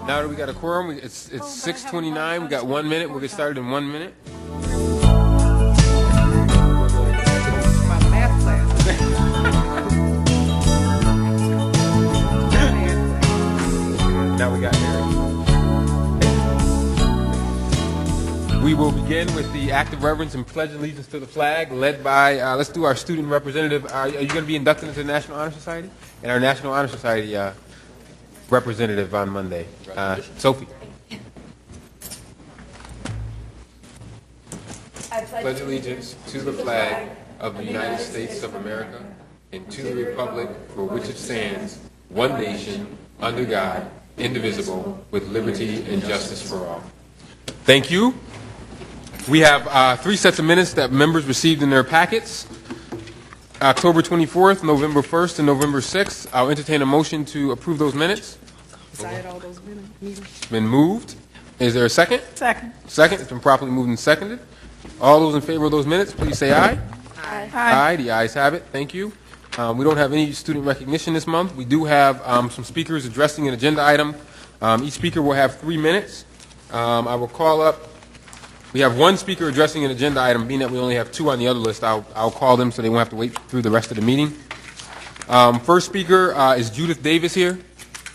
Now that we got a quorum, it's 6:29. We got 1 minute. We'll get started in 1 minute. Now we got Mary. We will begin with the act of reverence and pledge allegiance to the flag, led by, let's do our student representative. Are you going to be inducted into the National Honor Society? And our National Honor Society representative on Monday, Sophie. I pledge allegiance to the flag of the United States of America and to the republic for which it stands, one nation, under God, indivisible, with liberty and justice for all. Thank you. We have 3 sets of minutes that members received in their packets. October 24th, November 1st, and November 6th. I'll entertain a motion to approve those minutes. Decided all those meetings. It's been moved. Is there a second? Second. Second. It's been properly moved and seconded. All those in favor of those minutes, please say aye. Aye. Aye. The ayes have it. Thank you. We don't have any student recognition this month. We do have some speakers addressing an agenda item. Each speaker will have 3 minutes. I will call up. We have 1 speaker addressing an agenda item. Being that we only have 2 on the other list, I'll call them so they won't have to wait through the rest of the meeting. First speaker is Judith Davis here.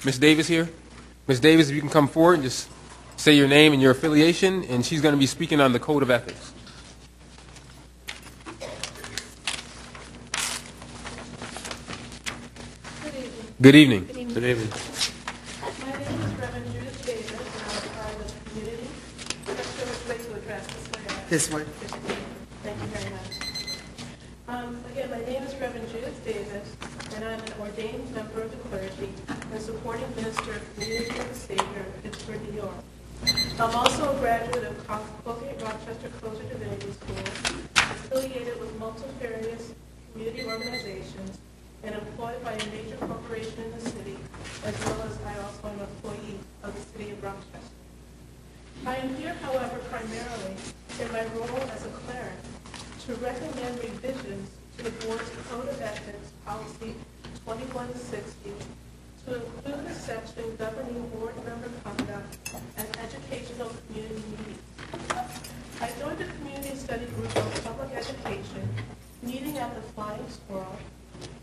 Miss Davis here. Miss Davis, if you can come forward and just say your name and your affiliation, and she's going to be speaking on the Code of Ethics. Good evening. Good evening. Good evening. My name is Reverend Judith Davis, and I'm a part of the community. I'm not sure which way to address this way. This way. Thank you very much. Again, my name is Reverend Judith Davis, and I'm an ordained member of the clergy and supporting minister of Community of the Savior of Pittsburgh, New York. I'm also a graduate of Colgate Rochester Divinity School, affiliated with multifarious community organizations, and employed by a major corporation in the city, as well as I also am an employee of the city of Rochester. I am here, however, primarily in my role as a cleric to recommend revisions to the board's Code of Ethics Policy 2160 to include a section governing board member conduct and educational community meetings. I joined a community study group on public education, meeting at the Flying Squirrel,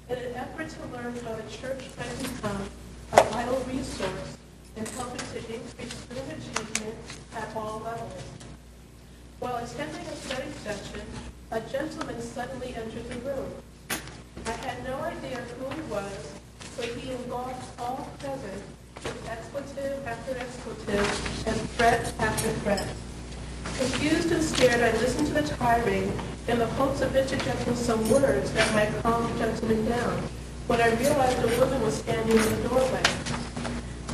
in an effort to learn how the church can become a vital resource in helping to increase student achievement at all levels. While attending a study session, a gentleman suddenly entered the room. I had no idea who he was, but he engulfed all present with expletive after expletive and threat after threat. Confused and scared, I listened to the tirade in the hopes of interjecting some words that might calm the gentleman down, when I realized a woman was standing in the doorway.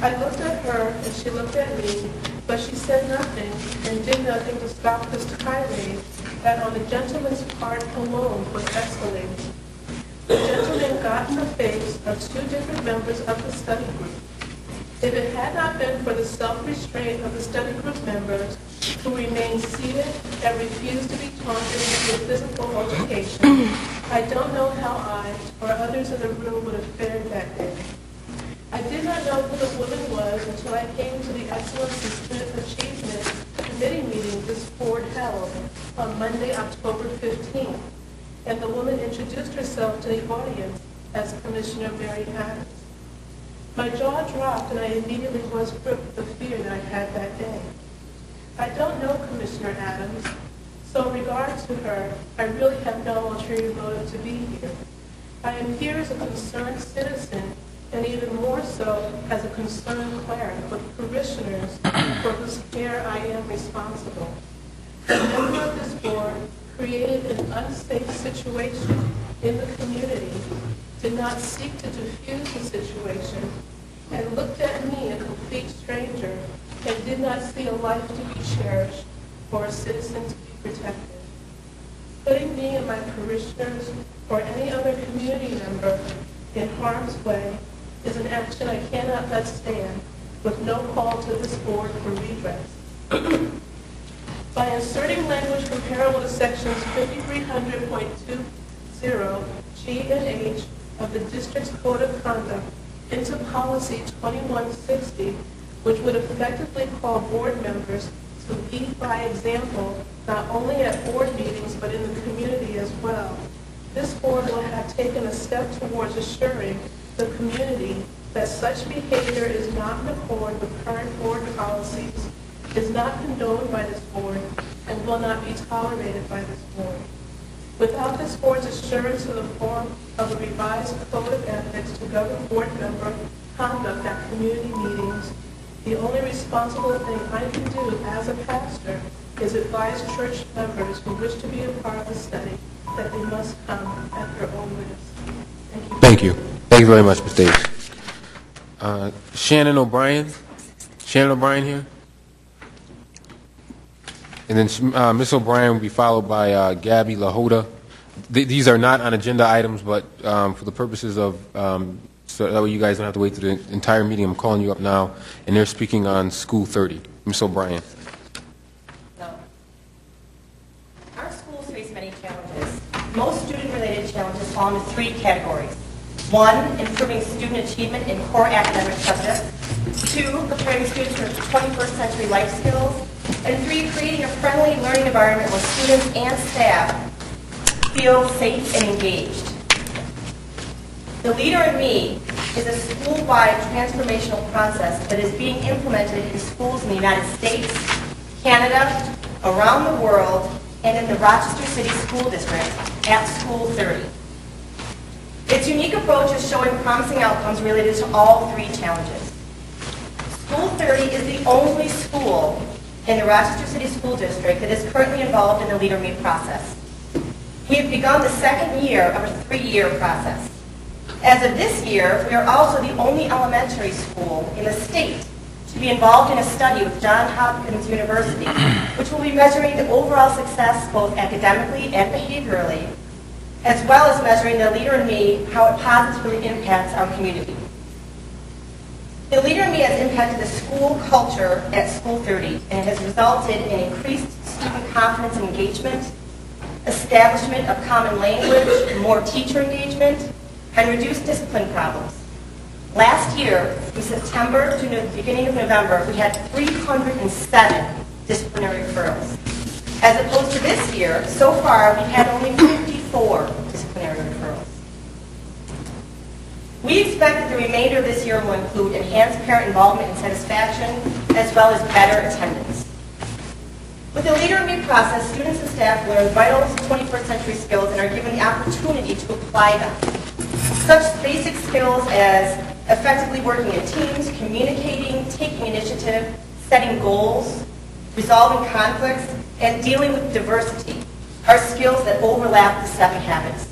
I looked at her, and she looked at me, but she said nothing and did nothing to stop this tirade that on the gentleman's part alone was escalating. The gentleman got in the face of 2 different members of the study group. If it had not been for the self-restraint of the study group members who remained seated and refused to be taunted with physical altercation, I don't know how I or others in the room would have fared that day. I did not know who the woman was until I came to the Excellence in Student Achievement Committee meeting this board held on Monday, October 15th, and the woman introduced herself to the audience as Commissioner Mary Adams. My jaw dropped, and I immediately was gripped with the fear that I had that day. I don't know Commissioner Adams, so in regard to her, I really have no ulterior motive to be here. I am here as a concerned citizen, and even more so as a concerned cleric with parishioners for whose care I am responsible. A member of this board created an unsafe situation in the community, did not seek to diffuse the situation, and looked at me, a complete stranger, and did not see a life to be cherished or a citizen to be protected. Putting me and my parishioners or any other community member in harm's way is an action I cannot let stand, with no call to this board for redress. By inserting language comparable to sections 5300.20 G and H of the district's Code of Conduct into Policy 2160, which would effectively call board members to lead by example, not only at board meetings but in the community as well, this board will have taken a step towards assuring the community that such behavior is not in accord with current board policies, is not condoned by this board, and will not be tolerated by this board. Without this board's assurance in the form of a revised code of ethics to govern board member conduct at community meetings, the only responsible thing I can do as a pastor is advise church members who wish to be a part of the study that they must come at their own risk. Thank you. Thank you. Thank you very much, Ms. Davis. Shannon O'Brien. Shannon O'Brien here? And then Ms. O'Brien will be followed by Gabby LaHoda. These are not on agenda items, but for the purposes of, so that way you guys don't have to wait through the entire meeting, I'm calling you up now, and they're speaking on School 30. Ms. O'Brien. No. Our schools face many challenges. Most student-related challenges fall into three categories. 1, improving student achievement in core academic subjects. 2, preparing students for 21st century life skills. And 3, creating a friendly learning environment where students and staff feel safe and engaged. The Leader in Me is a school-wide transformational process that is being implemented in schools in the United States, Canada, around the world, and in the Rochester City School District at School 30. Its unique approach is showing promising outcomes related to all three challenges. School 30 is the only school in the Rochester City School District that is currently involved in the Leader in Me process. We have begun the second year of a 3-year process. As of this year, we are also the only elementary school in the state to be involved in a study with Johns Hopkins University, which will be measuring the overall success both academically and behaviorally, as well as measuring the Leader in Me, how it positively impacts our community. The Leader in Me has impacted the school culture at School 30 and has resulted in increased student confidence and engagement, establishment of common language, more teacher engagement, and reduced discipline problems. Last year, from September to the beginning of November, we had 307 disciplinary referrals. As opposed to this year, so far, we've had only 54 disciplinary referrals. We expect that the remainder of this year will include enhanced parent involvement and satisfaction, as well as better attendance. With the Leader in Me process, students and staff learn vital 21st century skills and are given the opportunity to apply them. Such basic skills as effectively working in teams, communicating, taking initiative, setting goals, resolving conflicts, and dealing with diversity are skills that overlap the 7 habits.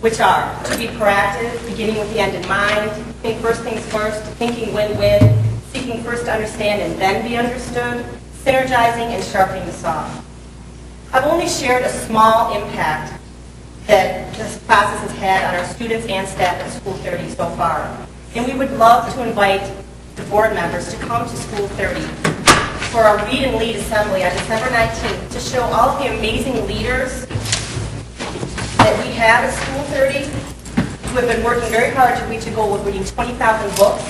Which are to be proactive, beginning with the end in mind, think first things first, thinking win-win, seeking first to understand and then be understood, synergizing and sharpening the saw. I've only shared a small impact that this process has had on our students and staff at School 30 so far. And we would love to invite the board members to come to School 30 for our Read and Lead Assembly on December 19th to show all of the amazing leaders that we have at School 30 who have been working very hard to reach a goal of reading 20,000 books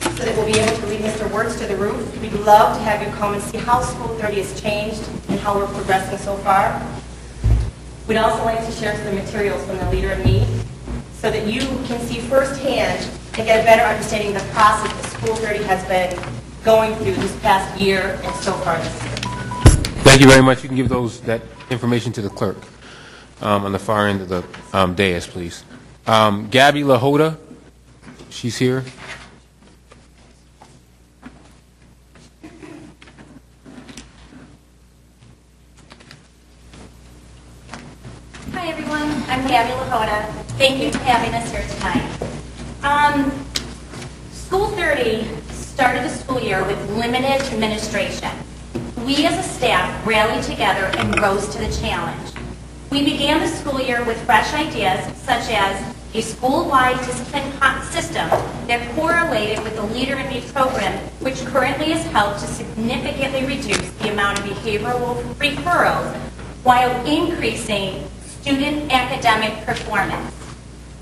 so that we'll be able to read Mr. Words to the Roof. We'd love to have you come and see how School 30 has changed and how we're progressing so far. We'd also like to share some materials from the Leader in Me so that you can see firsthand and get a better understanding of the process that School 30 has been going through this past year and so far this year. Thank you very much. You can give that information to the clerk on the far end of the dais, please. Gabby LaHoda, she's here. Hi everyone, I'm Gabby LaHoda. Thank you for having us here tonight. School 30 started the school year with limited administration. We as a staff rallied together and rose to the challenge. We began the school year with fresh ideas such as a school-wide discipline system that correlated with the Leader in Me program, which currently has helped to significantly reduce the amount of behavioral referrals while increasing student academic performance.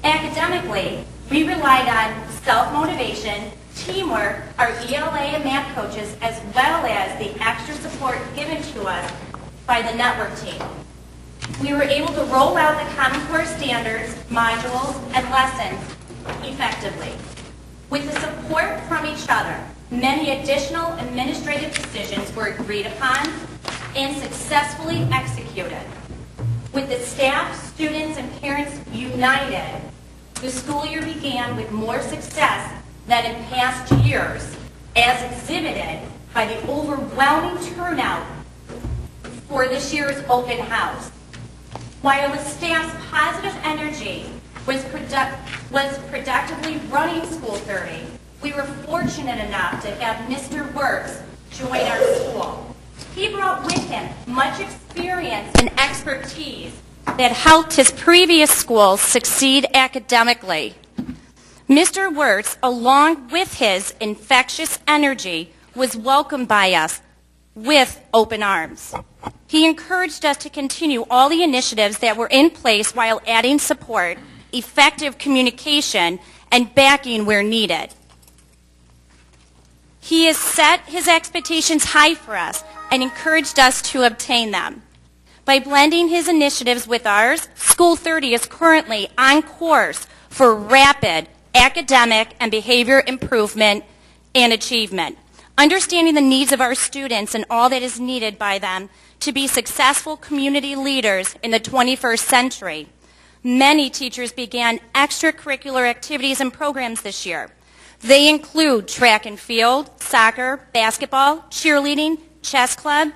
Academically, we relied on self-motivation, teamwork, our ELA and math coaches, as well as the extra support given to us by the network team. we were able to roll out the Common Core standards, modules, and lessons effectively. With the support from each other, many additional administrative decisions were agreed upon and successfully executed. With the staff, students, and parents united, the school year began with more success than in past years, as exhibited by the overwhelming turnout for this year's open house. While the staff's positive energy was productively running School 30, we were fortunate enough to have Mr. Works join our school. He brought with him much experience and expertise that helped his previous schools succeed academically. Mr. Wirtz, along with his infectious energy, was welcomed by us with open arms. He encouraged us to continue all the initiatives that were in place while adding support, effective communication, and backing where needed. He has set his expectations high for us and encouraged us to obtain them. By blending his initiatives with ours, School 30 is currently on course for rapid academic and behavior improvement and achievement. Understanding the needs of our students and all that is needed by them to be successful community leaders in the 21st century, many teachers began extracurricular activities and programs this year. They include track and field, soccer, basketball, cheerleading, chess club,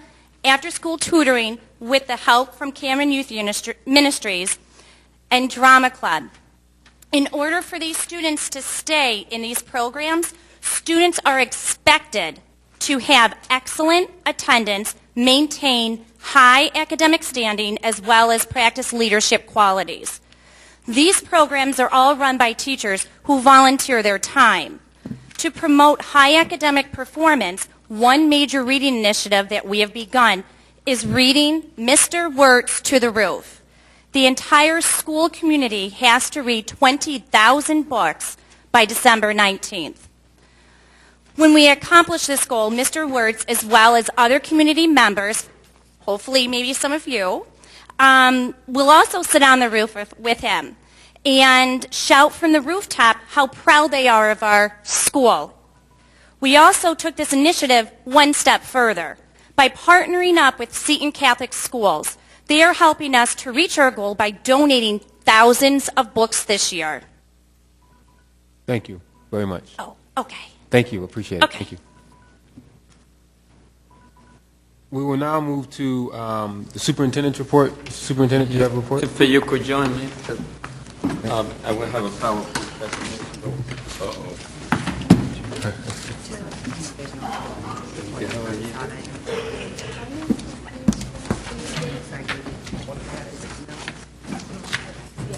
after-school tutoring with the help from Cameron Youth Ministries, and drama club. In order for these students to stay in these programs, students are expected to have excellent attendance, maintain high academic standing, as well as practice leadership qualities. These programs are all run by teachers who volunteer their time. To promote high academic performance, one major reading initiative that we have begun is reading Mr. Wirtz to the roof. The entire school community has to read 20,000 books by December 19th. When we accomplish this goal, Mr. Wirtz, as well as other community members, hopefully maybe some of you, will also sit on the roof with him and shout from the rooftop how proud they are of our school. We also took this initiative one step further. By partnering up with Seton Catholic Schools, they are helping us to reach our goal by donating thousands of books this year. Thank you very much. Oh, okay. Thank you. Appreciate it. Okay. Thank you. We will now move to the superintendent's report. Superintendent, do you have a report? If you could join me, I will have a PowerPoint presentation.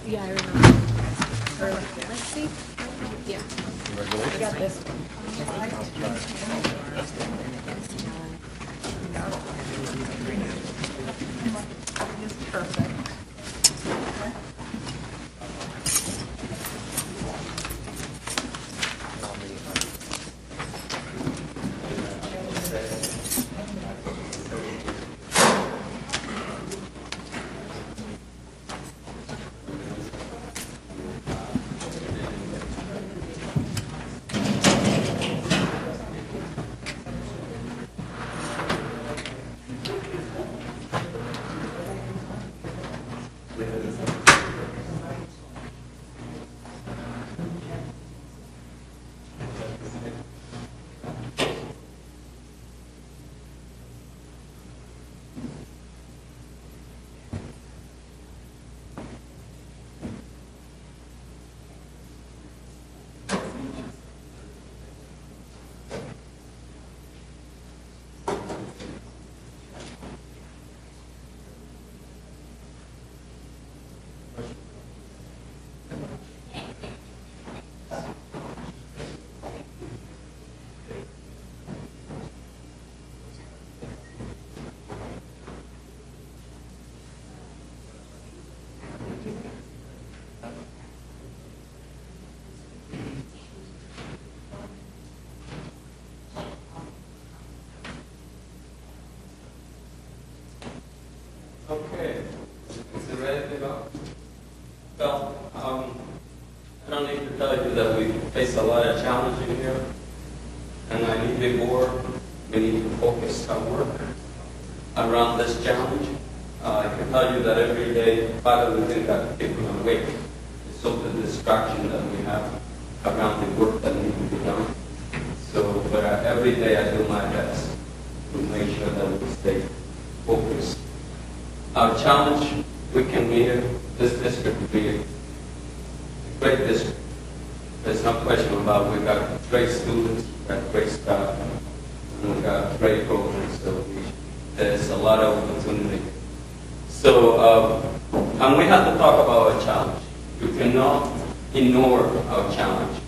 Yeah, I remember. Let's see. Yeah. I got this one. Perfect. Okay. Well, I don't need to tell you that we face a lot of challenges here, and I need the board, we need to focus our work around this challenge. I can tell you that every day, part of the thing that people are awake is sort of the distraction that we have around the work that needs to be done. So, but every day I do my best to make sure that we stay focused. Our challenge, we can meet it. This district will be a great district. There's no question about it. We've got great students, we've got great staff, and we've got great programs. So there's a lot of opportunity. So, and we have to talk about our challenge. We cannot ignore our challenge.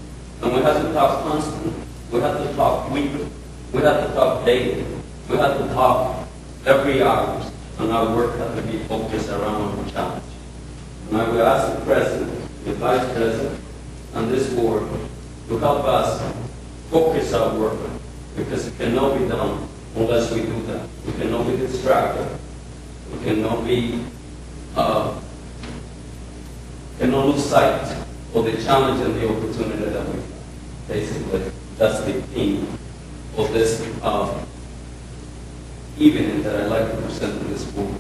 And we have to talk constantly. We have to talk weekly. We have to talk daily. We have to talk every hour. And our work has to be focused around our challenge. And I will ask the President, the Vice President, and this board to help us focus our work, because it cannot be done unless we do that. We cannot be distracted. We cannot be, cannot lose sight of the challenge and the opportunity that we basically, that's the theme of this evening that I'd like to present to this board.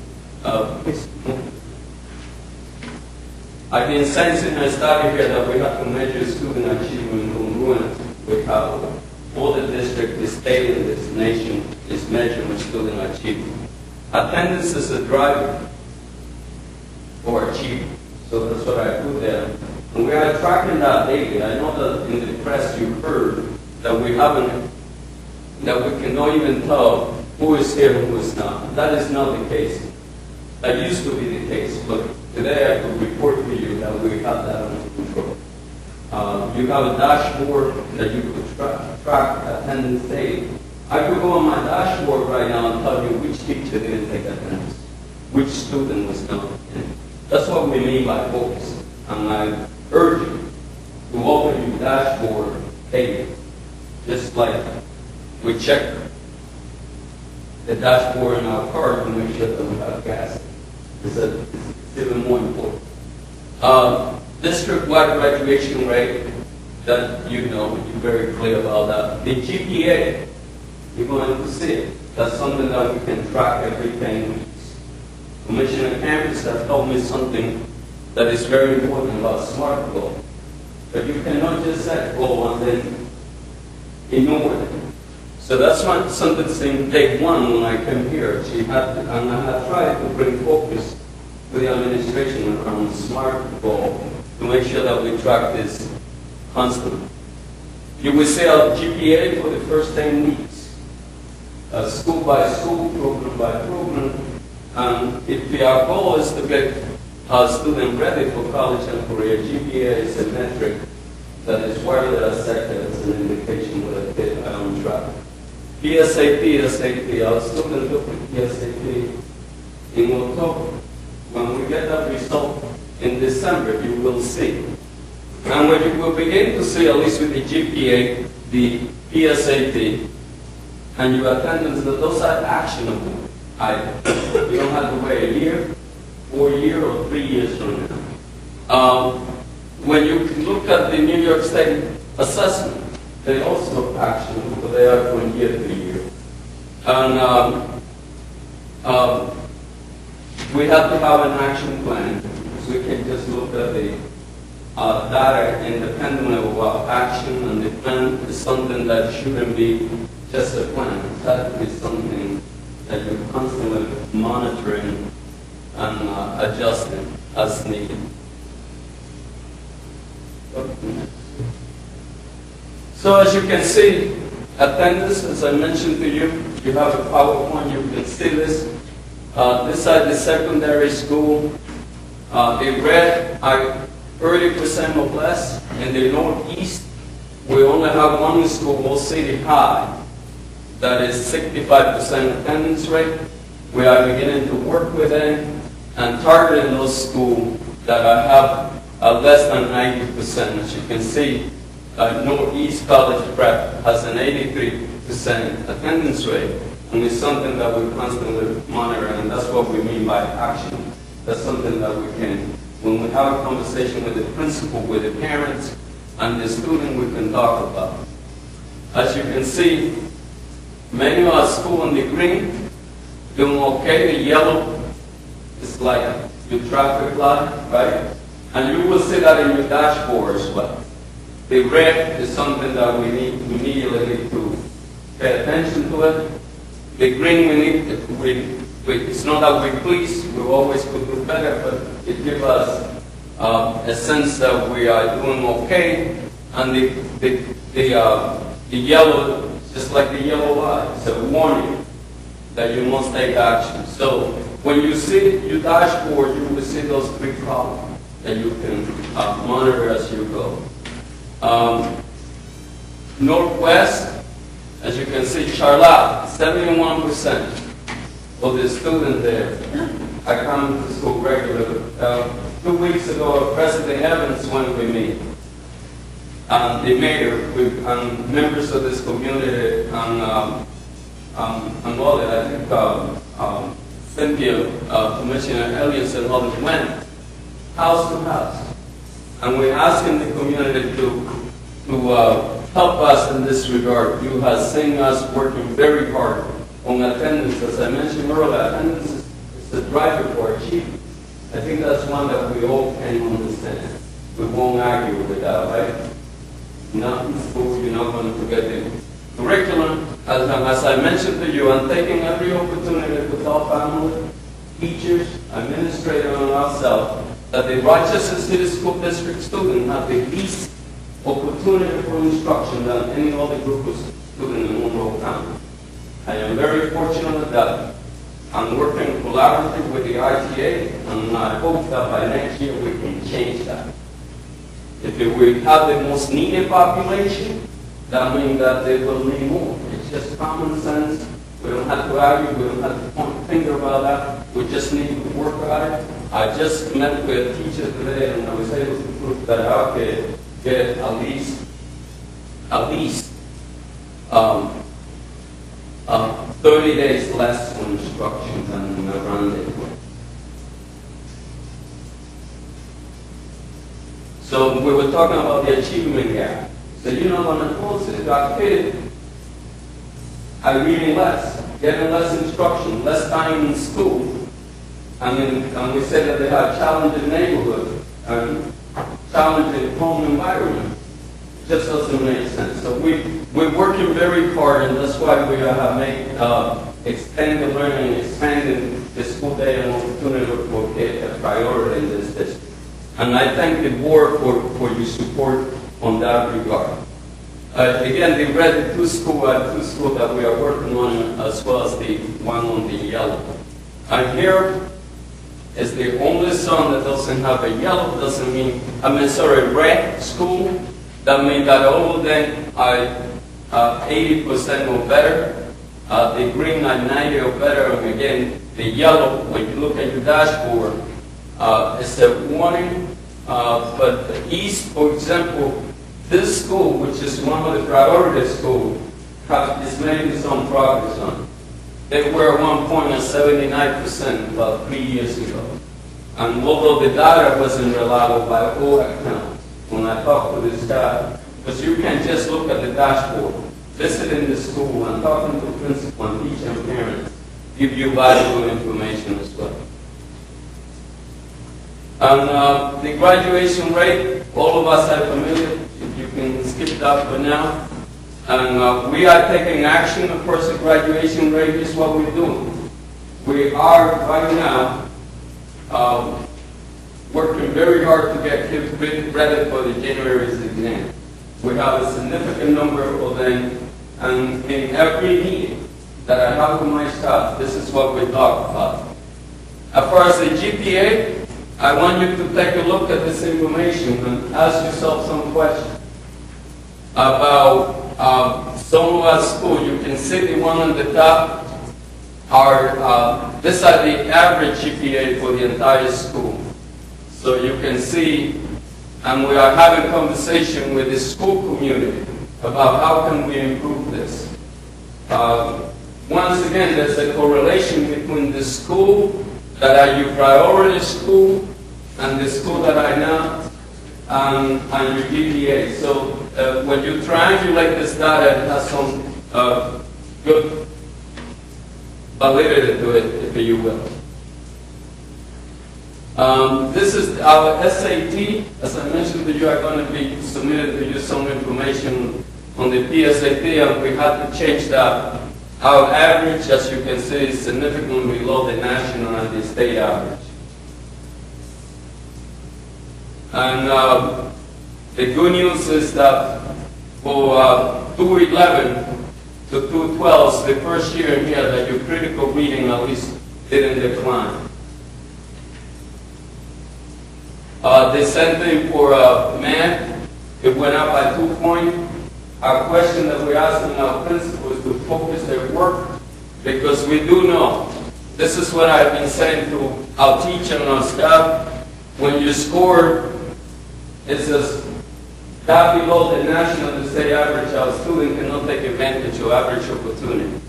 I've been saying since I started here that we have to measure student achievement congruent with how all the district, the state, and this nation is measuring student achievement. Attendance is a driver for achievement, so that's what I put there. And we are tracking that daily. I know that in the press you heard that we haven't, that we cannot even tell who is here and who is not. That is not the case. That used to be the case, but today I could report to you that we have that under control. You have a dashboard that you could track attendance daily. I could go on my dashboard right now and tell you which teacher didn't take attendance, which student was not. That's what we mean by focus. And I urge you to open your dashboard daily, just like we check the dashboard in our car to make sure that we have gas. It's even more important. District-wide graduation rate, that you know, you're very clear about that. The GPA, you're going to see it. That's something that we can track every 10 weeks. Commissioner Campus has told me something that is very important about SMART goal. But you cannot just set goal and then ignore it. So that's something since day one when I came here. And I have tried to bring focus to the administration around SMART goal to make sure that we track this constantly. You will see our GPA for the first 10 weeks, school by school, program by program. And if our goal is to get our student ready for college and career, GPA is a metric that is widely accepted as an indication whether they are on track. PSAT, our students look at PSAT in October. When we get that result in December, you will see. And when you will begin to see, at least with the GPA, the PSAT, and your attendance, those are actionable items. You don't have to wait a year, 4 years, or 3 years from now. When you look at the New York State assessment, they also actionable, but they are from year to year. And we have to have an action plan. So we can just look at the data independently of our action, and the plan is something that shouldn't be just a plan. That is something that you're constantly monitoring and adjusting as needed. So as you can see, attendance, as I mentioned to you, you have a PowerPoint, you can see this. This is the secondary school. In red are 30% or less. In the Northeast, we only have one school, Old City High, that is 65% attendance rate. We are beginning to work with them and targeting those schools that have less than 90%. As you can see, Northeast College Prep has an 83% attendance rate, and it's something that we constantly monitor, and that's what we mean by action. That's something that we can When we have a conversation with the principal, with the parents, and the student, we can talk about. As you can see, many of our school in the green, doing okay. The yellow is like your traffic light, right? And you will see that in your dashboard as well. The red is something that we immediately need to pay attention to it. The green, it's not that we're pleased, we always could do better, but it gives us a sense that we are doing okay. And the yellow, just like the yellow light, it's a warning that you must take action. So when you see your dashboard, you will see those 3 problems that you can monitor as you go. Northwest, as you can see, Charlotte, 71% of the students there are coming to school regularly. 2 weeks ago, President Evans went with me, and the mayor, with members of this community, and all that, I think Cynthia, Commissioner Elliott, and others went house to house. And we're asking the community to help us in this regard. You have seen us working very hard on attendance. As I mentioned earlier, attendance is the driver for achievement. I think that's one that we all can understand. We won't argue with that, right? Not in school, you're not going to forget the curriculum. As I mentioned to you, I'm taking every opportunity to tell families, teachers, administrators, and ourselves that the Rochester City School District students have the least opportunity for instruction than any other group of students in Monroe County. I am very fortunate that I'm working collaboratively with the ITA, and I hope that by next year we can change that. If we have the most needed population, that means that they will need more. It's just common sense. We don't have to argue. We don't have to point a finger about that. We just need to work on it. I just met with a teacher today, and I was able to prove that I could get at least 30 days less on instruction than around it. So we were talking about the achievement gap. So you know, on the courses, our kids are reading less, getting less instruction, less time in school. And we said that they have challenging neighborhood and challenging home environment. It just doesn't make sense. So we're working very hard, and that's why we have made extended learning, expanding the school day and opportunity for kids a priority in this district. And I thank the board for your support on that regard. Again, the red, two schools that we are working on, as well as the one on the yellow. And here is the only son that doesn't have a yellow, red school. That means that all of them are 80% or better. The green are 90 or better. And again, the yellow, when you look at your dashboard, it's a warning. But the East, for example, this school, which is one of the priority schools, is making some progress on. They were at one point at 79% about 3 years ago. And although the data wasn't reliable by all accounts, when I talked to this guy, because you can just look at the dashboard, visiting the school and talking to principal and teacher and parents, give you valuable information as well. And the graduation rate, all of us are familiar. If you can skip that for now. And we are taking action. Of course, the graduation rate is what we're doing. We are right now working very hard to get kids ready for the January's exam. We have a significant number of them, and in every meeting that I have with my staff, this is what we talk about. As far as the GPA, I want you to take a look at this information and ask yourself some questions about some of our schools. You can see the one on the top these are the average GPA for the entire school. So you can see, and we are having conversation with the school community about how can we improve this. Once again, there's a correlation between the school that are your priority school and the school that I know, and your GPA. So when you triangulate this data, it has some good validity to it, if you will. This is our SAT. As I mentioned to you, I'm going to be submitting to you some information on the PSAT, and we had to change that. Our average, as you can see, is significantly below the national and the state average. And the good news is that for 211 to 212, the first year in here that your critical reading at least didn't decline. The same thing for math, it went up by 2 points. Our question that we're asking our principals to focus their work, because we do know, this is what I've been saying to our teacher and our staff, when you score, it says that below the national and state average, our student cannot take advantage of average opportunity.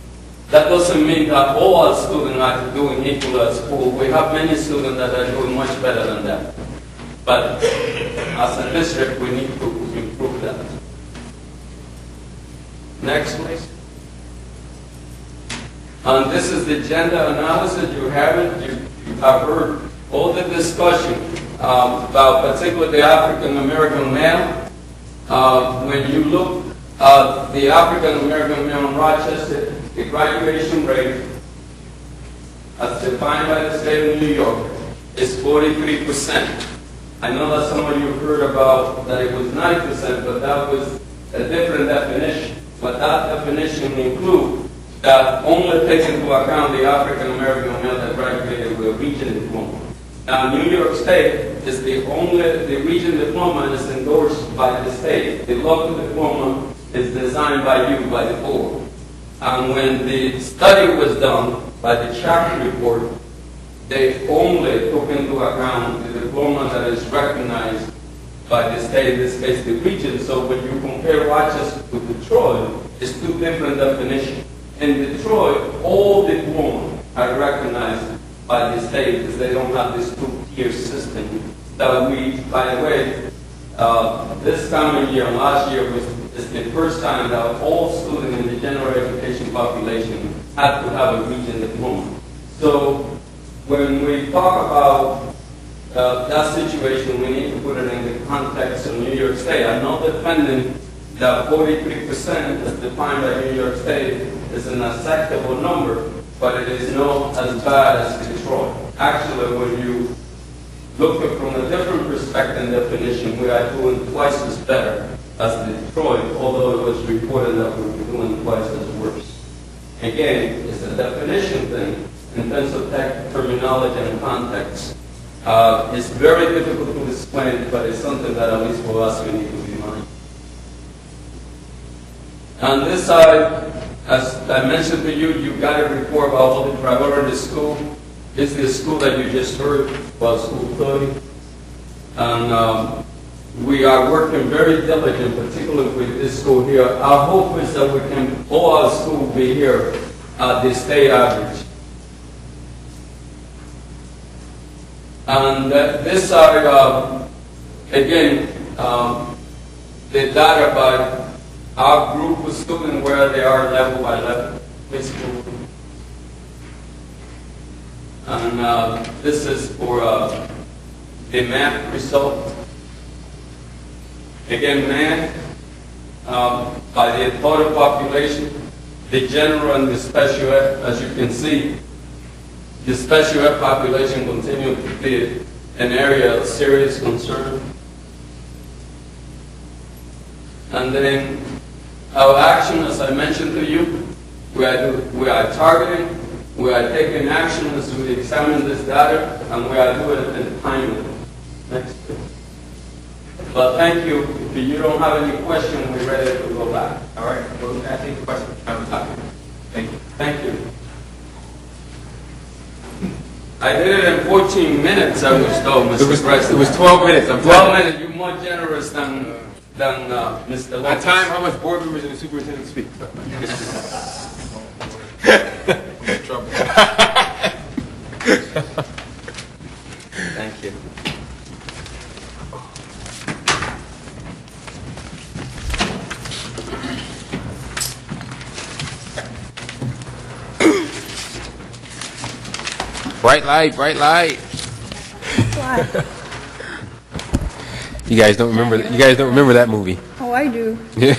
That doesn't mean that all our students are doing equal at school. We have many students that are doing much better than that. But as a district, we need to improve that. Next, please. And this is the gender analysis you haven't. You have heard all the discussion about particularly the African American male. When you look at the African American male in Rochester, the graduation rate, as defined by the state of New York, is 43%. I know that some of you heard about that it was 9%, but that was a different definition. But that definition includes that only takes into account the African American male that graduated with a region diploma. Now, New York State is the region diploma is endorsed by the state. The local diploma is designed by you, by the board. And when the study was done by the chapter report, they only took into account the diploma that is recognized by the state, in this case the region. So when you compare Rochester to Detroit, it's two different definitions. In Detroit, all diplomas are recognized by the state because they don't have this two-tier system that we, by the way, this coming year and last year is the first time that all students in the general education population have to have a region diploma. So when we talk about that situation, we need to put it in the context of New York State. I'm not defending that 43% as defined by New York State is an acceptable number, but it is not as bad as Detroit. Actually, when you look at it from a different perspective and definition, we are doing twice as better as Detroit, although it was reported that we were doing twice as worse. Again, it's a definition thing in terms of terminology and context. It's very difficult to explain, but it's something that at least for us we need to be mindful. On this side, as I mentioned to you, you got a report about all the priority school. This is the school that you just heard about School 30. And we are working very diligent, particularly with this school here. Our hope is that we can, all our schools be here at the state average. And this side, again, the data by our group of students where they are level by level. And this is for the math result. Again, math, by the total population, the general and the special ed, as you can see, the special ed population continues to be an area of serious concern. And then our action, as I mentioned to you, we are targeting, we are taking action as we examine this data, and we are doing it in timely. Next, please. But thank you. If you don't have any questions, we're ready to go back. All right. Well, I think the question. Thank you. Thank you. I did it in 14 minutes, I was told, Mr. President. It was 12 minutes. I'm 12 minutes. You're more generous than Mr. Lopez. At time, how much board members and the superintendent speak? Trouble. Thank you. Bright light, bright light. You guys don't remember that movie. Oh, I do. Yeah.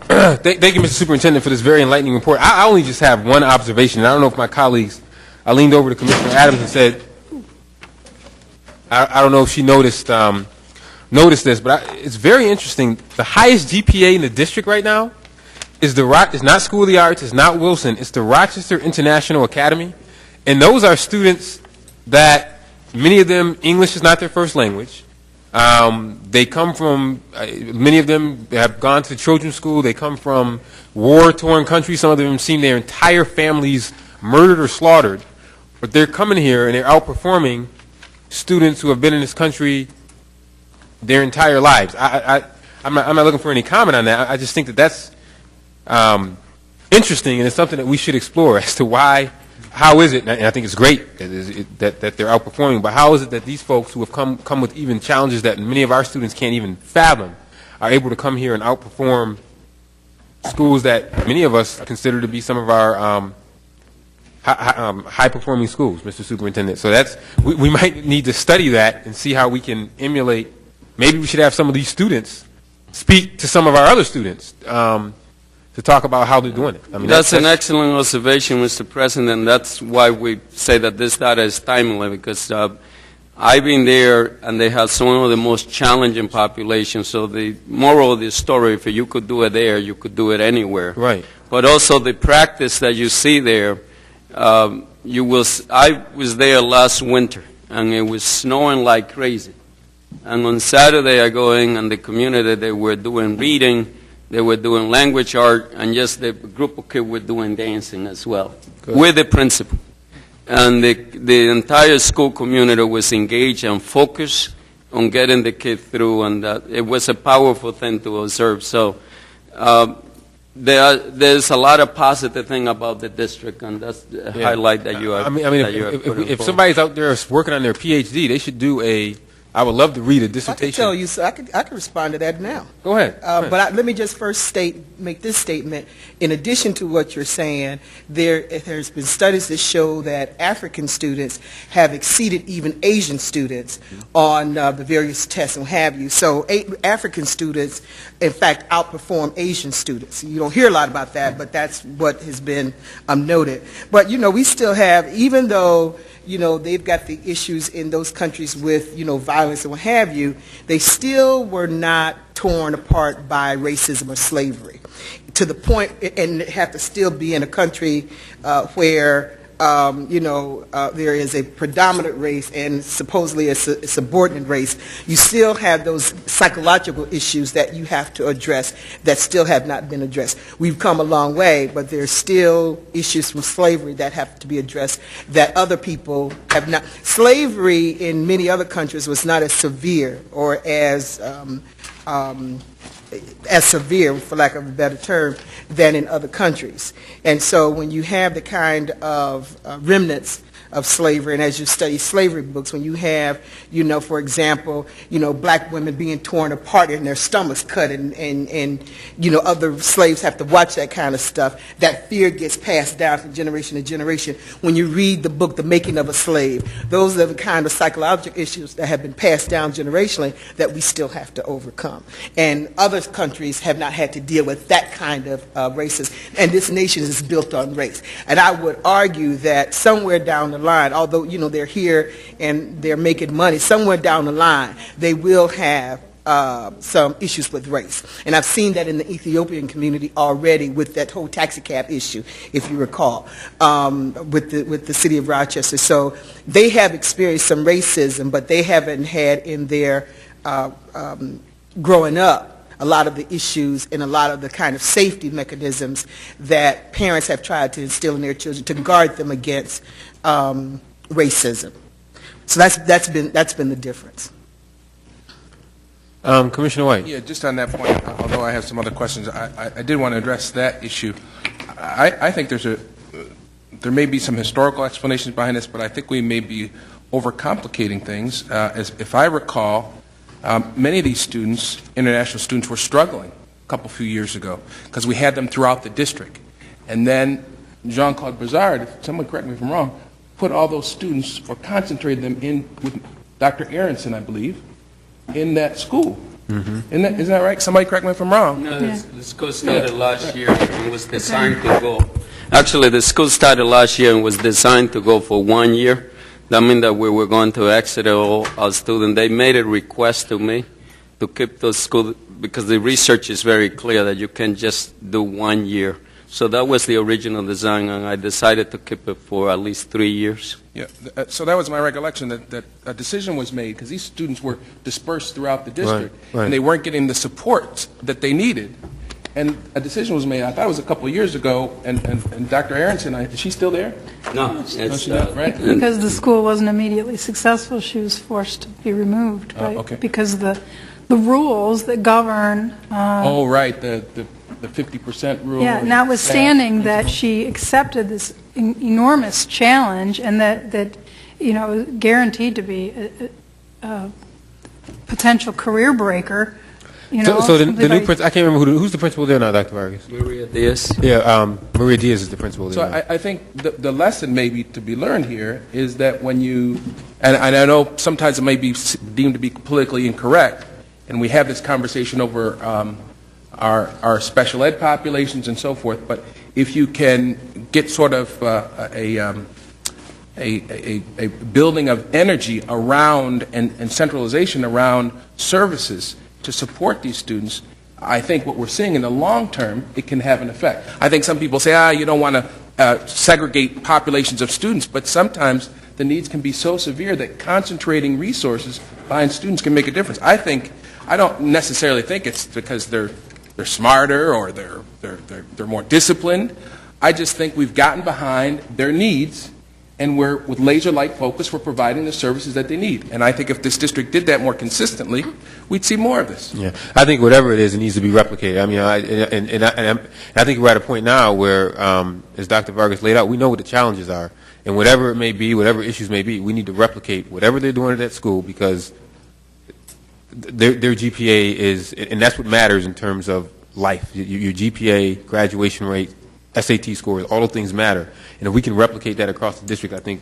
Thank you, Mr. Superintendent, for this very enlightening report. I only just have one observation. I don't know if my colleagues, I leaned over to Commissioner Adams and said, I don't know if she noticed this, but it's very interesting. The highest GPA in the district right now is not School of the Arts, it's not Wilson, it's the Rochester International Academy. And those are students that, many of them, English is not their first language. They come from, many of them have gone to Trojan School. They come from war-torn countries. Some of them have seen their entire families murdered or slaughtered. But they're coming here and they're outperforming students who have been in this country their entire lives. I'm not looking for any comment on that. I just think that that's interesting, and it's something that we should explore as to why. How is it, and I think it's great that they're outperforming, but how is it that these folks who have come with even challenges that many of our students can't even fathom are able to come here and outperform schools that many of us consider to be some of our high-performing schools, Mr. Superintendent? So we might need to study that and see how we can emulate. Maybe we should have some of these students speak to some of our other students to talk about how they're doing it. I mean, that's an excellent observation, Mr. President. That's why we say that this data is timely, because I've been there, and they have some of the most challenging populations. So the moral of the story, if you could do it there, you could do it anywhere. Right. But also the practice that you see there, I was there last winter, and it was snowing like crazy. And on Saturday, I go in, and the community, they were doing reading, they were doing language art, and just the group of kids were doing dancing as well. Good. With the principal. And the entire school community was engaged and focused on getting the kid through, and it was a powerful thing to observe. So there's a lot of positive thing about the district, and that's the highlight that you have. If somebody's out there working on their PhD, they should do I would love to read a dissertation. I can tell you, so I can respond to that now. Go ahead. But let me just first make this statement. In addition to what you're saying, there's been studies that show that African students have exceeded even Asian students on the various tests and what have you. So African students, in fact, outperform Asian students. You don't hear a lot about that, but that's what has been noted. But, we still have, even though they've got the issues in those countries with, violence and what have you, they still were not torn apart by racism or slavery to the point, and have to still be in a country where, there is a predominant race and supposedly a subordinate race. You still have those psychological issues that you have to address that still have not been addressed. We've come a long way, but there's still issues from slavery that have to be addressed that other people have not. Slavery in many other countries was not as severe or as severe, for lack of a better term, than in other countries. And so when you have the kind of remnants of slavery, and as you study slavery books, when you have, for example, black women being torn apart and their stomachs cut, and other slaves have to watch that kind of stuff, that fear gets passed down from generation to generation. When you read the book, The Making of a Slave, those are the kind of psychological issues that have been passed down generationally that we still have to overcome. And other countries have not had to deal with that kind of racism. And this nation is built on race. And I would argue that somewhere down the line, although they're here and they're making money, somewhere down the line they will have some issues with race. And I've seen that in the Ethiopian community already with that whole taxi cab issue, if you recall, with the city of Rochester. So they have experienced some racism, but they haven't had in their growing up a lot of the issues and a lot of the kind of safety mechanisms that parents have tried to instill in their children to guard them against racism. So that's been the difference. Commissioner White. Yeah, just on that point, although I have some other questions, I did want to address that issue. I think there may be some historical explanations behind this, but I think we may be overcomplicating things. As if I recall, many of these students, international students, were struggling a few years ago because we had them throughout the district. And then Jean-Claude Brizard, if someone correct me if I'm wrong, put all those students or concentrated them in with Dr. Aronson, I believe, in that school. Isn't that right? Somebody correct me if I'm wrong. No, the school started last year and was designed to go. Actually, the school started last year and was designed to go for 1 year. That means that we were going to exit all our students. They made a request to me to keep those schools because the research is very clear that you can just do 1 year. So that was the original design, and I decided to keep it for at least 3 years. Yeah, so that was my recollection, that a decision was made, because these students were dispersed throughout the district, Right. and they weren't getting the support that they needed. And a decision was made, I thought it was a couple of years ago, and Dr. Aronson, is she still there? No, No, it's she's not, right? Because the school wasn't immediately successful, she was forced to be removed, right? okay. Because the rules that govern, Oh, right, the 50% rule. yeah, and notwithstanding staff. that she accepted this enormous challenge and that guaranteed to be a potential career breaker, So the simply new by- principal, I can't remember who's the principal there now, Dr. Vargas. Maria Diaz. Yeah, Maria Diaz is the principal So there now. I think the lesson maybe to be learned here is that when you, and I know sometimes it may be deemed to be politically incorrect, and we have this conversation over our special ed populations and so forth, but if you can get sort of a building of energy around and centralization around services to support these students, I think what we're seeing in the long term, it can have an effect. I think some people say, you don't want to segregate populations of students, but sometimes the needs can be so severe that concentrating resources behind students can make a difference. I don't necessarily think it's because they're smarter or they're more disciplined. I just think we've gotten behind their needs, and we're, with laser-like focus, we're providing the services that they need. And I think if this district did that more consistently, we'd see more of this. Yeah, I think whatever it is, it needs to be replicated. I mean, I think we're at a point now where, as Dr. Vargas laid out, we know what the challenges are, and whatever it may be, whatever issues may be, we need to replicate whatever they're doing at that school, because their GPA is, and that's what matters in terms of life. Your GPA, graduation rate, SAT scores, all those things matter. And if we can replicate that across the district, I think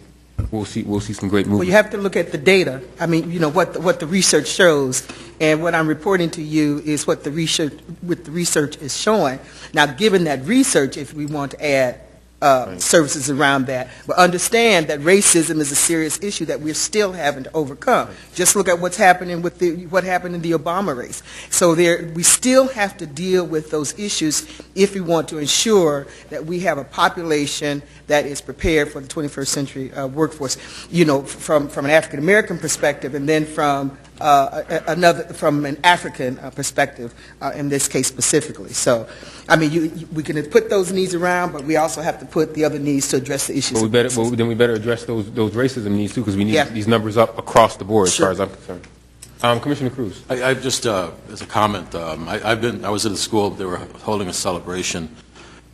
we'll see some great movement. Well, you have to look at the data. I mean, what the research shows, and what I'm reporting to you is what the research is showing. Now, given that research, if we want to add services around that, but understand that racism is a serious issue that we're still having to overcome. Just look at what's happening with what happened in the Obama race. So we still have to deal with those issues if we want to ensure that we have a population that is prepared for the 21st century workforce. From an African American perspective, and then from from an African perspective, in this case specifically. So, I mean, we can put those needs around, but we also have to put the other needs to address the issues. But then we better address those racism needs too, because we need these numbers up across the board, as far as I'm concerned. Commissioner Cruz. I just, as a comment, I was at a school, they were holding a celebration,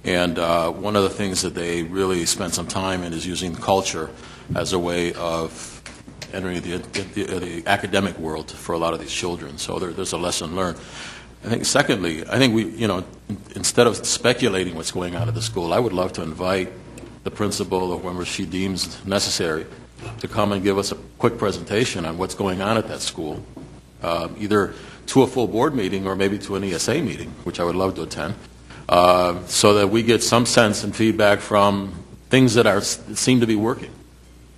and one of the things that they really spent some time in is using culture as a way of entering the academic world for a lot of these children. So there's a lesson learned. I think, secondly, we, instead of speculating what's going on at the school, I would love to invite the principal or whoever she deems necessary to come and give us a quick presentation on what's going on at that school, either to a full board meeting or maybe to an ESA meeting, which I would love to attend, so that we get some sense and feedback from things that seem to be working,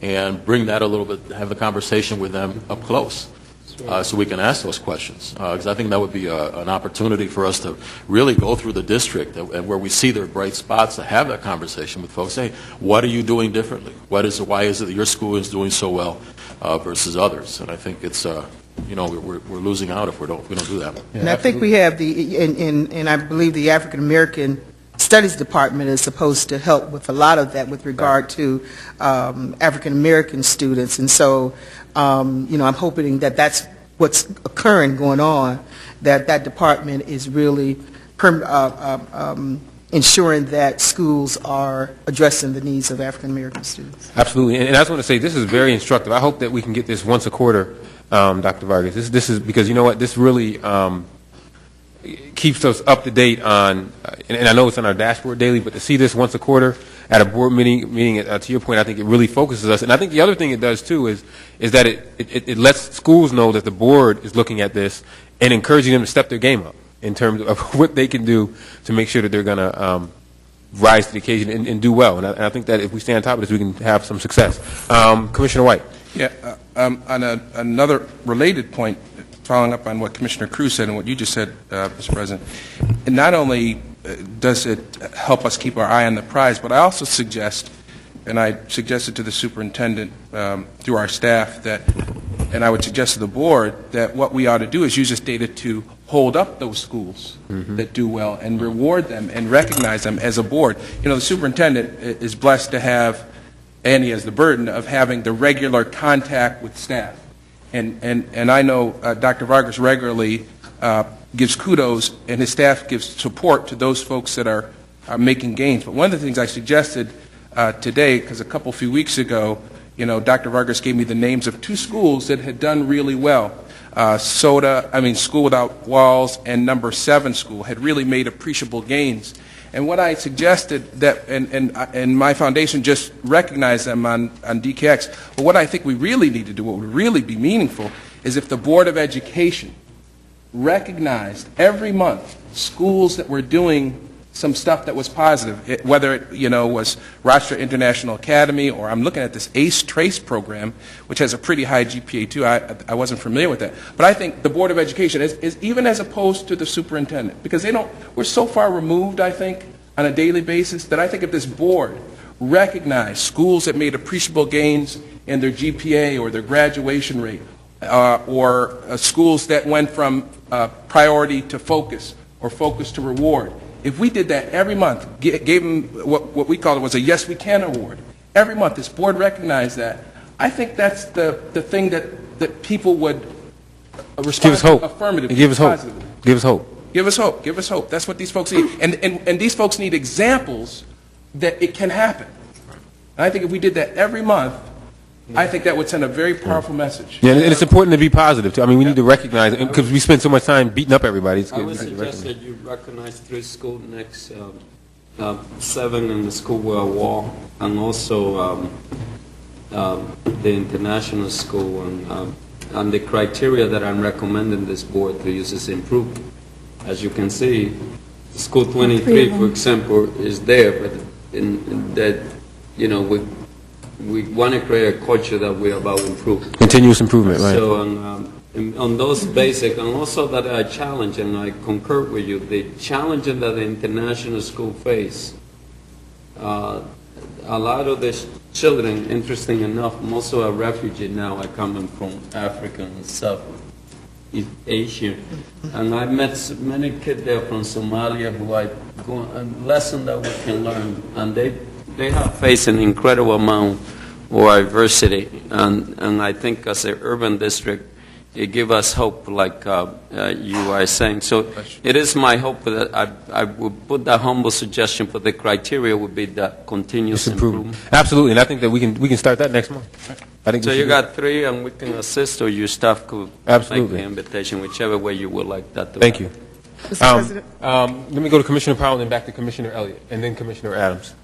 and bring that a little bit, have a conversation with them up close, so we can ask those questions. Because I think that would be an opportunity for us to really go through the district, and where we see their bright spots, to have that conversation with folks. Hey, what are you doing differently? Why is it that your school is doing so well versus others? And I think it's we're losing out if we don't do that. Yeah, and I think we have and I believe the African American Studies Department is supposed to help with a lot of that with regard to African American students, and so I'm hoping that that's what's going on, that department is really ensuring that schools are addressing the needs of African American students. Absolutely, and I just want to say this is very instructive. I hope that we can get this once a quarter, Dr. Vargas. This is because this really keeps us up to date on, and I know it's on our dashboard daily, but to see this once a quarter, at a board meeting, to your point, I think it really focuses us. And I think the other thing it does too is that it lets schools know that the board is looking at this and encouraging them to step their game up in terms of what they can do to make sure that they're going to rise to the occasion and do well. And I think that if we stay on top of this, we can have some success. Commissioner White. Yeah, on another related point, following up on what Commissioner Cruz said and what you just said, Mr. President, and not only does it help us keep our eye on the prize, but I also suggest, and I suggested to the superintendent through our staff that, and I would suggest to the board, that what we ought to do is use this data to hold up those schools that do well and reward them and recognize them as a board. You know, the superintendent is blessed to have, and he has the burden of having the regular contact with staff. And I know Dr. Vargas regularly gives kudos, and his staff gives support to those folks that are making gains. But one of the things I suggested today, because a few weeks ago, you know, Dr. Vargas gave me the names of 2 schools that had done really well. School Without Walls and number 7 school had really made appreciable gains. And what I suggested that, and my foundation just recognized them on DKX, but what I think we really need to do, what would really be meaningful, is if the Board of Education recognized every month schools that were doing some stuff that was positive, whether it, you know, was Rochester International Academy, or I'm looking at this ACE Trace program, which has a pretty high GPA too. I wasn't familiar with that. But I think the Board of Education is even as opposed to the superintendent, because we're so far removed, I think, on a daily basis, that I think if this board recognized schools that made appreciable gains in their GPA or their graduation rate, or schools that went from priority to focus or focus to reward, if we did that every month, gave them what we call it was a Yes We Can award, every month this board recognized that, I think that's the thing that people would respond to affirmatively. Give us hope. Give us hope. Give us hope. Give us hope. That's what these folks need. And these folks need examples that it can happen. And I think if we did that every month, I think that would send a very powerful message. Yeah, and it's important to be positive, too. I mean, we need to recognize, because we spend so much time beating up everybody. I would suggest that you recognize 3 schools next, 7 in the School Wall, and also the international school, and the criteria that I'm recommending this board to use is improved. As you can see, School 23, for example, is there, but in that, you know, we want to create a culture that we're about improvement. Continuous improvement, right. So on those basic, and also that I challenge, and I concur with you, the challenge that the international school face, a lot of the children, interesting enough, most of our refugees now are coming from Africa and South East Asia. And I met many kids there from Somalia who I go, a lesson that we can learn, and they have faced an incredible amount of adversity, and I think as an urban district, it gives us hope, like you are saying. So it is my hope that I would put that humble suggestion, but the criteria would be that continuous improvement. Absolutely, and I think that we can start that next month. I think so. You got 3, and we can assist, or your staff could absolutely make the invitation, whichever way you would like that to Thank happen. you. Mr. President. Let me go to Commissioner Powell and then back to Commissioner Elliott, and then Commissioner Adams.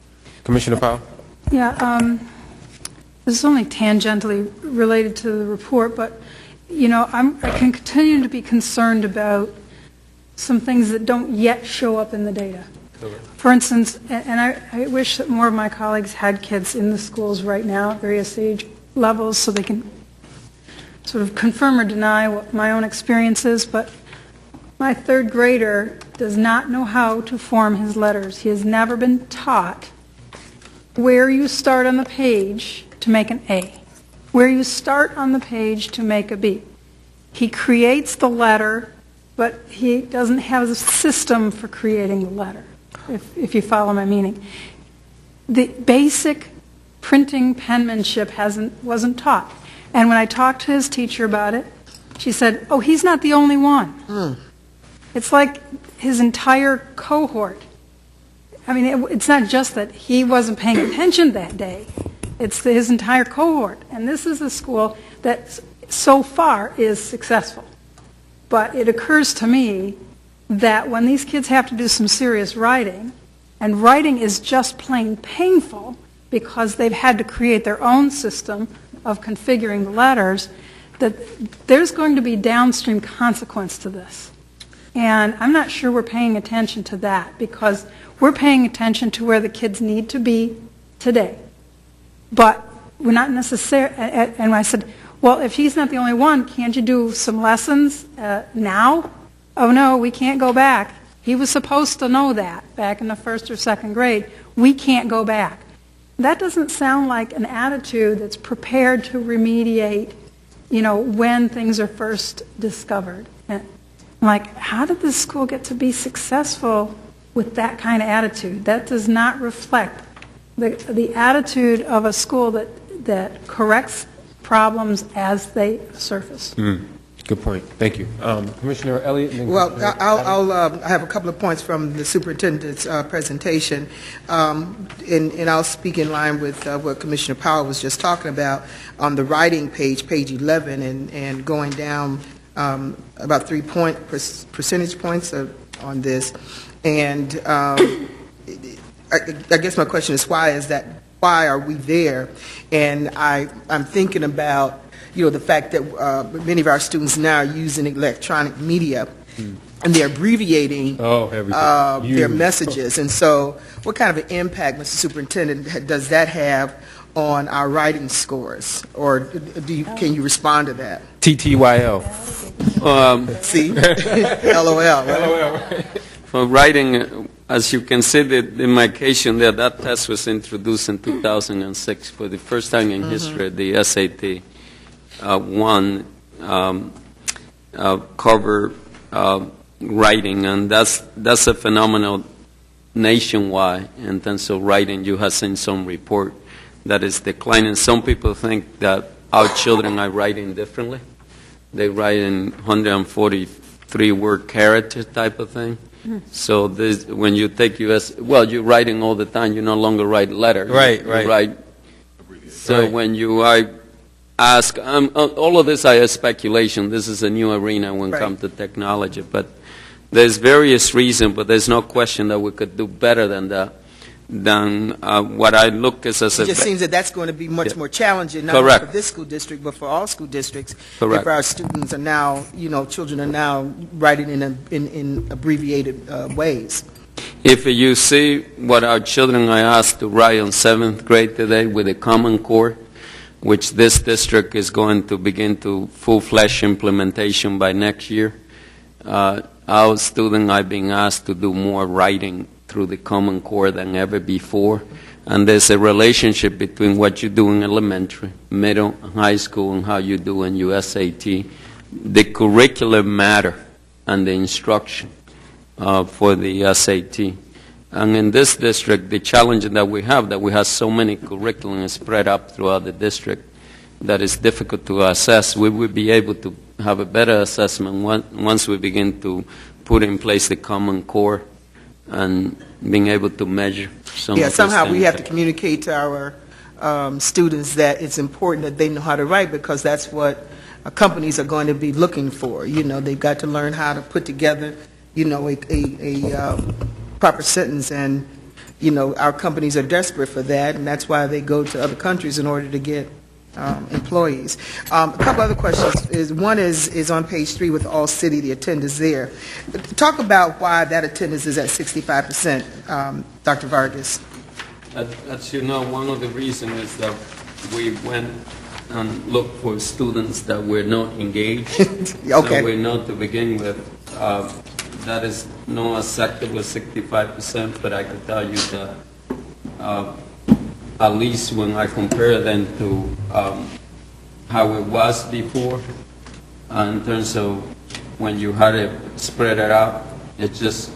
Commissioner Powell? Yeah, this is only tangentially related to the report, but, you know, I can continue to be concerned about some things that don't yet show up in the data. Okay. For instance, and I wish that more of my colleagues had kids in the schools right now at various age levels so they can sort of confirm or deny what my own experience is, but my 3rd grader does not know how to form his letters. He has never been taught where you start on the page to make an A, where you start on the page to make a B. He creates the letter, but he doesn't have a system for creating the letter, if you follow my meaning. The basic printing penmanship wasn't taught. And when I talked to his teacher about it, she said, oh, he's not the only one. It's like his entire cohort. I mean, it's not just that he wasn't paying attention that day. It's his entire cohort. And this is a school that so far is successful. But it occurs to me that when these kids have to do some serious writing, and writing is just plain painful because they've had to create their own system of configuring the letters, that there's going to be downstream consequence to this. And I'm not sure we're paying attention to that, because we're paying attention to where the kids need to be today. But we're not necessarily, and I said, well, if he's not the only one, can't you do some lessons now? Oh no, we can't go back. He was supposed to know that back in the first or second grade. We can't go back. That doesn't sound like an attitude that's prepared to remediate, when things are first discovered. And like, how did this school get to be successful with that kind of attitude? That does not reflect the attitude of a school that corrects problems as they surface. Good point. Thank you. Commissioner Elliott? And then Well, Commissioner I have a couple of points from the superintendent's presentation, and I'll speak in line with what Commissioner Powell was just talking about on the writing page 11, and going down about 3 percentage points on this. And I guess my question is, why is that? Why are we there? And I'm thinking about the fact that many of our students now are using electronic media, and they're abbreviating their messages. And so what kind of an impact, Mr. Superintendent, does that have on our writing scores? Or can you respond to that? TTYL. See? LOL. Right? For writing, as you can see in my case there, that test was introduced in 2006 for the first time in history, the SAT. One cover writing, and that's a phenomenal nationwide in terms of writing. You have seen some report that is declining. Some people think that our children are writing differently. They write in 143-word character type of thing. So this, when you take you're writing all the time. You no longer write letters. Right. You write. So when you ask, all of this is speculation. This is a new arena when it comes to technology. But there's various reasons, but there's no question that we could do better than that. What I look as It just seems that that's going to be much more challenging, not only for this school district, but for all school districts. Correct. If our students are now, children are now writing in abbreviated ways. If you see what our children are asked to write in 7th grade today with a Common Core, which this district is going to begin to full-fledged implementation by next year, our students are being asked to do more writing through the Common Core than ever before. And there's a relationship between what you do in elementary, middle, high school, and how you do in your SAT. The curriculum matter and the instruction for the SAT. And in this district, the challenge that we have so many curriculum spread up throughout the district that it's difficult to assess. We will be able to have a better assessment once we begin to put in place the Common Core and being able to measure some of those somehow things. we have to communicate to our students that it's important that they know how to write, because that's what companies are going to be looking for. They've got to learn how to put together, a proper sentence, and, our companies are desperate for that, and that's why they go to other countries in order to get employees. A couple other questions. One is on page 3 with All City, the attendance there. Talk about why that attendance is at 65%, Dr. Vargas. As you know, one of the reasons is that we went and looked for students that were not engaged. Okay. So we know to begin with that is not acceptable, 65%, but I can tell you that at least when I compare them to how it was before, in terms of when you had it spread it out, it's just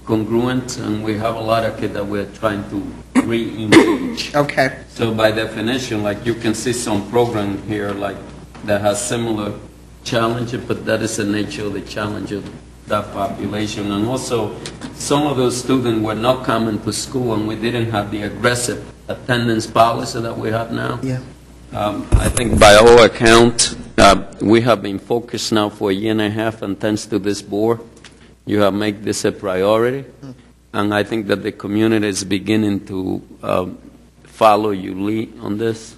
congruent, and we have a lot of kids that we're trying to re-engage. Okay. So by definition, like you can see some program here like that has similar challenges, but that is the nature of the challenge of that population. And also, some of those students were not coming to school, and we didn't have the aggressive attendance policy that we have now. Yeah. I think by all account, we have been focused now for a year and a half, and thanks to this board, you have made this a priority. and I think that the community is beginning to follow you lead on this.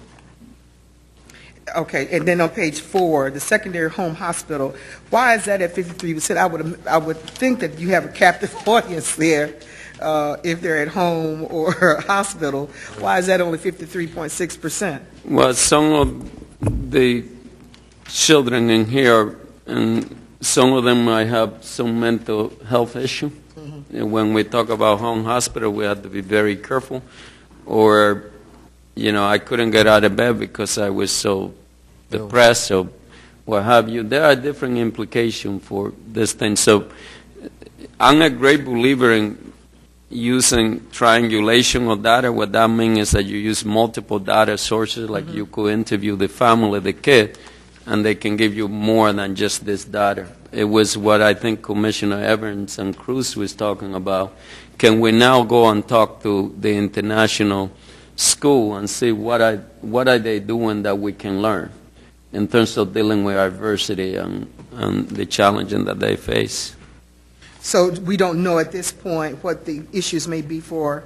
Okay, and then on page 4, the secondary home hospital, why is that at 53%? I would think that you have a captive audience there if they're at home or hospital. Why is that only 53.6%? Well, some of the children in here, and some of them might have some mental health issue. And when we talk about home hospital, we have to be very careful. Or, I couldn't get out of bed because I was so depressed or what have you. There are different implications for this thing. So I'm a great believer in using triangulation of data. What that means is that you use multiple data sources, like you could interview the family, the kid, and they can give you more than just this data. It was what I think Commissioner Evans and Cruz was talking about. Can we now go and talk to the international school and see what are they doing that we can learn in terms of dealing with adversity and the challenging that they face? So we don't know at this point what the issues may be for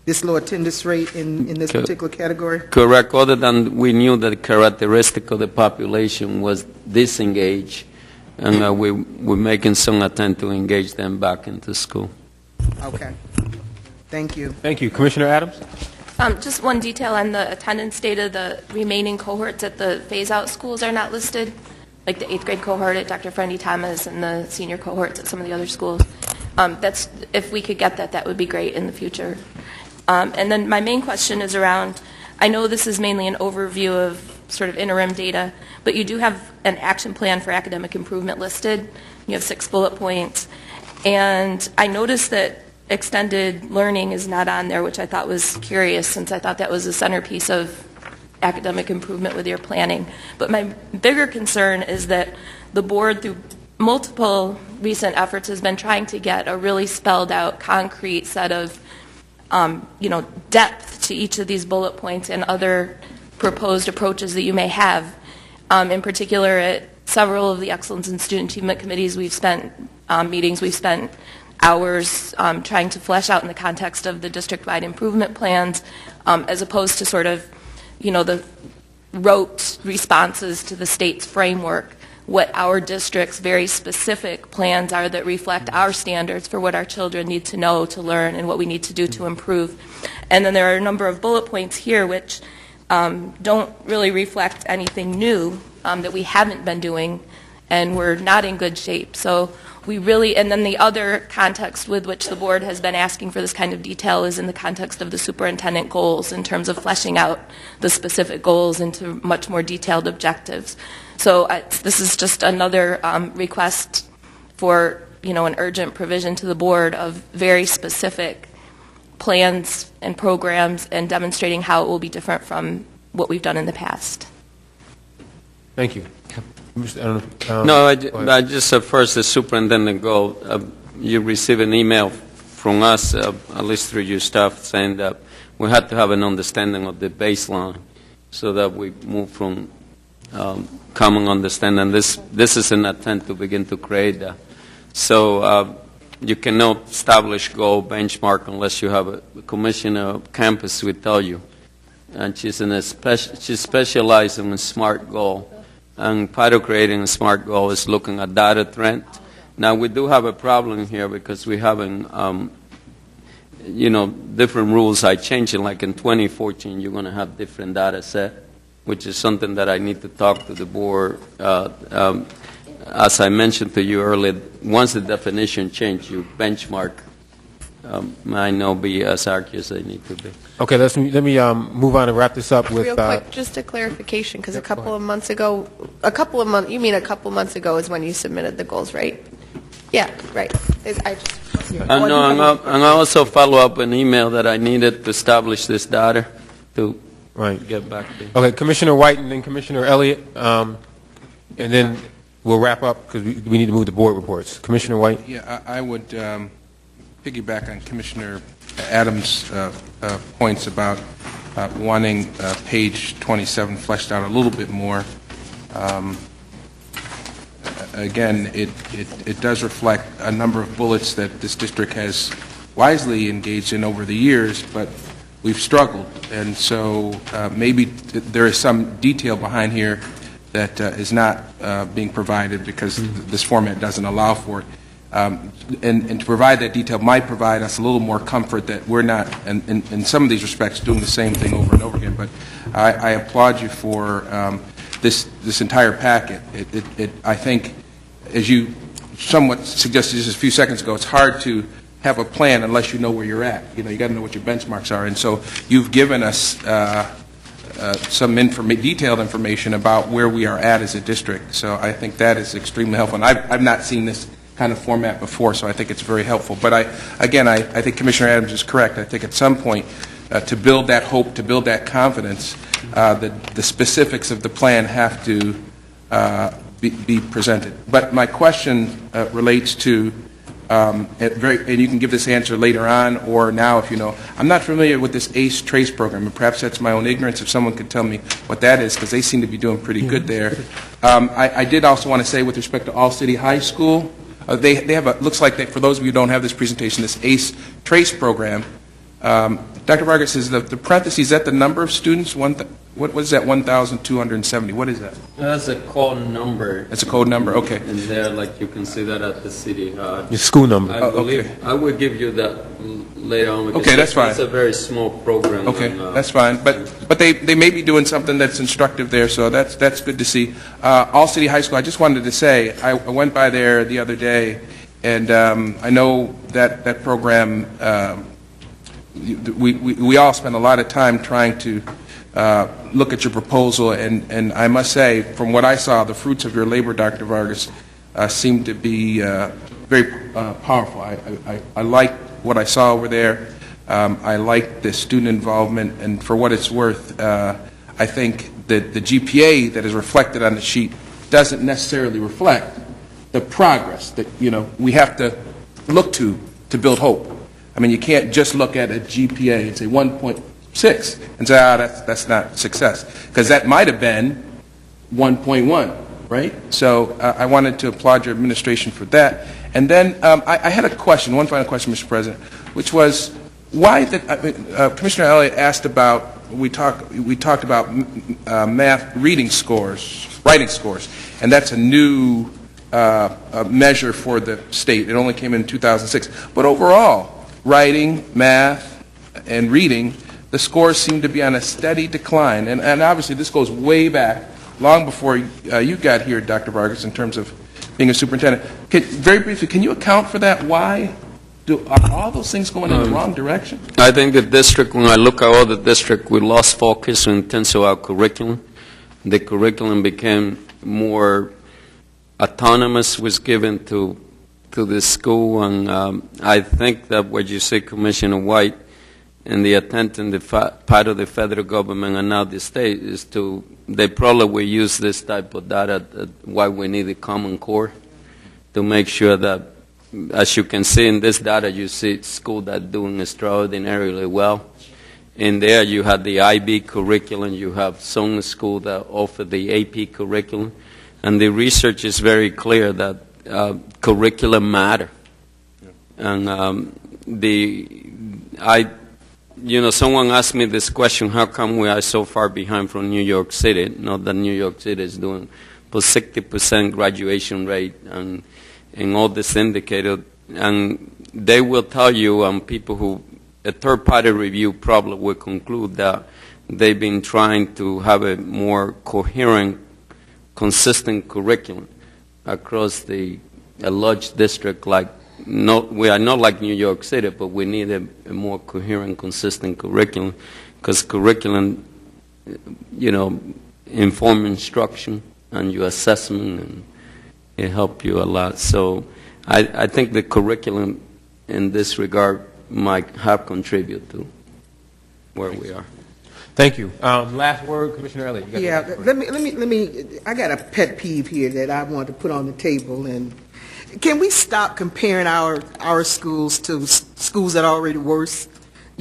this low attendance rate in this particular category? Correct, other than we knew that the characteristic of the population was disengaged, and we're making some attempt to engage them back into school. Okay. Thank you. Thank you. Commissioner Adams? Just one detail on the attendance data, the remaining cohorts at the phase-out schools are not listed, like the 8th grade cohort at Dr. Friendly Thomas and the senior cohorts at some of the other schools. If we could get that, that would be great in the future. And then my main question is around, I know this is mainly an overview of sort of interim data, but you do have an action plan for academic improvement listed. You have 6 bullet points. And I noticed that extended learning is not on there, which I thought was curious, since I thought that was the centerpiece of academic improvement with your planning. But my bigger concern is that the board, through multiple recent efforts, has been trying to get a really spelled out, concrete set of depth to each of these bullet points and other proposed approaches that you may have. In particular, at several of the Excellence in Student Achievement Committees, we've spent meetings, we've spent hours trying to flesh out in the context of the district-wide improvement plans, as opposed to sort of, the rote responses to the state's framework, what our district's very specific plans are that reflect our standards for what our children need to know, to learn, and what we need to do to improve. And then there are a number of bullet points here which don't really reflect anything new that we haven't been doing, and we're not in good shape. So we really, and then the other context with which the board has been asking for this kind of detail is in the context of the superintendent goals, in terms of fleshing out the specific goals into much more detailed objectives. So this is just another request for, an urgent provision to the board of very specific plans and programs, and demonstrating how it will be different from what we've done in the past. Thank you. I just said first the superintendent goal. You received an email from us, at least through your staff, saying that we had to have an understanding of the baseline so that we move from common understanding. This is an attempt to begin to create that. So you cannot establish goal benchmark unless you have a commissioner of campus will tell you. And she's specialized in a SMART goal. And part of creating a SMART goal is looking at data trend. Now, we do have a problem here because we having, different rules are changing. Like in 2014, you're going to have different data set, which is something that I need to talk to the board. As I mentioned to you earlier, once the definition change, you benchmark might not be as accurate as they need to be. Okay, let me move on and wrap this up with... Real quick, just a clarification, because a couple of months ago is when you submitted the goals, right? Yeah, right. And I also follow up an email that I needed to establish this data to get back to you. Okay, Commissioner White and then Commissioner Elliott, and then we'll wrap up because we need to move to board reports. Commissioner White? Yeah, I would piggyback on Commissioner Adams' points about wanting page 27 fleshed out a little bit more. Again, it does reflect a number of bullets that this district has wisely engaged in over the years, but we've struggled. And so maybe there is some detail behind here that is not being provided because this format doesn't allow for it. And to provide that detail might provide us a little more comfort that we're not, in some of these respects, doing the same thing over and over again. But I applaud you for this entire packet. I think, as you somewhat suggested just a few seconds ago, it's hard to have a plan unless you know where you're at. You got to know what your benchmarks are. And so you've given us some detailed information about where we are at as a district. So I think that is extremely helpful. And I've not seen this kind of format before, so I think it's very helpful. But I think Commissioner Adams is correct. I think at some point, to build that hope, to build that confidence, the specifics of the plan have to be presented. But my question relates to, and you can give this answer later on or now if you know, I'm not familiar with this ACE Trace program, and perhaps that's my own ignorance if someone could tell me what that is, because they seem to be doing pretty good there. I did also want to say with respect to All City High School, they have looks like for those of you who don't have this presentation, this ACE Trace program. Dr. Vargas, is the parentheses, is that the number of students? What is that 1,270? What is that? That's a code number. That's a code number, okay. And there, like you can see that at the city. Your school number. I believe I will give you that later on. Okay, that's fine. It's a very small program. Okay, and, that's fine. But they may be doing something that's instructive there, so that's good to see. All City High School, I just wanted to say, I went by there the other day, and I know that program, we all spend a lot of time trying to look at your proposal, and I must say, from what I saw, the fruits of your labor, Dr. Vargas, seem to be very powerful. I like what I saw over there. I like the student involvement, and for what it's worth, I think that the GPA that is reflected on the sheet doesn't necessarily reflect the progress that we have to look to build hope. I mean, you can't just look at a GPA and say 1.6 and say, that's not success, because that might have been 1.1, right? So I wanted to applaud your administration for that. And then I had a question, one final question, Mr. President, which was why Commissioner Elliott asked about, we talked about math reading scores, writing scores, and that's a new measure for the state. It only came in 2006. But overall, writing, math, and reading, the scores seem to be on a steady decline. And obviously this goes way back, long before you got here, Dr. Vargas, in terms of being a superintendent. Very briefly, can you account for that? Why are all those things going in the wrong direction? I think the district, when I look at all the district, we lost focus in terms of our curriculum. The curriculum became more autonomous, was given to the school, and I think that what you say, Commissioner White, and the attempt in the part of the federal government and now the state is they probably will use this type of data, why we need a common core, to make sure that, as you can see in this data, you see schools that are doing extraordinarily well. In there you have the IB curriculum, you have some schools that offer the AP curriculum, and the research is very clear that curriculum matter. And someone asked me this question, how come we are so far behind from New York City? Not that New York City is doing, but 60% graduation rate and all this indicated. And they will tell you, people who, a third-party review probably will conclude that they've been trying to have a more coherent, consistent curriculum across a large district like, we are not like New York City, but we need a more coherent, consistent curriculum, because curriculum, inform instruction and your assessment, and it help you a lot. So I think the curriculum in this regard might have contributed to where we are. Thank you. Last word, Commissioner Elliott. Yeah, let me. I got a pet peeve here that I want to put on the table, and can we stop comparing our schools to schools that are already worse?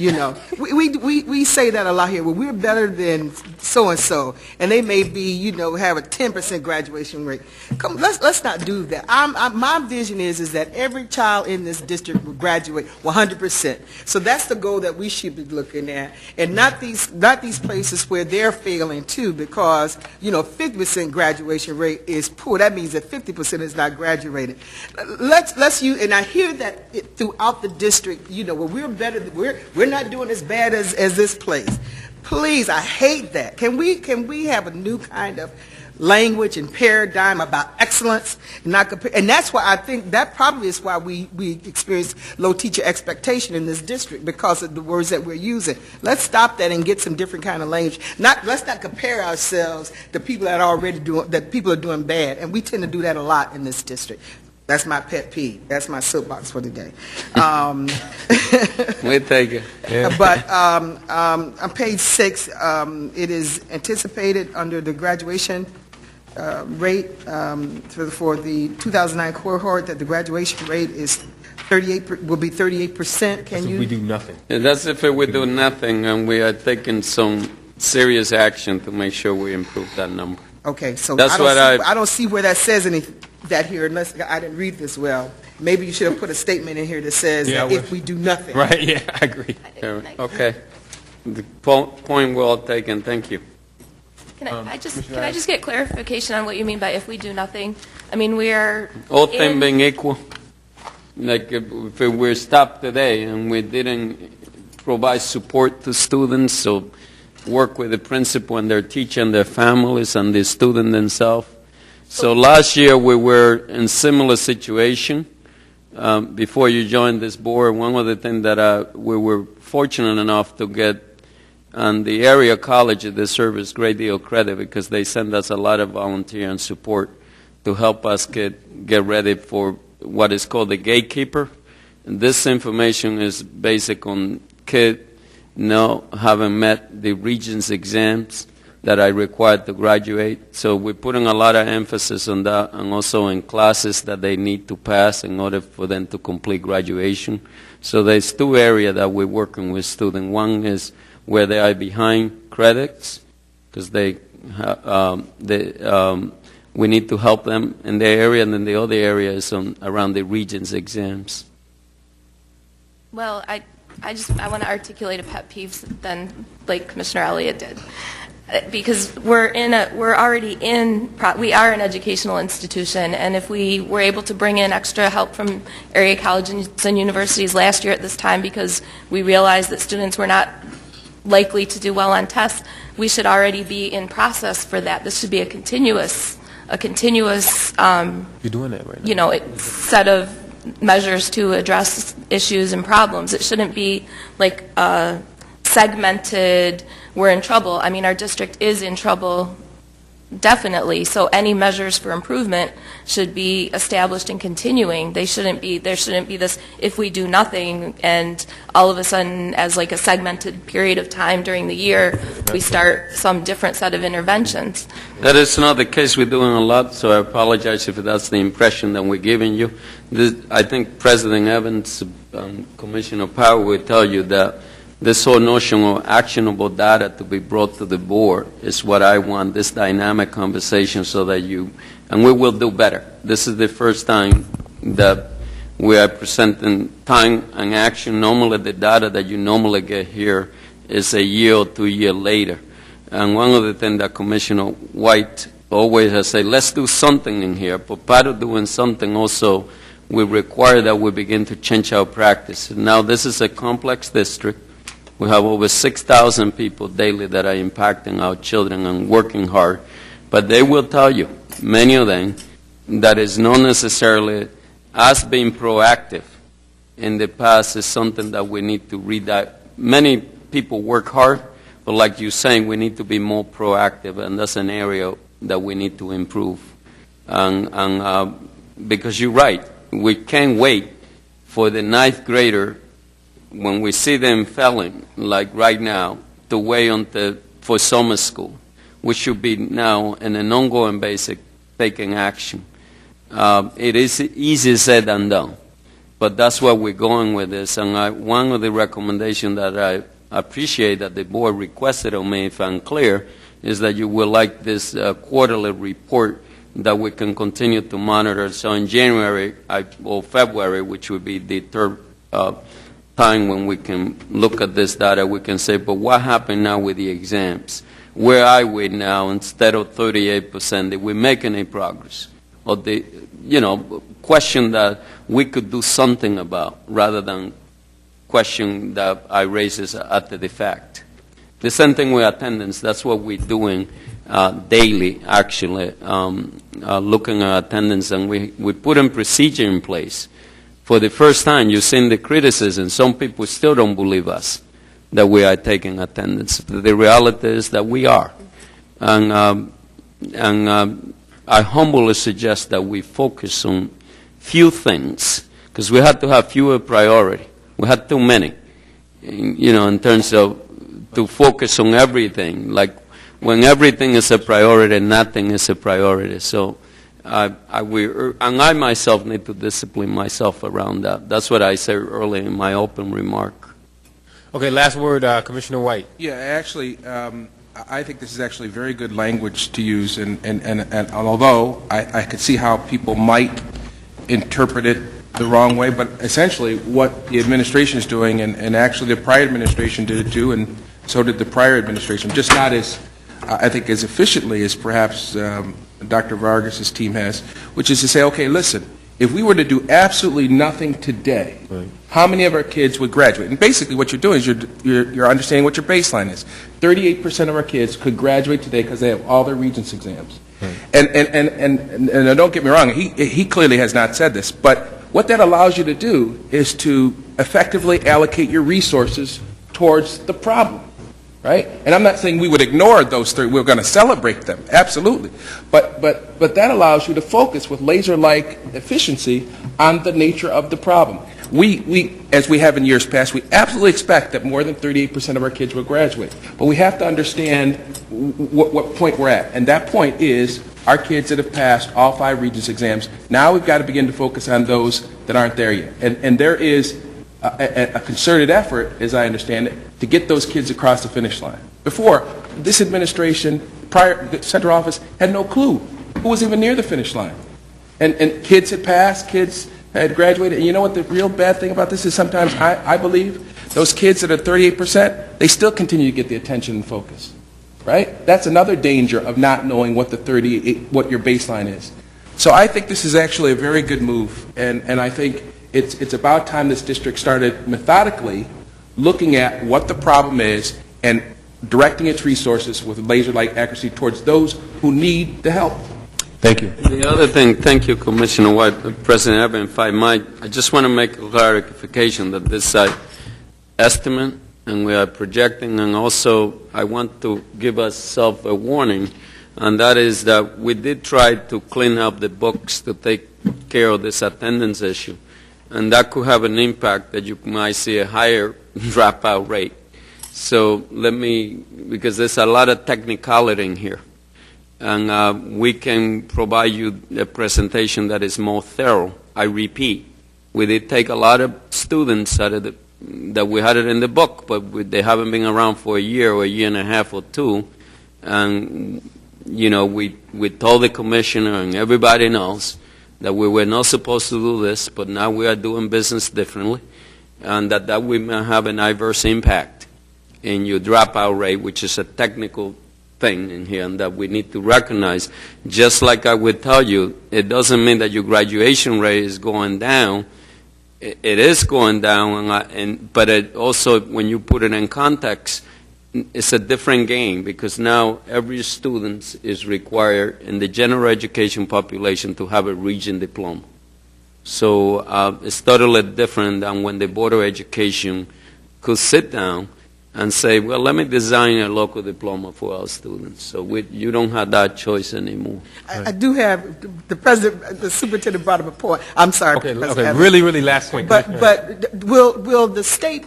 You know, we say that a lot here. Well, we're better than so-and-so, and they may be, you know, have a 10% graduation rate. Come, let's not do that. My vision is that every child in this district will graduate 100%. So that's the goal that we should be looking at, and not these places where they're failing too, because, you know, 50% graduation rate is poor. That means that 50% is not graduated. Let's use, and I hear that throughout the district, you know, well, we're better, we're not doing as bad as this place. Please, I hate that. Can we have a new kind of language and paradigm about excellence, not compare? And that's why I think that probably is why we experience low teacher expectation in this district, because of the words that we're using. Let's stop that and get some different kind of language. Let's not compare ourselves to people that people are doing bad, and we tend to do that a lot in this district. That's my pet peeve. That's my soapbox for today. We take it. Yeah. But on page 6, it is anticipated under the graduation rate for the 2009 cohort that the graduation rate is will be 38%. Can you? We do nothing. Yeah, that's if we do nothing, and we are taking some serious action to make sure we improve that number. Okay, so that's I don't see where that says that here, unless I didn't read this well. Maybe you should have put a statement in here that says that if we do nothing. Right, yeah, I agree. Okay. The point well taken. Thank you. Can I just get clarification on what you mean by if we do nothing? I mean, we are... All things being equal. Like if we're stopped today and we didn't provide support to students, so work with the principal and their teacher and their families and the student themselves. So last year we were in similar situation. Before you joined this board, one of the things that we were fortunate enough to get on the area colleges, they serve us great deal of credit because they send us a lot of volunteer and support to help us get ready for what is called the gatekeeper. And this information is basic on kids having met the Regents exams that are required to graduate. So we're putting a lot of emphasis on that, and also in classes that they need to pass in order for them to complete graduation. So there's 2 areas that we're working with students. One is where they are behind credits, because we need to help them in their area, and then the other area is around the Regents exams. Well, I want to articulate a pet peeve then, like Commissioner Elliott did. Because we are an educational institution, and if we were able to bring in extra help from area colleges and universities last year at this time because we realized that students were not likely to do well on tests, we should already be in process for that. This should be a continuous You're doing that right now. set of measures to address issues and problems. It shouldn't be like segmented, we're in trouble. I mean, our district is in trouble, definitely. So any measures for improvement should be established and continuing. There shouldn't be this if we do nothing and all of a sudden, as like a segmented period of time during the year, we start some different set of interventions. That is not the case. We're doing a lot, so I apologize if that's the impression that we're giving you. I think President Evans, Commissioner Powell will tell you that this whole notion of actionable data to be brought to the board is what I want, this dynamic conversation, so that and we will do better. This is the first time that we are presenting time and action. Normally the data that you normally get here is a year or 2 years later. And one of the things that Commissioner White always has said, let's do something in here, but part of doing something also will require that we begin to change our practice. Now this is a complex district. We have over 6,000 people daily that are impacting our children and working hard. But they will tell you, many of them, that is not necessarily us being proactive in the past is something that we need to read. Many people work hard, but like you're saying, we need to be more proactive, and that's an area that we need to improve. Because you're right, we can't wait for the 9th grader when we see them failing, like right now, to wait for summer school. We should be now in an ongoing basis taking action. It is easier said than done. but that's where we're going with this. And one of the recommendations that I appreciate that the board requested of me, if I'm clear, is that you would like this quarterly report that we can continue to monitor. So in January or February, which would be the third time when we can look at this data, we can say, but what happened now with the exams? Where are we now? Instead of 38%, did we make any progress? Or the, question that we could do something about, rather than question that I raise after the fact. The same thing with attendance. That's what we're doing daily, actually, looking at attendance, and we put a procedure in place. For the first time, you've seen the criticism. Some people still don't believe us that we are taking attendance. The reality is that we are. And I humbly suggest that we focus on few things, because we had to have fewer priority. We had too many, in terms of to focus on everything. Like when everything is a priority, nothing is a priority. So and I myself need to discipline myself around that. That's what I said earlier in my open remark. Okay, last word, Commissioner White. Yeah, actually, I think this is actually very good language to use, and although I could see how people might interpret it the wrong way, but essentially what the administration is doing, and actually the prior administration did it too, and so did the prior administration, just not as, I think, as efficiently as perhaps Dr. Vargas's team has, which is to say, okay, listen, if we were to do absolutely nothing today, right, how many of our kids would graduate? And basically what you're doing is you're understanding what your baseline is. 38% of our kids could graduate today because they have all their Regents exams. Right. And don't get me wrong, he clearly has not said this, but what that allows you to do is to effectively allocate your resources towards the problem. Right? And I'm not saying we would ignore those three. We're going to celebrate them, absolutely. But that allows you to focus with laser-like efficiency on the nature of the problem. We, as we have in years past, we absolutely expect that more than 38% of our kids will graduate. But we have to understand what point we're at. And that point is our kids that have passed all 5 Regents exams. Now we've got to begin to focus on those that aren't there yet. And there is a concerted effort, as I understand it, to get those kids across the finish line. Before, this administration, the central office, had no clue who was even near the finish line. And kids had passed, kids had graduated. And you know what the real bad thing about this is? Sometimes I believe those kids that are 38%, they still continue to get the attention and focus. Right? That's another danger of not knowing what what your baseline is. So I think this is actually a very good move, and I think it's about time this district started methodically looking at what the problem is and directing its resources with laser-like accuracy towards those who need the help. Thank you. The other thing, thank you, Commissioner White. President Evan, if I might, I just want to make a clarification that this estimate, and we are projecting, and also I want to give ourselves a warning, and that is that we did try to clean up the books to take care of this attendance issue. And that could have an impact that you might see a higher dropout rate. So because there's a lot of technicality in here. And we can provide you a presentation that is more thorough. I repeat, we did take a lot of students out of that we had it in the book, but they haven't been around for a year or a year and a half or two. And, we told the commissioner and everybody knows that we were not supposed to do this, but now we are doing business differently, and that we may have an adverse impact in your dropout rate, which is a technical thing in here, and that we need to recognize. Just like I would tell you, it doesn't mean that your graduation rate is going down. It is going down, but it also, when you put it in context, it's a different game, because now every student is required in the general education population to have a Regent diploma. So it's totally different than when the Board of Education could sit down and say, well, let me design a local diploma for our students. So you don't have that choice anymore. I do have, the superintendent brought up a point. I'm sorry. Okay, really last point. But will the state,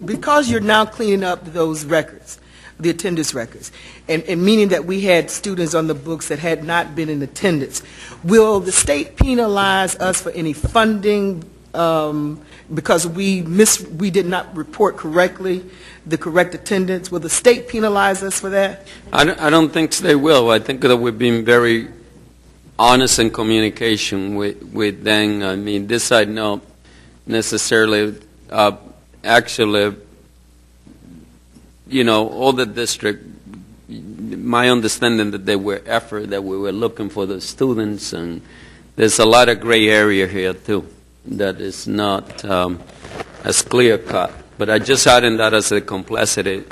because you're now cleaning up those records, the attendance records, and meaning that we had students on the books that had not been in attendance, will the state penalize us for any funding because we did not report correctly the correct attendance? Will the state penalize us for that? I don't think they will. I think that we've been very honest in communication with them. I mean, this I know necessarily. Actually, all the district, my understanding that they were effort, that we were looking for the students, and there's a lot of gray area here too that is not as clear cut. But I just added that as a complexity,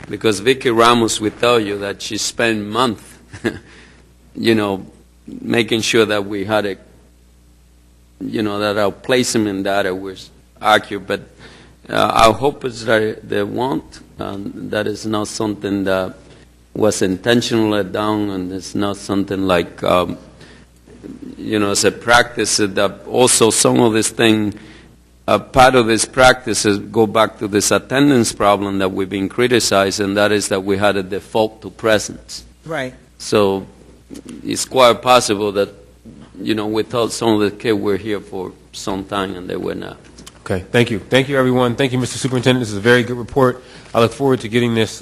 because Vicky Ramos will tell you that she spent months, making sure that we had that our placement data was accurate. But our hope is that they won't. That is not something that was intentionally done, and it's not something like, as a practice. That also some of this thing, part of this practice is go back to this attendance problem that we've been criticizing, and that is that we had a default to presence. Right. So it's quite possible that, we thought some of the kids were here for some time and they were not. Okay, thank you. Thank you, everyone. Thank you, Mr. Superintendent. This is a very good report. I look forward to getting this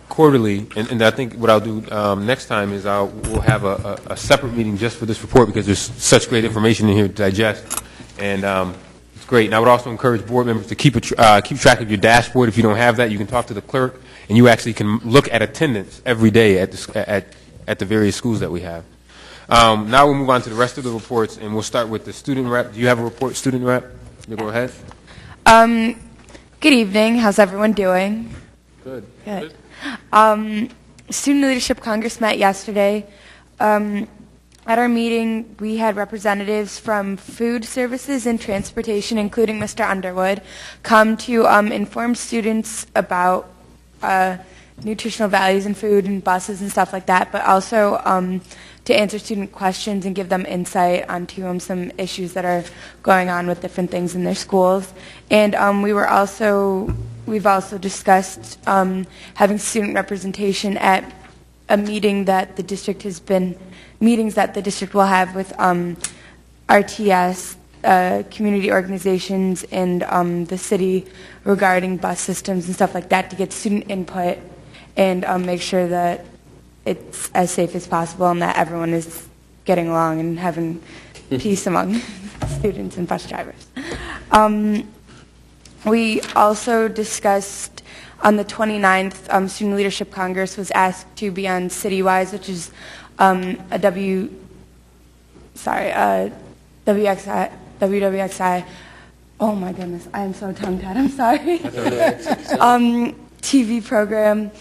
quarterly, and I think what I'll do next time is we'll have a separate meeting just for this report, because there's such great information in here to digest, and it's great. And I would also encourage board members to keep track of your dashboard. If you don't have that, you can talk to the clerk, and you actually can look at attendance every day at the various schools that we have. Now we'll move on to the rest of the reports, and we'll start with the student rep. Do you have a report, student rep? You go ahead. Good evening. How's everyone doing? Good. Good. Student Leadership Congress met yesterday. At our meeting, we had representatives from food services and transportation, including Mr. Underwood, come to inform students about nutritional values in food and buses and stuff like that, but also to answer student questions and give them insight onto some issues that are going on with different things in their schools. And we've also discussed having student representation at a meeting that the district will have with RTS, community organizations, and the city regarding bus systems and stuff like that, to get student input and make sure that it's as safe as possible and that everyone is getting along and having peace among students and bus drivers. We also discussed on the 29th, Student Leadership Congress was asked to be on CityWise, which is WWXI. Oh my goodness, I am so tongue-tied, I'm sorry. TV program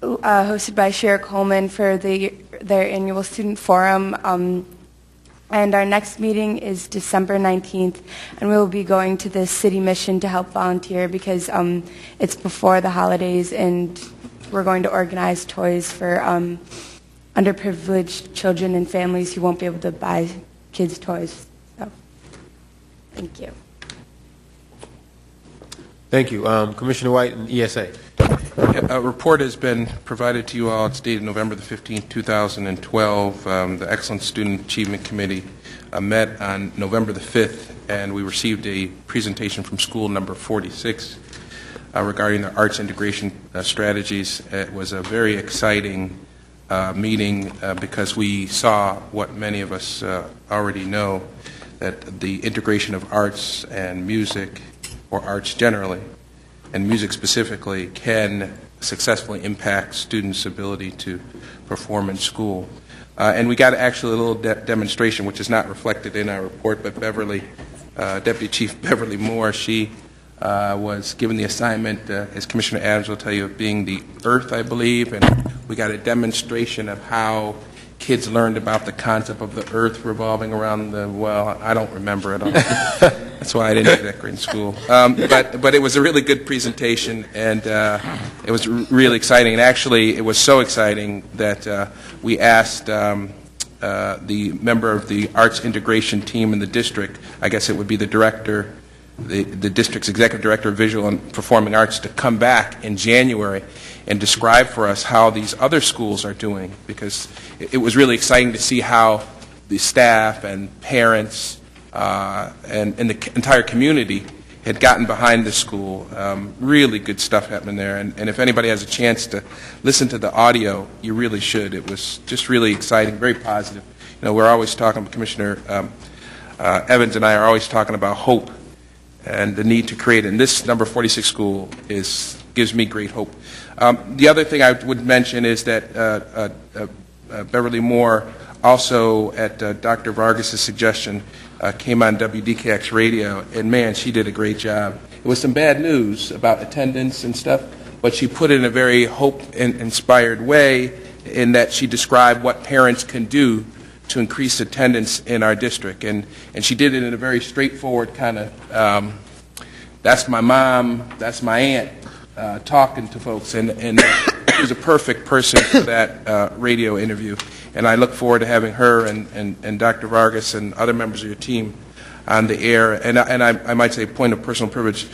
hosted by Cher Coleman for their annual student forum. And our next meeting is December 19th, and we will be going to the city mission to help volunteer, because it's before the holidays, and we're going to organize toys for underprivileged children and families who won't be able to buy kids' toys. So, thank you. Thank you. Commissioner White and ESA. A report has been provided to you all. It's dated November the 15th, 2012. The Excellent Student Achievement Committee met on November the 5th, and we received a presentation from school number 46 regarding the arts integration strategies. It was a very exciting meeting because we saw what many of us already know, that the integration of arts and music, or arts generally, and music specifically, can successfully impact students' ability to perform in school. And we got actually a little demonstration, which is not reflected in our report, but Deputy Chief Beverly Moore, she was given the assignment, as Commissioner Adams will tell you, of being the Earth, I believe, and we got a demonstration of how kids learned about the concept of the Earth revolving around the, well, I don't remember it all. That's why I didn't do that great in school. But it was a really good presentation, and it was really exciting. And actually, it was so exciting that we asked the member of the arts integration team in the district, I guess it would be the director, the district's executive director of visual and performing arts, to come back in January and describe for us how these other schools are doing, because it was really exciting to see how the staff and parents and the entire community had gotten behind the school. Really good stuff happening there. And if anybody has a chance to listen to the audio, you really should. It was just really exciting, very positive. You know, we're always talking, Commissioner Evans and I are always talking about hope and the need to create it. And this number 46 school gives me great hope. The other thing I would mention is that Beverly Moore, also at Dr. Vargas' suggestion, came on WDKX radio, and man, she did a great job. It was some bad news about attendance and stuff, but she put it in a very hope-inspired way in that she described what parents can do to increase attendance in our district. And she did it in a very straightforward kind of, that's my mom, that's my aunt, talking to folks. And she was a perfect person for that radio interview. And I look forward to having her and Dr. Vargas and other members of your team on the air. And I might say, point of personal privilege,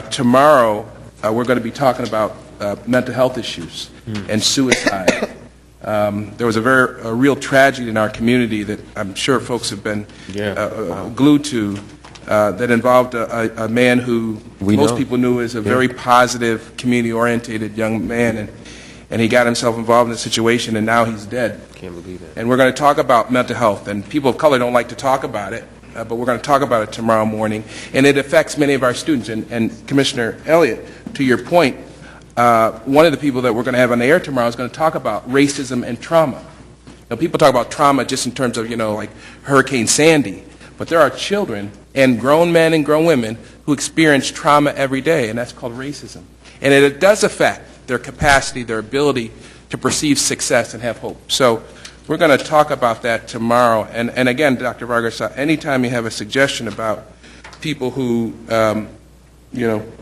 tomorrow we're going to be talking about mental health issues and suicide. There was a real tragedy in our community that I'm sure folks have been glued to, that involved a man who most people knew as a very positive, community-oriented young man, and he got himself involved in a situation, and now he's dead. Can't believe that. And we're going to talk about mental health, and people of color don't like to talk about it, but we're going to talk about it tomorrow morning, and it affects many of our students. And Commissioner Elliott, to your point, one of the people that we're going to have on the air tomorrow is going to talk about racism and trauma. Now, people talk about trauma just in terms of, like Hurricane Sandy, but there are children and grown men and grown women who experience trauma every day, and that's called racism. And it does affect their capacity, their ability to perceive success and have hope. So we're going to talk about that tomorrow. And again, Dr. Vargas, anytime you have a suggestion about people who,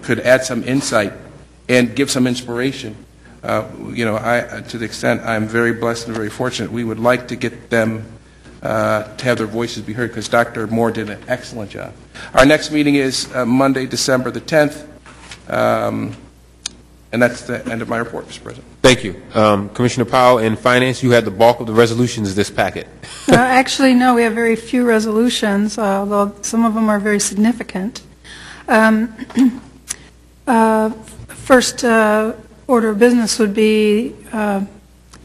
could add some insight and give some inspiration, to the extent I'm very blessed and very fortunate, we would like to get them to have their voices be heard, because Dr. Moore did an excellent job. Our next meeting is Monday, December the 10th. And that's the end of my report, Mr. President. Thank you. Commissioner Powell, in Finance, you had the bulk of the resolutions in this packet. Actually, no, we have very few resolutions, although some of them are very significant. First order of business would be,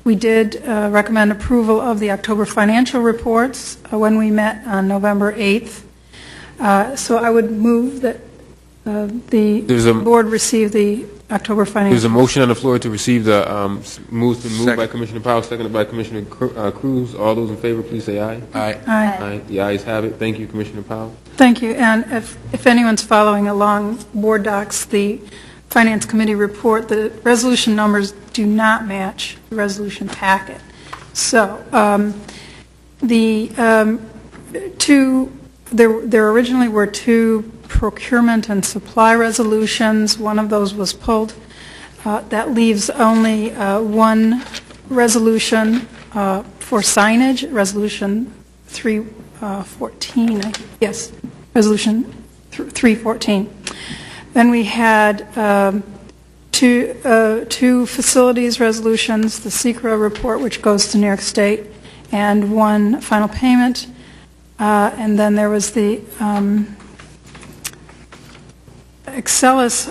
we did recommend approval of the October financial reports when we met on November 8th. So I would move that the board receive the October financial. There's a motion on the floor to receive the moved by Commissioner Powell, seconded by Commissioner Cruz. All those in favor, please say aye. Aye. Aye. The ayes have it. Thank you, Commissioner Powell. Thank you. And if anyone's following along board docs, the Finance Committee report, the resolution numbers do not match the resolution packet. So there originally were two procurement and supply resolutions. One of those was pulled. That leaves only one resolution for signage, Resolution 314. Yes, Resolution 314. Then we had two facilities resolutions, the SECRA report, which goes to New York State, and one final payment. And then there was the Excelis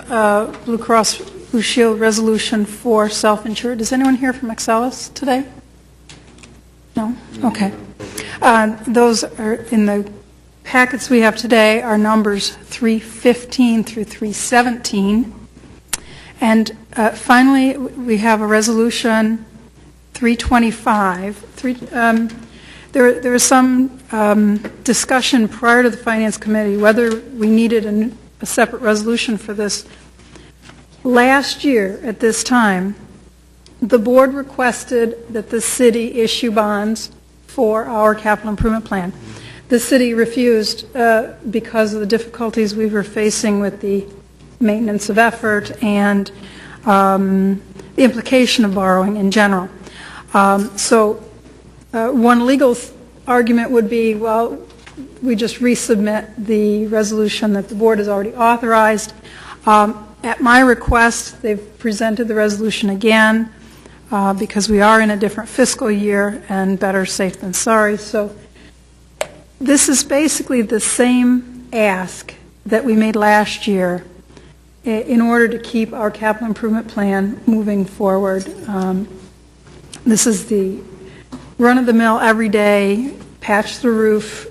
Blue Cross Blue Shield resolution for self-insured. Is anyone here from Excelis today? No? Okay. Those are in the packets we have today are numbers 315 through 317. And finally, we have a resolution 325. There was some discussion prior to the Finance Committee whether we needed a separate resolution for this. Last year, at this time, the board requested that the city issue bonds for our capital improvement plan. The city refused because of the difficulties we were facing with the maintenance of effort and the implication of borrowing in general. One legal argument would be, well, we just resubmit the resolution that the board has already authorized. At my request, they've presented the resolution again because we are in a different fiscal year, and better safe than sorry. So this is basically the same ask that we made last year in order to keep our capital improvement plan moving forward. This is the run-of-the-mill, everyday, patch the roof,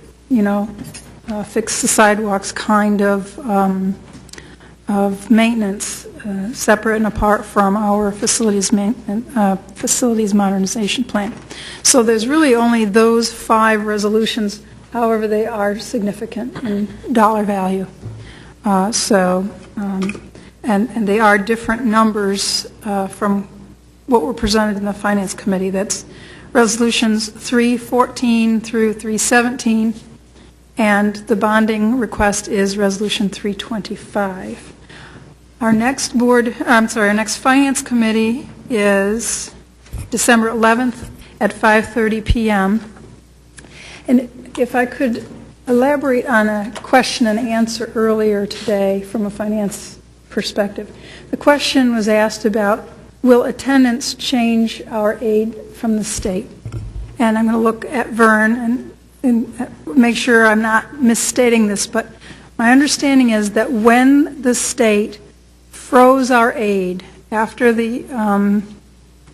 fix the sidewalks kind of maintenance, separate and apart from our facilities modernization plan. So there's really only those 5 resolutions. However, they are significant in dollar value. And they are different numbers from what were presented in the Finance Committee. That's resolutions 314 through 317, and the bonding request is resolution 325. Our next our next Finance Committee is December 11th at 5:30 p.m. And if I could elaborate on a question and answer earlier today from a finance perspective. The question was asked about, will attendance change our aid from the state? And I'm going to look at Vern and make sure I'm not misstating this, but my understanding is that when the state froze our aid after the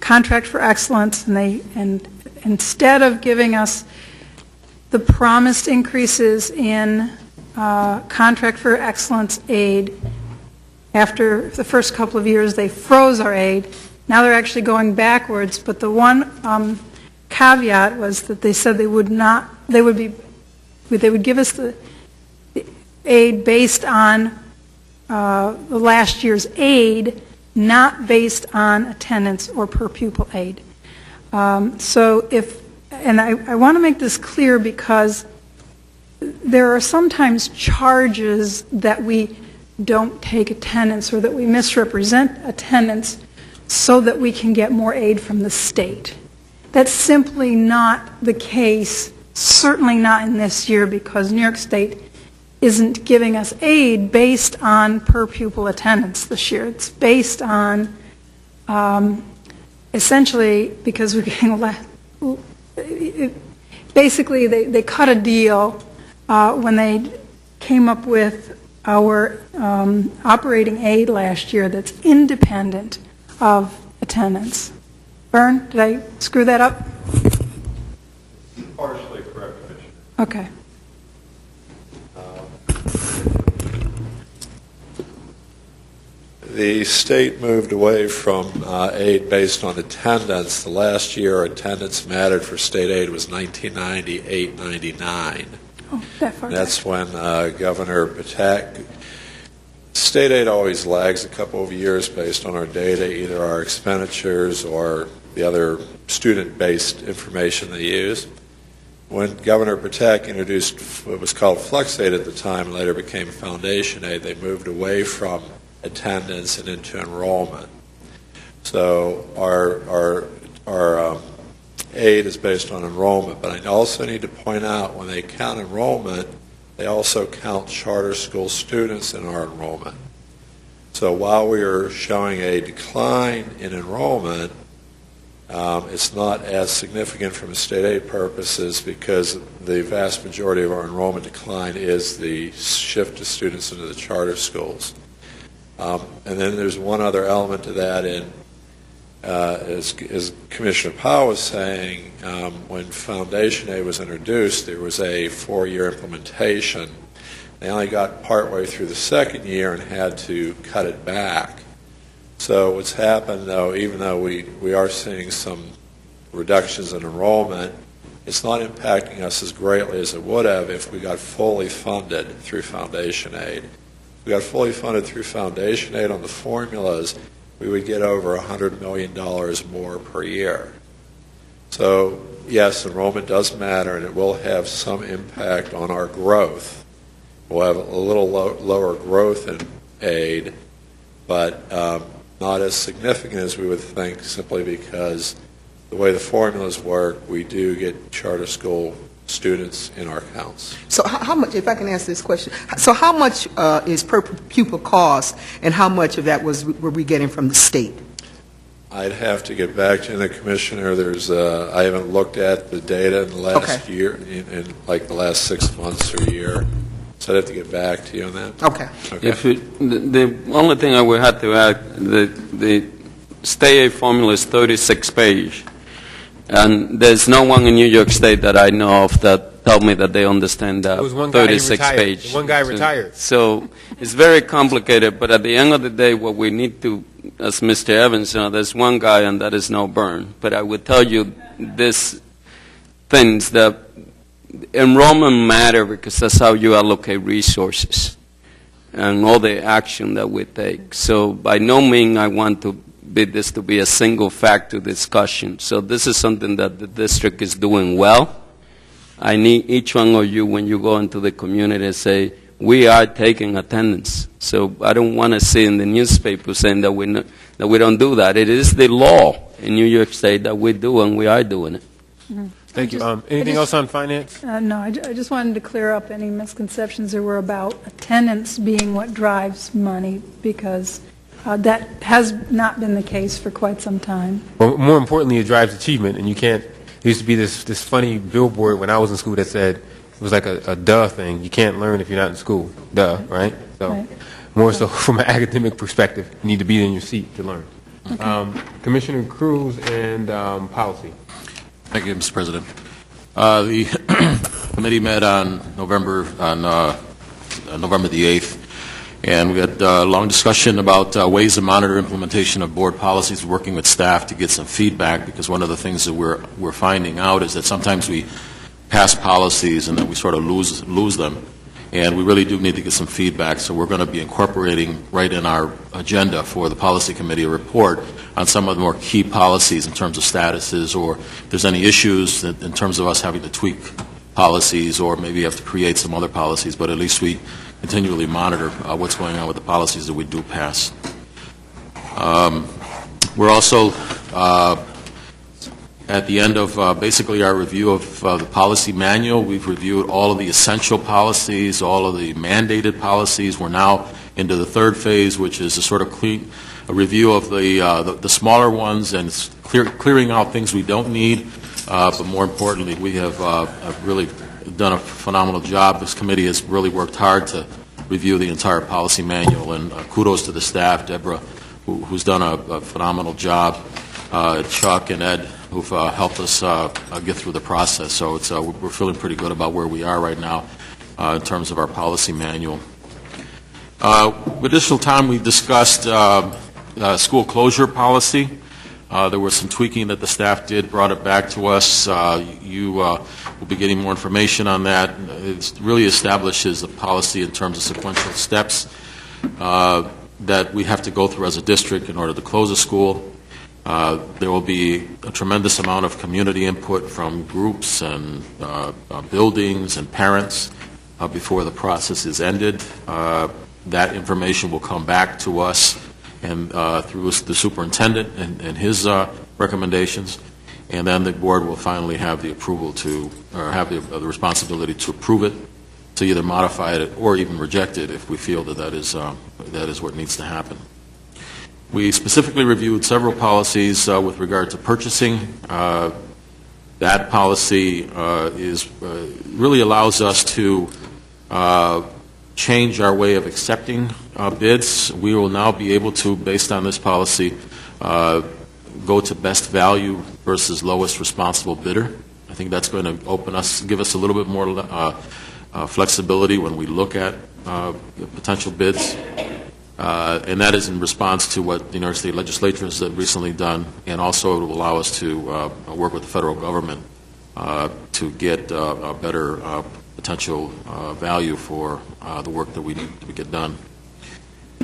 contract for excellence, and instead of giving us the promised increases in contract for excellence aid, after the first couple of years they froze our aid. Now they're actually going backwards, but the one caveat was that they said they would give us the aid based on the last year's aid, not based on attendance or per pupil aid. And I want to make this clear because there are sometimes charges that we don't take attendance or that we misrepresent attendance so that we can get more aid from the state. That's simply not the case, certainly not in this year, because New York State isn't giving us aid based on per pupil attendance this year. It's based on essentially because we're getting basically they cut a deal when they came up with our operating aid last year that's independent of attendance. Vern, did I screw that up? Partially correct, Commissioner. Okay. The state moved away from aid based on attendance. The last year attendance mattered for state aid was 1998-99. Oh, that far That's back. when Governor Patak, state aid always lags a couple of years based on our data, either our expenditures or the other student-based information they use. When Governor Patak introduced what was called flex aid at the time and later became foundation aid, they moved away from attendance and into enrollment. So our aid is based on enrollment, but I also need to point out when they count enrollment, they also count charter school students in our enrollment. So while we are showing a decline in enrollment, it's not as significant from state aid purposes because the vast majority of our enrollment decline is the shift of students into the charter schools. And then there's one other element to that, and as Commissioner Powell was saying, when foundation aid was introduced, there was a 4-year implementation. They only got partway through the second year and had to cut it back. So what's happened, though, even though we are seeing some reductions in enrollment, it's not impacting us as greatly as it would have if we got fully funded through foundation aid. If we got fully funded through foundation aid on the formulas, we would get over $100 million more per year. So, yes, enrollment does matter, and it will have some impact on our growth. We'll have a little lower growth in aid, but not as significant as we would think, simply because the way the formulas work, we do get charter school students in our counts. So how much, if I can answer this question, so how much is per pupil cost, and how much of that were we getting from the state? I'd have to get back to the Commissioner. I haven't looked at the data in the last year, in like the last 6 months or year. So I'd have to get back to you on that. Okay. The only thing I would have to add, the state aid formula is 36 page, and there's no one in New York State that I know of that told me that they understand that There was one guy, he 36 retired. page. One guy retired. So it's very complicated, but at the end of the day, what we need to, as Mr. Evans, there's one guy, and that is no burn. But I would tell you these things that enrollment matter because that's how you allocate resources and all the action that we take. So by no means I want this to be a single factor discussion. So this is something that the district is doing well. I need each one of you, when you go into the community, to say, we are taking attendance. So I don't want to see in the newspaper saying that we don't do that. It is the law in New York State that we do, and we are doing it. Mm-hmm. Thank you. Anything else on finance? No, I just wanted to clear up any misconceptions there were about attendance being what drives money, because that has not been the case for quite some time. Well, more importantly, it drives achievement, and you can't. There used to be this funny billboard when I was in school that said it was like a duh thing. You can't learn if you're not in school. Duh, right? So Right. more so from an academic perspective, you need to be in your seat to learn. Okay. Commissioner Cruz and policy. Thank you, Mr. President. The committee met on November the 8th, and we had a long discussion about ways to monitor implementation of board policies, working with staff to get some feedback, because one of the things that we're finding out is that sometimes we pass policies and then we sort of lose them, and we really do need to get some feedback. So we're going to be incorporating right in our agenda for the policy committee a report on some of the more key policies in terms of statuses, or if there's any issues that, in terms of us having to tweak policies, or maybe have to create some other policies, but at least we continually monitor what's going on with the policies that we do pass. We're also at the end of basically our review of the policy manual. We've reviewed all of the essential policies, all of the mandated policies. We're now into the third phase, which is a sort of a review of the smaller ones and clearing out things we don't need. But more importantly, we have really done a phenomenal job. This committee has really worked hard to review the entire policy manual, and kudos to the staff, Deborah, who's done a phenomenal job, Chuck and Ed, who've helped us get through the process. So we're feeling pretty good about where we are right now in terms of our policy manual. Additional time, we discussed school closure policy. There was some tweaking that the staff did, brought it back to us. You will be getting more information on that. It really establishes a policy in terms of sequential steps that we have to go through as a district in order to close a school. There will be a tremendous amount of community input from groups and buildings and parents before the process is ended. That information will come back to us and through the superintendent and his recommendations, and then the board will finally have the approval to, or have the responsibility to approve it, to either modify it or even reject it if we feel that is what needs to happen. We specifically reviewed several policies with regard to purchasing. That policy really allows us to change our way of accepting bids. We will now be able to, based on this policy, go to best value versus lowest responsible bidder. I think that's going to give us a little bit more flexibility when we look at potential bids. And that is in response to what the New York State Legislature has recently done, and also it will allow us to work with the federal government to get a better potential value for the work that we need to get done.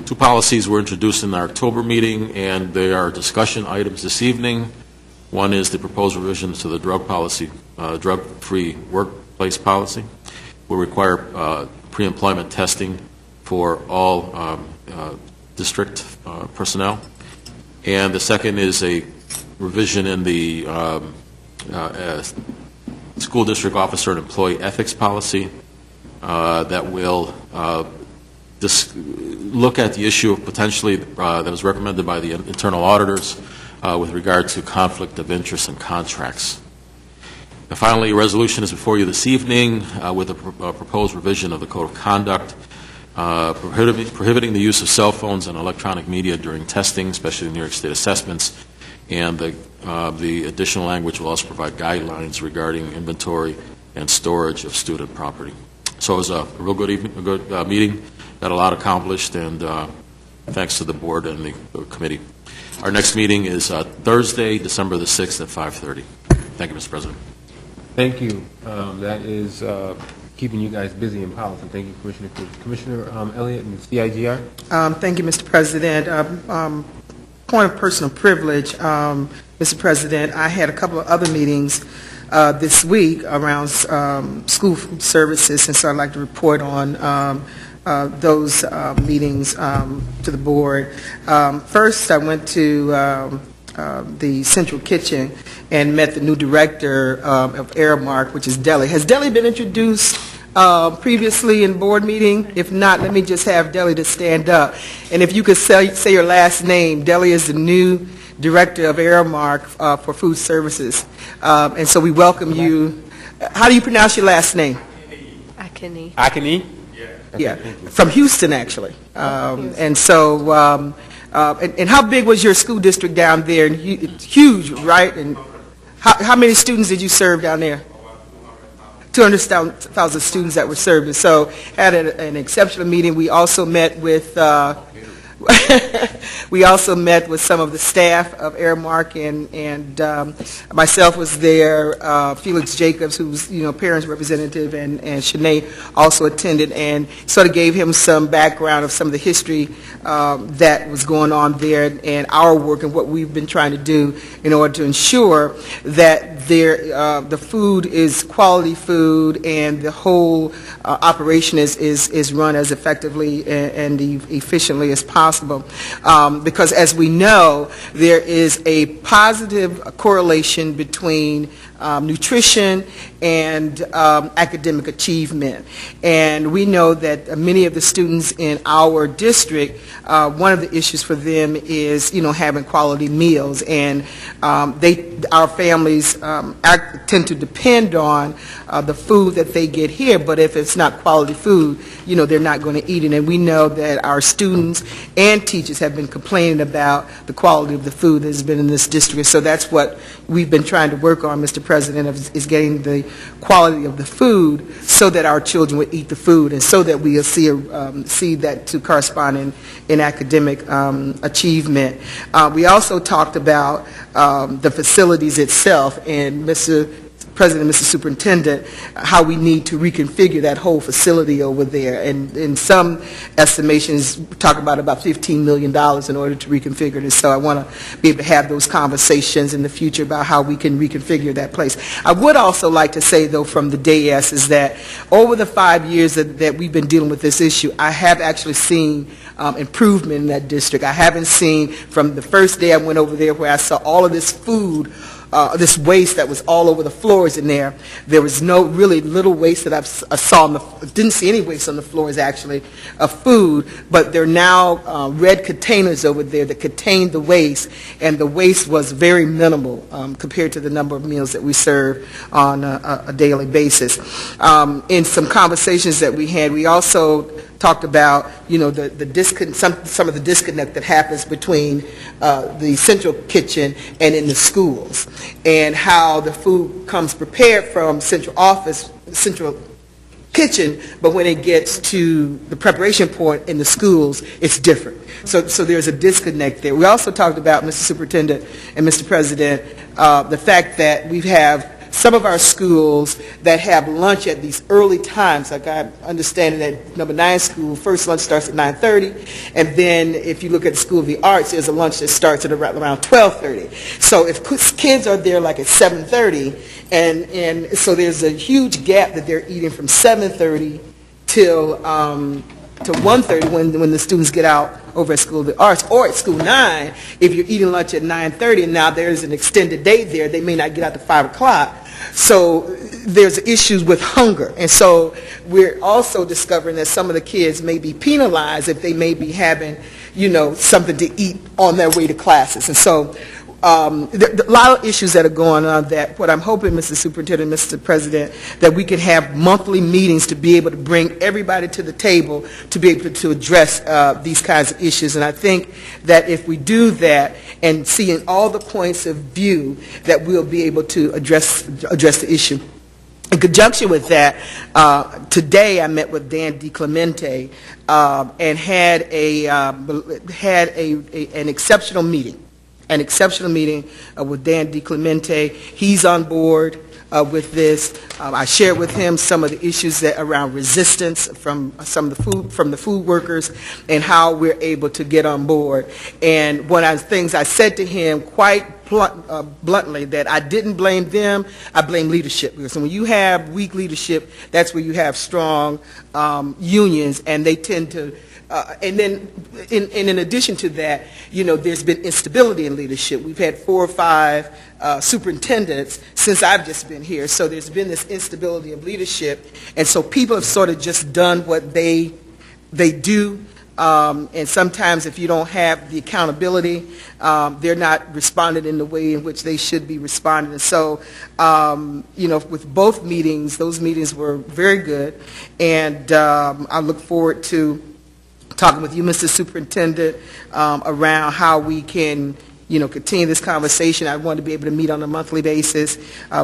Two policies were introduced in our October meeting, and they are discussion items this evening. One is the proposed revisions to the drug policy, drug-free workplace policy. Will require pre-employment testing for all district personnel. And the second is a revision in the school district officer and employee ethics policy that will look at the issue of potentially, that was recommended by the internal auditors, with regard to conflict of interest and contracts. And finally, a resolution is before you this evening with a proposed revision of the Code of Conduct, prohibiting the use of cell phones and electronic media during testing, especially the New York State assessments, and the additional language will also provide guidelines regarding inventory and storage of student property. So it was a real good evening, a good meeting, got a lot accomplished, and thanks to the board and the committee. Our next meeting is Thursday, December the 6th at 5:30. Thank you, Mr. President. Thank you. That is keeping you guys busy in policy. Thank you, Commissioner Cruz. Commissioner Elliott and CIGR. Thank you, Mr. President. Point of personal privilege, Mr. President, I had a couple of other meetings this week around school food services, and so I'd like to report on those meetings to the board. First, I went to the Central Kitchen and met the new director of Aramark, which is Deli. Has Deli been introduced previously in board meeting? If not, let me just have Deli to stand up. And if you could say your last name. Deli is the new director of Aramark for food services. And so we welcome you. How do you pronounce your last name? Akini. Akini? Yeah, from Houston, actually. And so, and how big was your school district down there? And it's huge, right? And how many students did you serve down there? 200,000 students that were served. And so, had an exceptional meeting. We also met with some of the staff of Aramark, and myself was there. Felix Jacobs, who's parents representative, and Shanae also attended, and sort of gave him some background of some of the history that was going on there, and our work and what we've been trying to do in order to ensure that the food is quality food, and the whole operation is run as effectively and efficiently as possible. Because as we know, there is a positive correlation between nutrition and academic achievement. And we know that many of the students in our district, one of the issues for them is, having quality meals. And our families tend to depend on the food that they get here, but if it's not quality food, they're not going to eat it. And we know that our students and teachers have been complaining about the quality of the food that has been in this district. So that's what we've been trying to work on, Mr. President, is getting the quality of the food so that our children would eat the food, and so that we'll see that to correspond in academic achievement. We also talked about the facilities itself, and Mr. President, Mr. Superintendent, how we need to reconfigure that whole facility over there. And in some estimations, talk about $15 million in order to reconfigure it. So I want to be able to have those conversations in the future about how we can reconfigure that place. I would also like to say, though, from the dais, is that over the 5 years that we've been dealing with this issue, I have actually seen improvement in that district. I haven't seen, from the first day I went over there where I saw all of this food, this waste that was all over the floors in there. There was really little waste that I saw didn't see any waste on the floors, actually, of food, but there are now red containers over there that contain the waste, and the waste was very minimal compared to the number of meals that we serve on a daily basis. In some conversations that we had, we also talked about, some of the disconnect that happens between the central kitchen and in the schools, and how the food comes prepared from central kitchen, but when it gets to the preparation point in the schools, it's different. So there's a disconnect there. We also talked about, Mr. Superintendent and Mr. President, the fact that we have some of our schools that have lunch at these early times. Like I'm understanding that number 9 school, first lunch starts at 9:30, and then if you look at the School of the Arts, there's a lunch that starts at around 12:30. So if kids are there like at 7:30, and so there's a huge gap that they're eating from 7:30 till to 1:30 when the students get out over at School of the Arts, or at School 9, if you're eating lunch at 9:30, and now there's an extended day there, they may not get out to 5 o'clock. So there's issues with hunger. And so we're also discovering that some of the kids may be penalized if they may be having, something to eat on their way to classes. And so a lot of issues that are going on that what I'm hoping, Mr. Superintendent, Mr. President, that we can have monthly meetings to be able to bring everybody to the table to be able to address these kinds of issues. And I think that if we do that and seeing all the points of view, that we'll be able to address the issue. In conjunction with that, today I met with Dan DiClemente and had an exceptional meeting. With Dan DiClemente. He's on board with this. I shared with him some of the issues that around resistance from some of the food workers and how we're able to get on board. And one of the things I said to him quite bluntly, that I didn't blame them, I blame leadership. Because when you have weak leadership, that's where you have strong unions, and they tend to and then, in addition to that, there's been instability in leadership. We've had 4 or 5 superintendents since I've just been here, so there's been this instability of leadership, and so people have sort of just done what they do, and sometimes if you don't have the accountability, they're not responding in the way in which they should be responding. And so, with both meetings, those meetings were very good, and I look forward to talking with you, Mr. Superintendent, around how we can, continue this conversation. I want to be able to meet on a monthly basis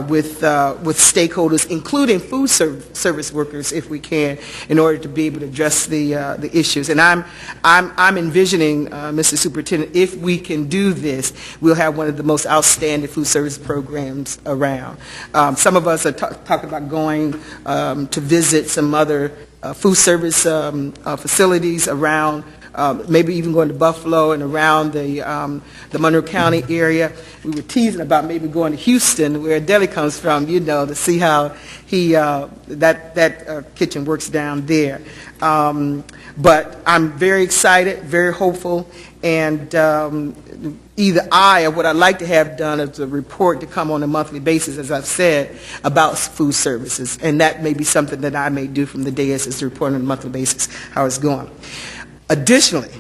with stakeholders, including food service workers, if we can, in order to be able to address the issues. And I'm envisioning, Mr. Superintendent, if we can do this, we'll have one of the most outstanding food service programs around. Some of us are talking about going to visit some other food service facilities around, maybe even going to Buffalo and around the Monroe County area. We were teasing about maybe going to Houston, where Deli comes from, to see how that kitchen works down there. But I'm very excited, very hopeful, and either or what I'd like to have done is a report to come on a monthly basis, as I've said, about food services. And that may be something that I may do from the dais, is to report on a monthly basis how it's going. Additionally,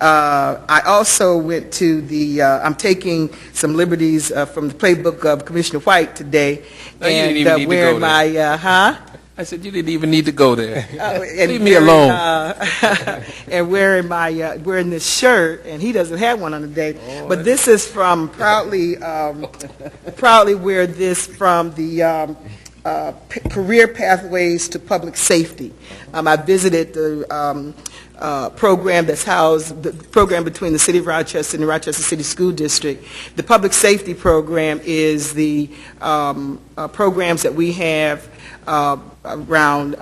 I also went to I'm taking some liberties from the playbook of Commissioner White today, and wearing my, I said, you didn't even need to go there. Leave me alone. And wearing this shirt, and he doesn't have one on today. Oh, but this is from proudly wear this from the Career Pathways to Public Safety. I visited the program that's housed, the program between the City of Rochester and the Rochester City School District. The public safety program is the programs that we have around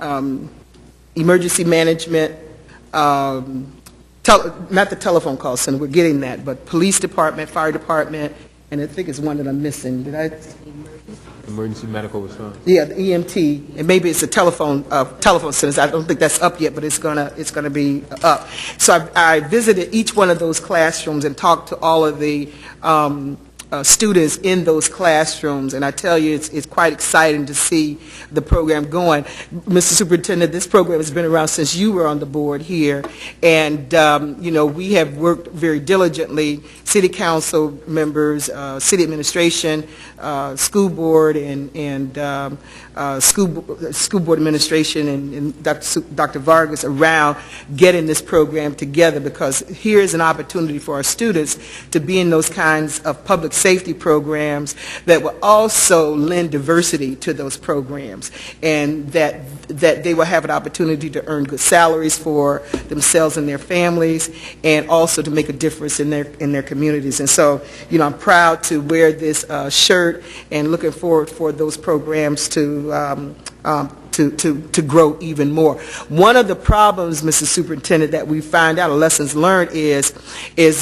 emergency management, not the telephone call center, we're getting that, but police department, fire department, and I think it's one that I'm missing. Did I? Emergency medical response. Yeah, the EMT, and maybe it's a telephone centers. I don't think that's up yet, but it's gonna be up. So I visited each one of those classrooms and talked to all of the students in those classrooms, and I tell you, it's quite exciting to see the program going. Mr. Superintendent, this program has been around since you were on the board here, and we have worked very diligently, city council members, city administration, school board, and school board administration, and Dr. Vargas around getting this program together, because here is an opportunity for our students to be in those kinds of public safety programs that will also lend diversity to those programs, and that they will have an opportunity to earn good salaries for themselves and their families, and also to make a difference in their communities. And so, I'm proud to wear this shirt, and looking forward for those programs to grow even more. One of the problems, Mr. Superintendent, that we find out, or lessons learned, is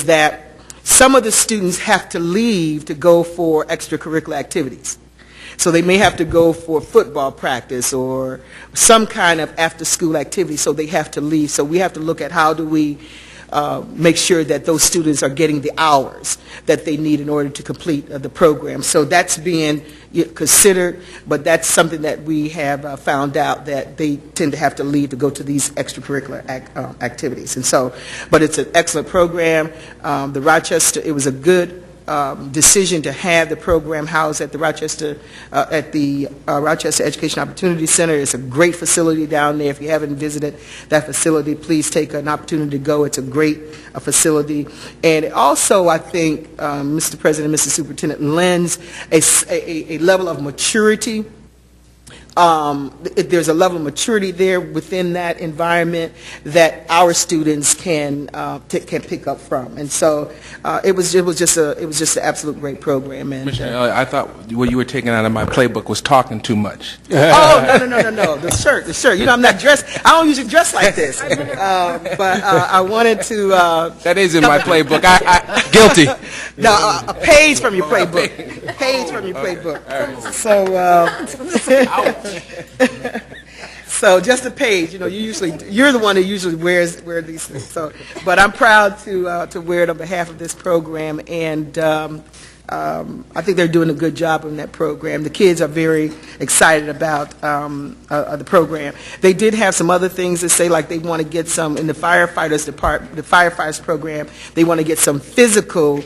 that some of the students have to leave to go for extracurricular activities. So they may have to go for football practice or some kind of after-school activity, so they have to leave. So we have to look at how do we make sure that those students are getting the hours that they need in order to complete the program. So that's being considered, but that's something that we have found out, that they tend to have to leave to go to these extracurricular activities. And so, but it's an excellent program. The Rochester, it was a good decision to have the program housed at the Rochester Education Opportunity Center. It's a great facility down there. If you haven't visited that facility, please take an opportunity to go. It's a great facility. And it also, I think, Mr. President, Mr. Superintendent, lends a level of maturity. There's a level of maturity there within that environment that our students can pick up from, and so it was just an absolute great program. And Commissioner Elliott, I thought what you were taking out of my playbook was talking too much. Oh no! The shirt. You know, I'm not dressed. I don't usually dress like this, but I wanted to. That is in my playbook. I guilty. No, a page from your playbook. A page from your playbook. So. So just a page, you know. You're the one that usually wear these things. So, but I'm proud to wear it on behalf of this program, and I think they're doing a good job in that program. The kids are very excited about the program. They did have some other things to say, like they want to get some in the firefighters department, the firefighters program. They want to get some physical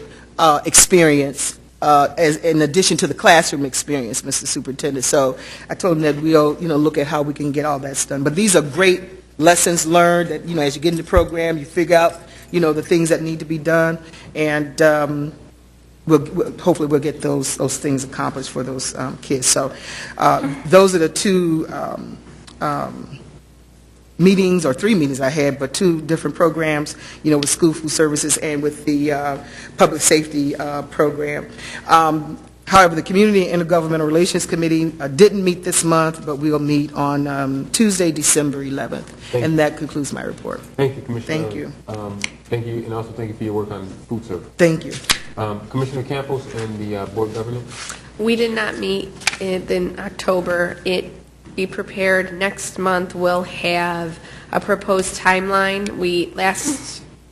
experience. As in addition to the classroom experience, Mr. Superintendent. So I told him that we'll, look at how we can get all that done. But these are great lessons learned that, as you get in the program, you figure out, the things that need to be done, and hopefully we'll get those things accomplished for those kids. So those are the two meetings, or 3 meetings I had, but 2 different programs, with school food services and with the public safety program. However, the Community and Intergovernmental Relations Committee didn't meet this month, but we'll meet on Tuesday, December 11th. And that concludes my report. Thank you, Commissioner. Thank you. Thank you, and also thank you for your work on food service. Thank you. Commissioner Campos and the Board of Governors? We did not meet in October. Be prepared next month. We'll have a proposed timeline.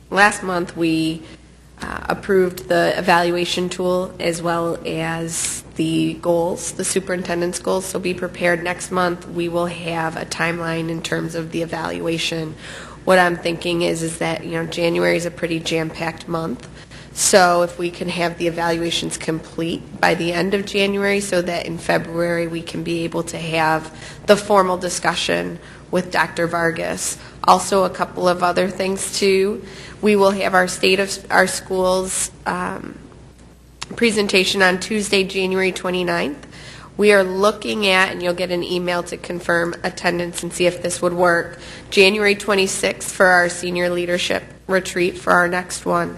Last month we approved the evaluation tool as well as the goals, the superintendent's goals. So be prepared next month. We will have a timeline in terms of the evaluation. What I'm thinking is that January is a pretty jam-packed month. So if we can have the evaluations complete by the end of January so that in February we can be able to have the formal discussion with Dr. Vargas. Also a couple of other things too. We will have our State of Our Schools presentation on Tuesday, January 29th. We are looking at, and you'll get an email to confirm attendance and see if this would work, January 26th for our senior leadership retreat for our next one.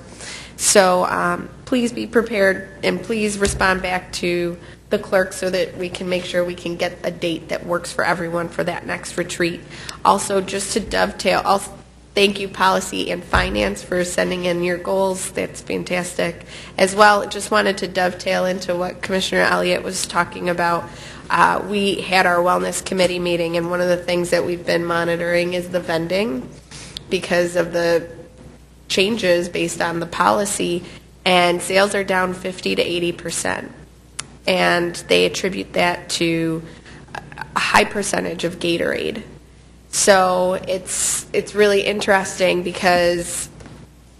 So please be prepared, and please respond back to the clerk so that we can make sure we can get a date that works for everyone for that next retreat. Also, just to dovetail, I'll thank you, Policy and Finance, for sending in your goals. That's fantastic. As well, just wanted to dovetail into what Commissioner Elliott was talking about. We had our Wellness Committee meeting, and one of the things that we've been monitoring is the vending because of the changes based on the policy, and sales are down 50 to 80%. And they attribute that to a high percentage of Gatorade. So it's really interesting because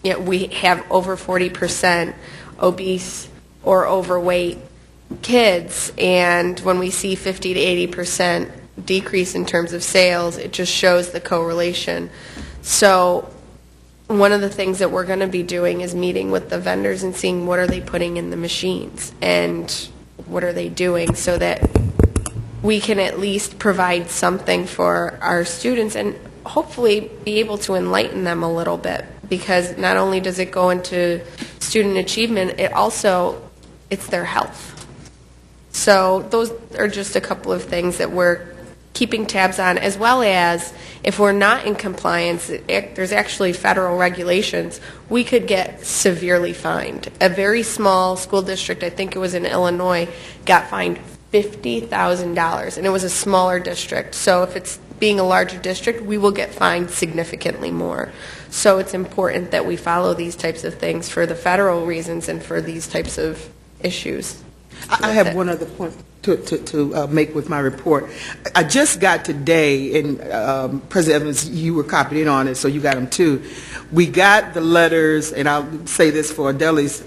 we have over 40% obese or overweight kids, and when we see 50 to 80% decrease in terms of sales, it just shows the correlation. So one of the things that we're going to be doing is meeting with the vendors and seeing what are they putting in the machines and what are they doing so that we can at least provide something for our students and hopefully be able to enlighten them a little bit, because not only does it go into student achievement, it's their health. So those are just a couple of things that we're keeping tabs on, as well as if we're not in compliance, there's actually federal regulations, we could get severely fined. A very small school district, I think it was in Illinois, got fined $50,000, and it was a smaller district. So if it's being a larger district, we will get fined significantly more. So it's important that we follow these types of things for the federal reasons and for these types of issues. I have one other point to make with my report. I just got today, and President Evans, you were copied in on it, so you got them too. We got the letters, and I'll say this for Adeli's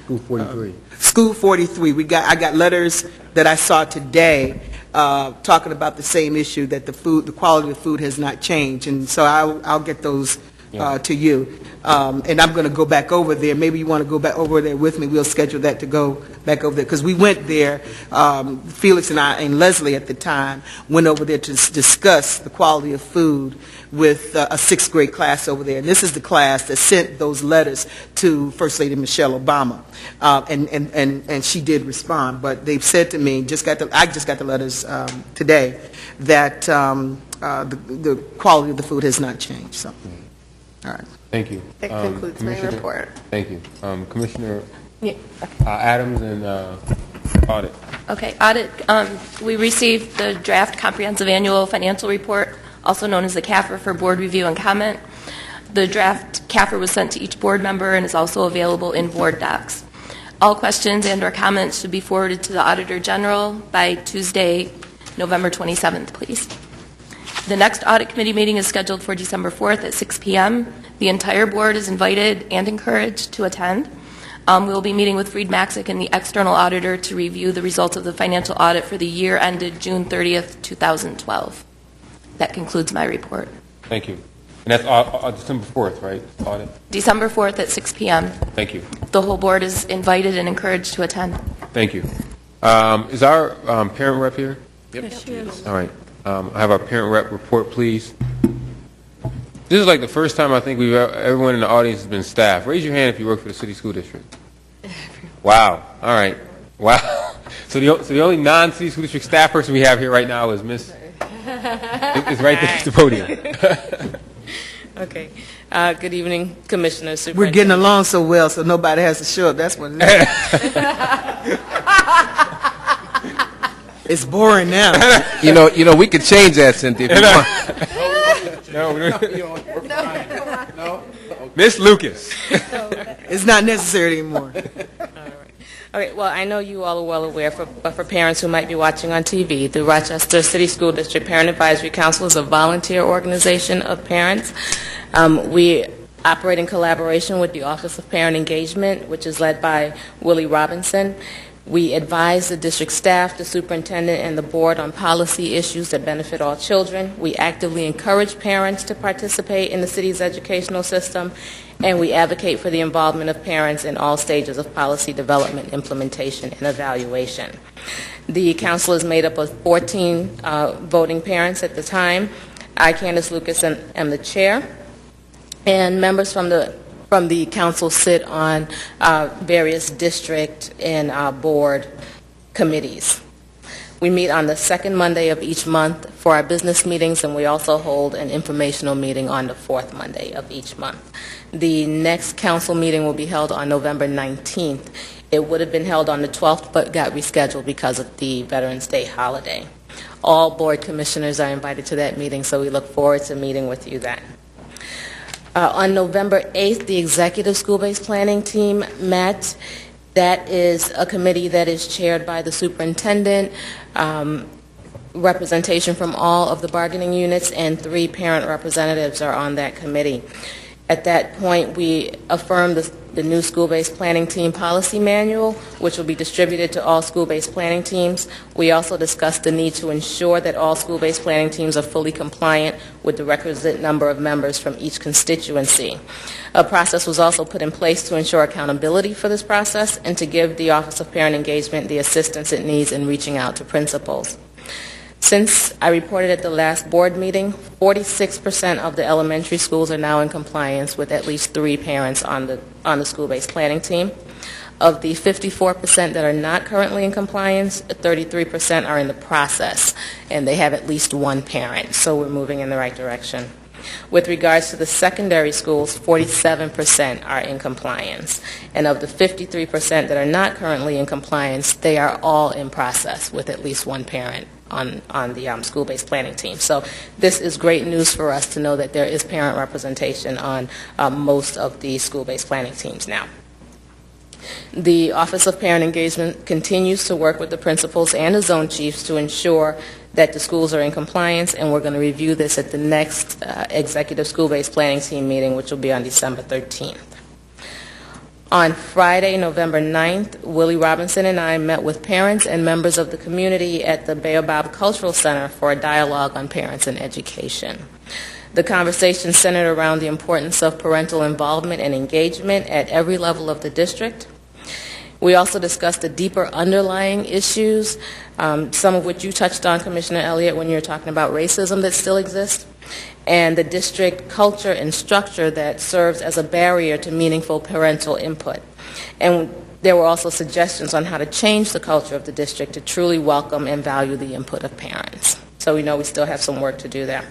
School 43. School 43. I got letters that I saw today talking about the same issue, that the quality of food has not changed, and so I'll get those to you. And I'm going to go back over there. Maybe you want to go back over there with me. We'll schedule that to go back over there, because we went there, Felix and I and Leslie at the time went over there to discuss the quality of food with a 6th grade class over there. And this is the class that sent those letters to First Lady Michelle Obama. And she did respond. But they've said to me, I just got the letters today, that the quality of the food has not changed. So, all right. Thank you. That concludes my report. Thank you. Commissioner Adams and Audit. Okay, Audit, we received the draft comprehensive annual financial report, also known as the CAFR, for board review and comment. The draft CAFR was sent to each board member and is also available in board docs. All questions and/or comments should be forwarded to the Auditor General by Tuesday, November 27th, please. The next Audit Committee meeting is scheduled for December 4th at 6 p.m. The entire board is invited and encouraged to attend. We will be meeting with Freed Maxick and the external auditor to review the results of the financial audit for the year ended June 30th, 2012. That concludes my report. Thank you. And that's December 4th, right? Audit? December 4th at 6 p.m. Thank you. The whole board is invited and encouraged to attend. Thank you. Is our parent rep here? Yep. Yes, she is. All right. I have our parent rep report, please. This is like the first time I think everyone in the audience has been staff. Raise your hand if you work for the city school district. Wow. All right. Wow. So the only non-city school district staff person we have here right now is Miss. It's right there at the podium. Okay. Good evening, Commissioners. We're getting along so well, so nobody has to show up. That's what it is. It's boring now. You know, we could change that, Cynthia, if you want. No. Miss Lucas. It's not necessary anymore. Okay, well, I know you all are well aware, but for parents who might be watching on TV, the Rochester City School District Parent Advisory Council is a volunteer organization of parents. We operate in collaboration with the Office of Parent Engagement, which is led by Willie Robinson. We advise the district staff, the superintendent, and the board on policy issues that benefit all children. We actively encourage parents to participate in the city's educational system, and we advocate for the involvement of parents in all stages of policy development, implementation, and evaluation. The council is made up of 14 voting parents at the time. I, Candace Lucas, am the chair, and members from the council sit on various district and board committees. We meet on the second Monday of each month for our business meetings, and we also hold an informational meeting on the fourth Monday of each month. The next council meeting will be held on November 19th. It would have been held on the 12th, but got rescheduled because of the Veterans Day holiday. All board commissioners are invited to that meeting, so we look forward to meeting with you then. On November 8th, the Executive School-Based Planning Team met. That is a committee that is chaired by the superintendent, representation from all of the bargaining units, and 3 parent representatives are on that committee. At that point, we affirmed the new school-based planning team policy manual, which will be distributed to all school-based planning teams. We also discussed the need to ensure that all school-based planning teams are fully compliant with the requisite number of members from each constituency. A process was also put in place to ensure accountability for this process and to give the Office of Parent Engagement the assistance it needs in reaching out to principals. Since I reported at the last board meeting, 46% of the elementary schools are now in compliance with at least 3 parents on the school-based planning team. Of the 54% that are not currently in compliance, 33% are in the process, and they have at least 1 parent, so we're moving in the right direction. With regards to the secondary schools, 47% are in compliance, and of the 53% that are not currently in compliance, they are all in process with at least 1 parent on the school-based planning team. So this is great news for us to know that there is parent representation on most of the school-based planning teams now. The Office of Parent Engagement continues to work with the principals and the zone chiefs to ensure that the schools are in compliance, and we're going to review this at the next executive school-based planning team meeting, which will be on December 13th. On Friday, November 9th, Willie Robinson and I met with parents and members of the community at the Baobab Cultural Center for a dialogue on parents and education. The conversation centered around the importance of parental involvement and engagement at every level of the district. We also discussed the deeper underlying issues, some of which you touched on, Commissioner Elliott, when you were talking about racism that still exists, and the district culture and structure that serves as a barrier to meaningful parental input. And there were also suggestions on how to change the culture of the district to truly welcome and value the input of parents. So we know we still have some work to do there.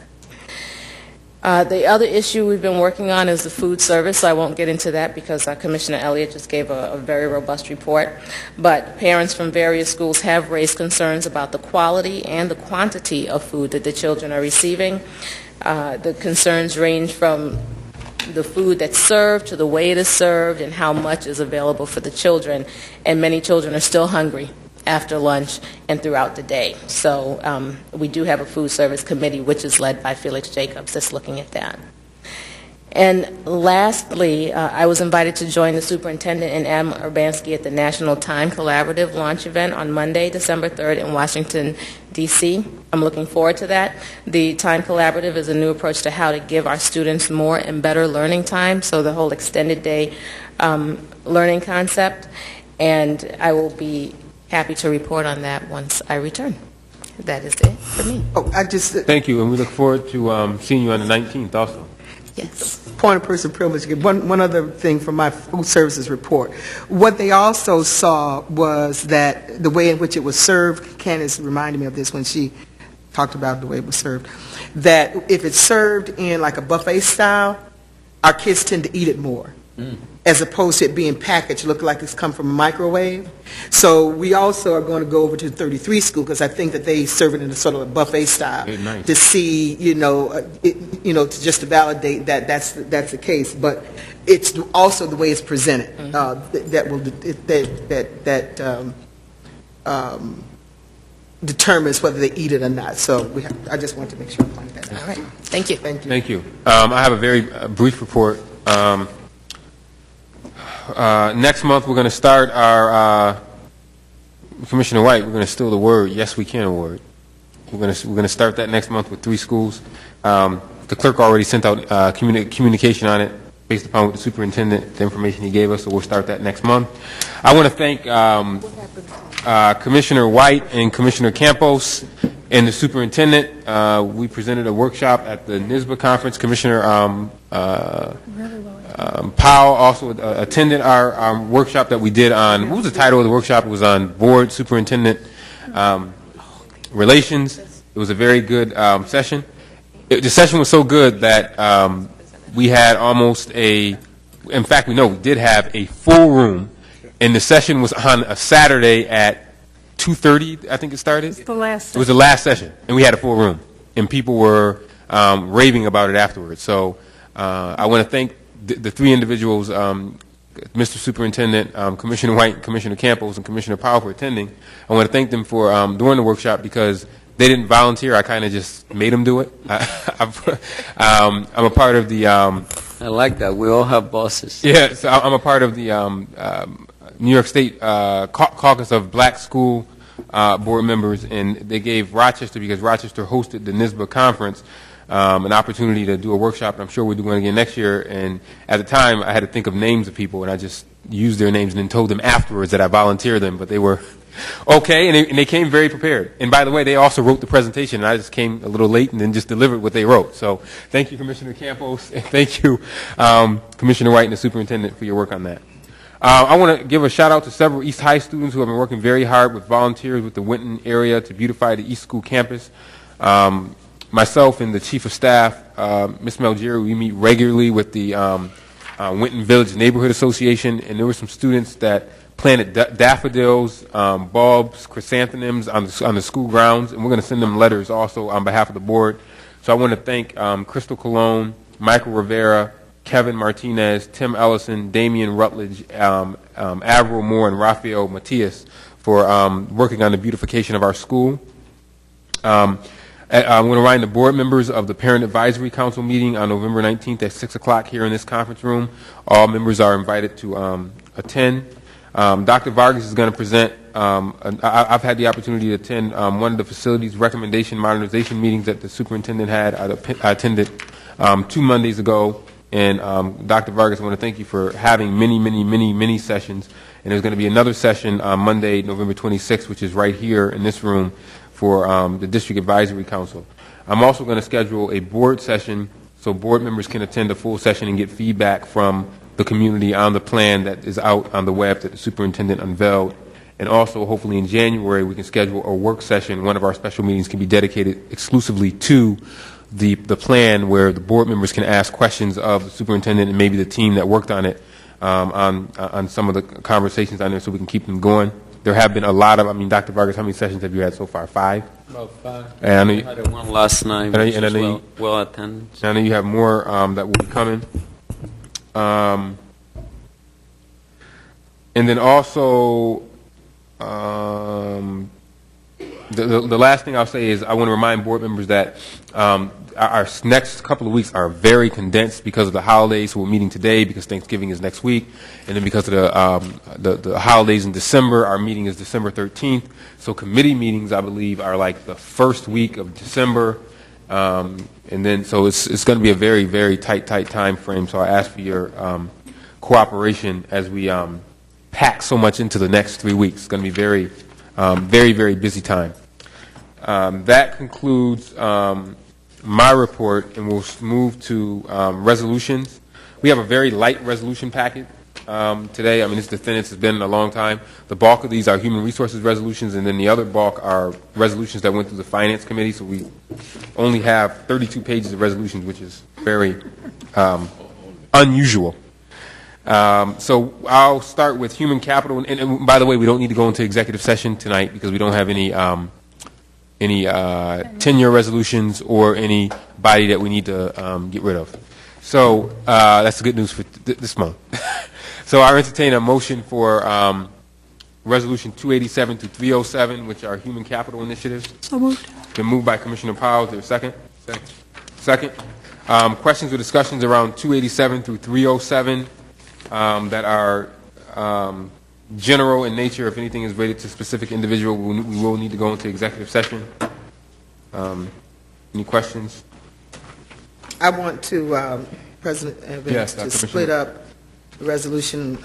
The other issue we've been working on is the food service. So I won't get into that because Commissioner Elliott just gave a very robust report. But parents from various schools have raised concerns about the quality and the quantity of food that the children are receiving. The concerns range from the food that's served to the way it is served and how much is available for the children. And many children are still hungry after lunch and throughout the day. So we do have a food service committee, which is led by Felix Jacobs, that's looking at that. And lastly, I was invited to join the superintendent and Adam Urbanski at the National Time Collaborative launch event on Monday, December 3rd in Washington, D.C. I'm looking forward to that. The Time Collaborative is a new approach to how to give our students more and better learning time, so the whole extended day learning concept. And I will be happy to report on that once I return. That is it for me. Thank you, and we look forward to seeing you on the 19th also. Yes. Point of personal privilege. One other thing from my food services report. What they also saw was that the way in which it was served, Candace reminded me of this when she talked about the way it was served, that if it's served in like a buffet style, our kids tend to eat it more. As opposed to it being packaged, looking like it's come from a microwave. So we also are going to go over to 33 school because I think that they serve it in a sort of a buffet style to see, just to validate that that's the case. But it's also the way it's presented determines whether they eat it or not. So I just want to make sure I point that out. All right. Thank you. Thank you. I have a very brief report. Next month, we're going to start our Commissioner White. We're going to steal the word. Yes, we can award. We're going to start that next month with 3 schools. The clerk already sent out communication on it based upon what the superintendent, the information he gave us. So we'll start that next month. I want to thank Commissioner White and Commissioner Campos and the superintendent. We presented a workshop at the NISBA conference. Commissioner Powell also attended our workshop that we did on, what was the title of the workshop? It was on board superintendent relations. It was a very good session. The session was so good that we had in fact, we did have a full room, and the session was on a Saturday at 2:30, I think it started. It was the last session, and we had a full room, and people were raving about it afterwards. So I want to thank the 3 individuals, Mr. Superintendent, Commissioner White, Commissioner Campos, and Commissioner Powell for attending. I want to thank them for doing the workshop because they didn't volunteer. I kind of just made them do it. I'm a part of the... I like that. We all have bosses. Yeah, so I'm a part of the New York State Caucus of Black School Board members, and they gave Rochester, because Rochester hosted the NISBA conference, an opportunity to do a workshop, and I'm sure we're doing it again next year. And at the time, I had to think of names of people, and I just used their names and then told them afterwards that I volunteered them, but they were okay, and they came very prepared. And by the way, they also wrote the presentation, and I just came a little late and then just delivered what they wrote. So thank you, Commissioner Campos, and thank you, Commissioner White and the superintendent, for your work on that. I want to give a shout out to several East High students who have been working very hard with volunteers with the Winton area to beautify the East School campus. Myself and the Chief of Staff, Ms. Malgieri, we meet regularly with the Winton Village Neighborhood Association, and there were some students that planted daffodils, bulbs, chrysanthemums on the school grounds, and we're going to send them letters also on behalf of the board. So I want to thank Crystal Colon, Michael Rivera, Kevin Martinez, Tim Ellison, Damian Rutledge, Avril Moore, and Rafael Matias for working on the beautification of our school. I'm going to remind the board members of the Parent Advisory Council meeting on November 19th at 6 o'clock here in this conference room. All members are invited to attend. Dr. Vargas is going to present. I've had the opportunity to attend one of the facilities recommendation modernization meetings that the superintendent had. I attended 2 Mondays ago, and Dr. Vargas, I want to thank you for having many sessions. And there's going to be another session on Monday, November 26th, which is right here in this room for the District Advisory Council. I'm also going to schedule a board session so board members can attend a full session and get feedback from the community on the plan that is out on the web that the superintendent unveiled. And also, hopefully in January, we can schedule a work session. One of our special meetings can be dedicated exclusively to the plan, where the board members can ask questions of the superintendent and maybe the team that worked on it on some of the conversations on there, so we can keep them going. There have been a lot of, Dr. Vargas, how many sessions have you had so far? 5? About 5. And I know you, I had one last night, which was well attended. I know you have more that will be coming. And then also, the last thing I'll say is I want to remind board members that our next couple of weeks are very condensed because of the holidays. So we're meeting today because Thanksgiving is next week, and then because of the holidays in December, our meeting is December 13th. So committee meetings, I believe, are like the first week of December, and then so it's going to be a very tight time frame. So I ask for your cooperation as we pack so much into the next 3 weeks. It's going to be very busy time. That concludes my report, and we'll move to resolutions. We have a very light resolution packet today. It's defendants. It's been a long time. The bulk of these are human resources resolutions, and then the other bulk are resolutions that went through the finance committee. So we only have 32 pages of resolutions, which is very unusual. So I'll start with human capital. And by the way, we don't need to go into executive session tonight because we don't have any tenure resolutions or anybody that we need to get rid of. So that's the good news for this month. So I entertain a motion for Resolution 287 through 307, which are human capital initiatives. So moved. Been moved by Commissioner Powell. Is there a second? Second. Questions or discussions around 287 through 307 that are general in nature. If anything is related to a specific individual, we will need to go into executive session. Any questions? I want to, President Evans, to split up Resolution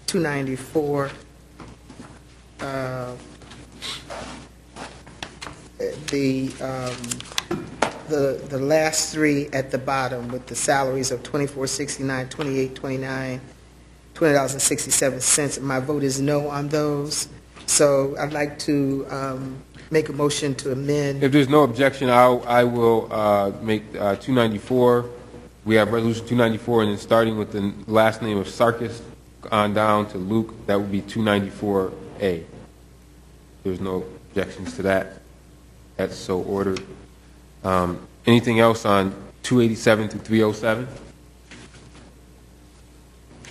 294. The last three at the bottom with the salaries of $24.69, $28.29, $20.67. My vote is no on those. So I'd like to make a motion to amend. If there's no objection, I will make 294. We have Resolution 294, and then starting with the last name of Sarkis on down to Luke, that would be 294A. There's no objections to that. That's so ordered. Anything else on 287 through 307?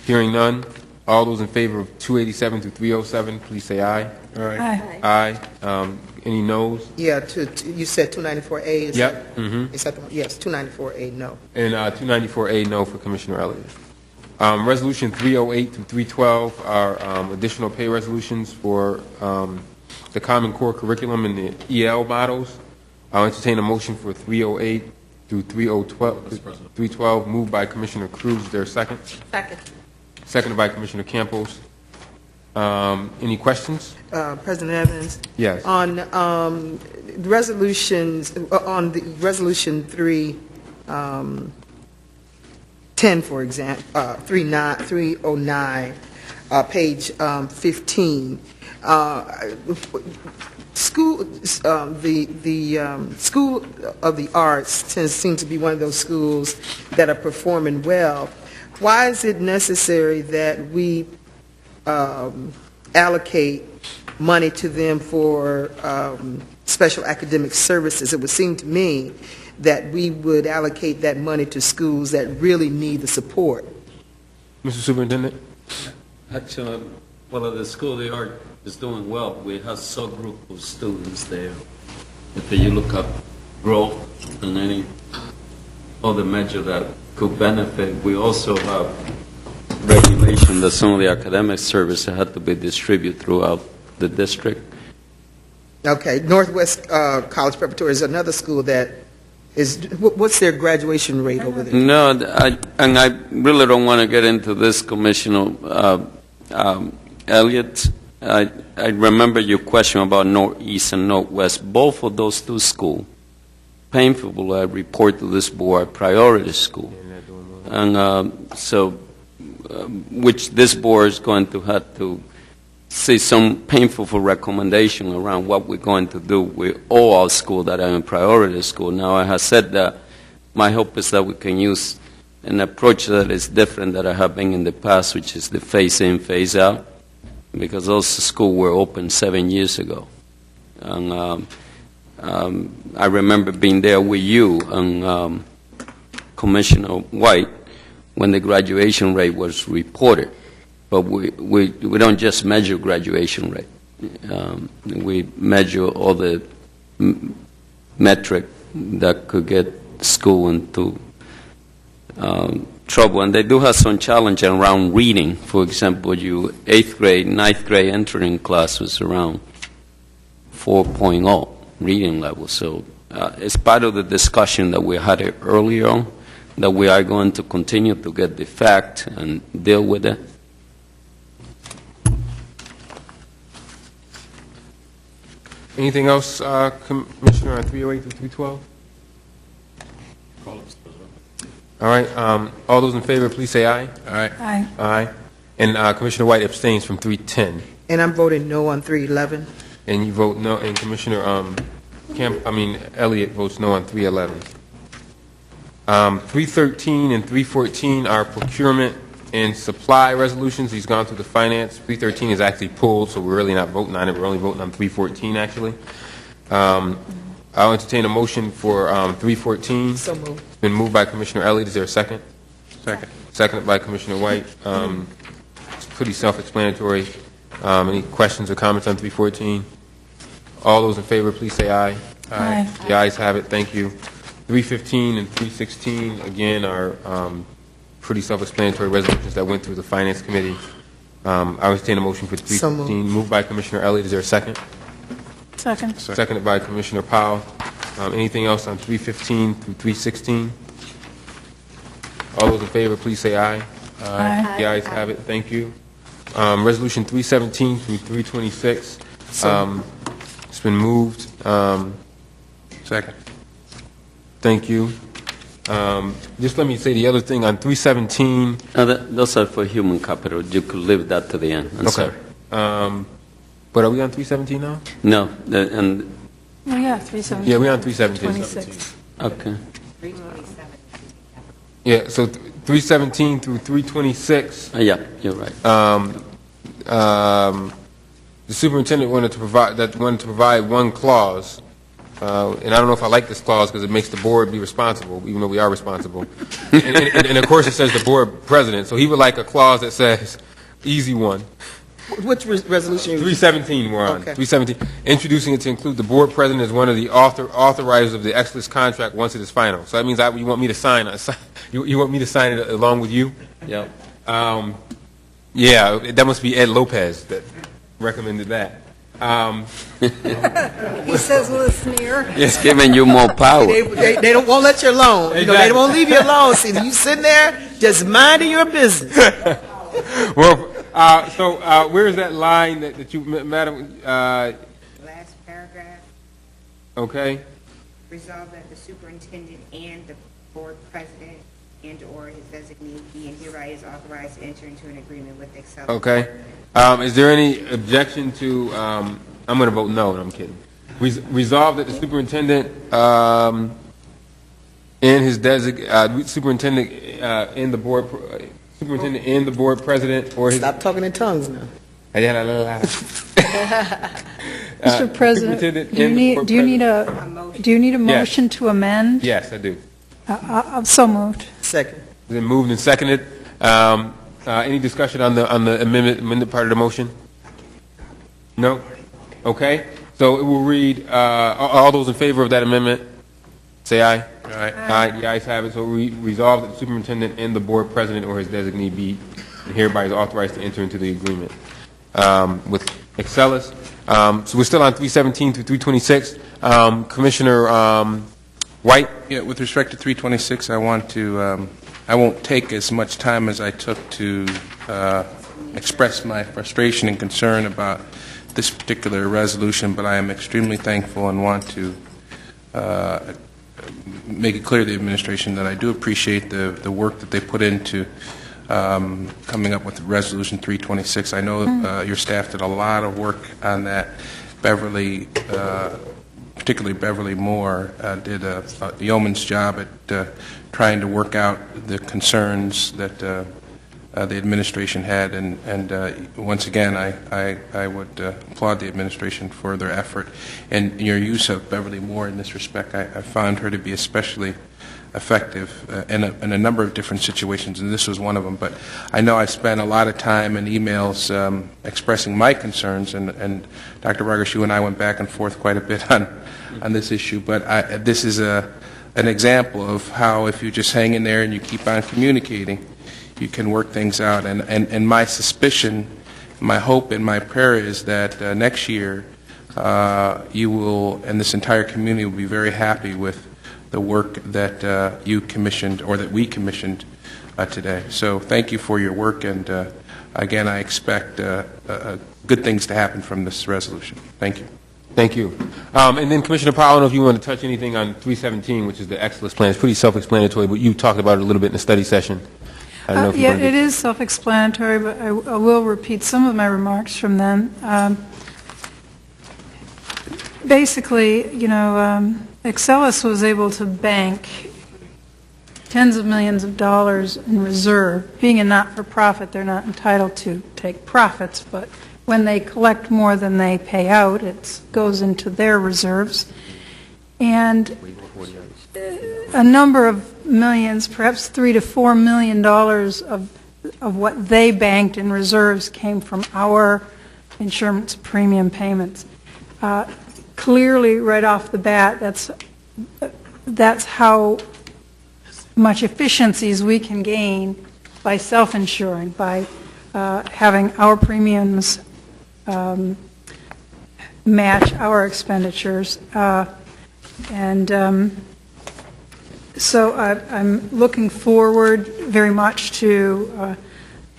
Hearing none. All those in favor of 287 through 307, please say aye. Aye. Aye. Any noes? Yeah, you said 294A. Is Yep. That, is that the one? Yes, 294A, no. And 294A, no for Commissioner Elliott. Resolution 308 through 312 are additional pay resolutions for the Common Core Curriculum and the EL models. I'll entertain a motion for 308 through 312, moved by Commissioner Cruz. Is there a second? Second. Seconded by Commissioner Campos. Any questions? President Evans? Yes. On resolutions, on the Resolution 310, for example, 309, page 15, School of the Arts seems to be one of those schools that are performing well. Why is it necessary that we allocate money to them for special academic services? It would seem to me that we would allocate that money to schools that really need the support. Mr. Superintendent? Actually, well, the School of the Art is doing well. We have a subgroup of students there. If you look up growth and any other measure that could benefit, we also have regulation that some of the academic services had to be distributed throughout the district. Okay, Northwest College Preparatory is another school that is, what's their graduation rate over there? No, and I really don't want to get into this, Commissioner Elliott. I remember your question about Northeast and Northwest. Both of those two schools, painfully, I report to this board, priority school. And which this board is going to have to see some painful recommendation around what we're going to do with all our schools that are in priority school. Now, I have said that my hope is that we can use an approach that is different that I have been in the past, which is the phase-in, phase-out, because those schools were open 7 years ago. And I remember being there with you and Commissioner White when the graduation rate was reported. But we don't just measure graduation rate. We measure all the metric that could get school into trouble. And they do have some challenge around reading. For example, your 8th grade, 9th grade entering class was around 4.0 reading level. So it's part of the discussion that we had earlier on, that we are going to continue to get the fact and deal with it. Anything else, Commissioner, on 308 through 312? All right. All those in favor, please say aye. Aye. Aye. Aye. And Commissioner White abstains from 310. And I'm voting no on 311. And you vote no, and Commissioner Elliott votes no on 311. 313 and 314 are procurement and supply resolutions. He's gone through the finance. 313 is actually pulled, so we're really not voting on it. We're only voting on 314, actually. I'll entertain a motion for 314. So moved. It's been moved by Commissioner Elliott. Is there a second? Second. Seconded by Commissioner White. It's pretty self-explanatory. Any questions or comments on 314? All those in favor, please say aye. Aye. The ayes have it. Thank you. 315 and 316, again, are pretty self-explanatory resolutions that went through the Finance Committee. I would entertain a motion for 315. Moved by Commissioner Elliott. Is there a second? Second. Seconded by Commissioner Powell. Anything else on 315 through 316? All those in favor, please say aye. Aye. The ayes have it. Thank you. Resolution 317 through 326. It's been moved. Second. Thank you. Just let me say the other thing on 317. Those are for human capital. You could leave that to the end. I'm sorry. But are we on 317 now? No. Oh, yeah, 317. Yeah, we're on 317. 26. Okay. Yeah, so 317 through 326. Yeah, you're right. The superintendent wanted to provide one clause. And I don't know if I like this clause because it makes the board be responsible, even though we are responsible. and of course, it says the board president. So he would like a clause that says, easy one. Which resolution? 317 we're on. Okay. 317. Introducing it to include the board president as one of the authorizers of the excellence contract once it is final. So that means you want me to sign you want me to sign it along with you? Yep. Yeah, that must be Ed Lopez that recommended that. He says with a sneer. It's giving you more power. They won't let you alone. You know, they won't leave you alone. See, you sitting there just minding your business. Well, so where is that line that you, Madam? Last paragraph. Okay. Resolve that the superintendent and the board president and/or his designee be and hereby is authorized to enter into an agreement with Excel. Okay. Is there any objection to? I'm going to vote no. I'm kidding. Resolve that the superintendent and his superintendent and the board. Superintendent and the board president or his... Stop talking in tongues now. Mr. President, do you need a motion to amend? Yes, I do. I'm so moved. Second. Then moved and seconded. Any discussion on the amended part of the motion? No? Okay. So it will read, all those in favor of that amendment, say aye. Aye. Aye. The ayes have it. So we resolve that the superintendent and the board president or his designee be and hereby is authorized to enter into the agreement with Excelis. So we're still on 317 through 326. Commissioner White? Yeah, with respect to 326, I want to, I won't take as much time as I took to express my frustration and concern about this particular resolution, but I am extremely thankful and want to make it clear to the administration that I do appreciate the work that they put into coming up with Resolution 326. I know your staff did a lot of work on that. Beverly, particularly Beverly Moore, did a yeoman's job at trying to work out the concerns that the administration had, and once again, I would applaud the administration for their effort and your use of Beverly Moore in this respect. I found her to be especially effective in a number of different situations, and this was one of them. But I know I spent a lot of time in emails expressing my concerns, and Dr. Vargas, you and I went back and forth quite a bit on this issue. But this is an example of how, if you just hang in there and you keep on communicating, you can work things out. And my suspicion, my hope, and my prayer is that next year you will, and this entire community will be very happy with the work that you commissioned, or that we commissioned today. So thank you for your work, and again, I expect good things to happen from this resolution. Thank you. Thank you. And then Commissioner Powell, I don't know if you want to touch anything on 317, which is the Excelis plan. It's pretty self-explanatory, but you talked about it a little bit in the study session. I don't know if you yeah, want to it is self-explanatory, but I will repeat some of my remarks from then. Basically, you know, Excelis was able to bank tens of millions of dollars in reserve. Being a not-for-profit, they're not entitled to take profits, but when they collect more than they pay out, it goes into their reserves. And a number of millions, perhaps $3 to $4 million of what they banked in reserves came from our insurance premium payments. Clearly, right off the bat, that's how much efficiencies we can gain by self-insuring, by having our premiums match our expenditures. So I'm looking forward very much to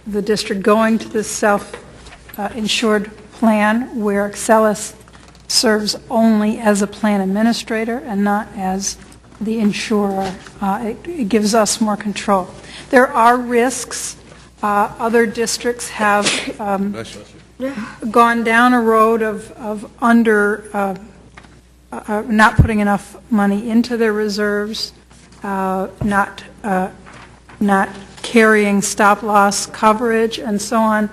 the district going to this self-insured plan where Excelis serves only as a plan administrator and not as the insurer. It gives us more control. There are risks. Other districts have gone down a road of not putting enough money into their reserves, not carrying stop-loss coverage, and so on.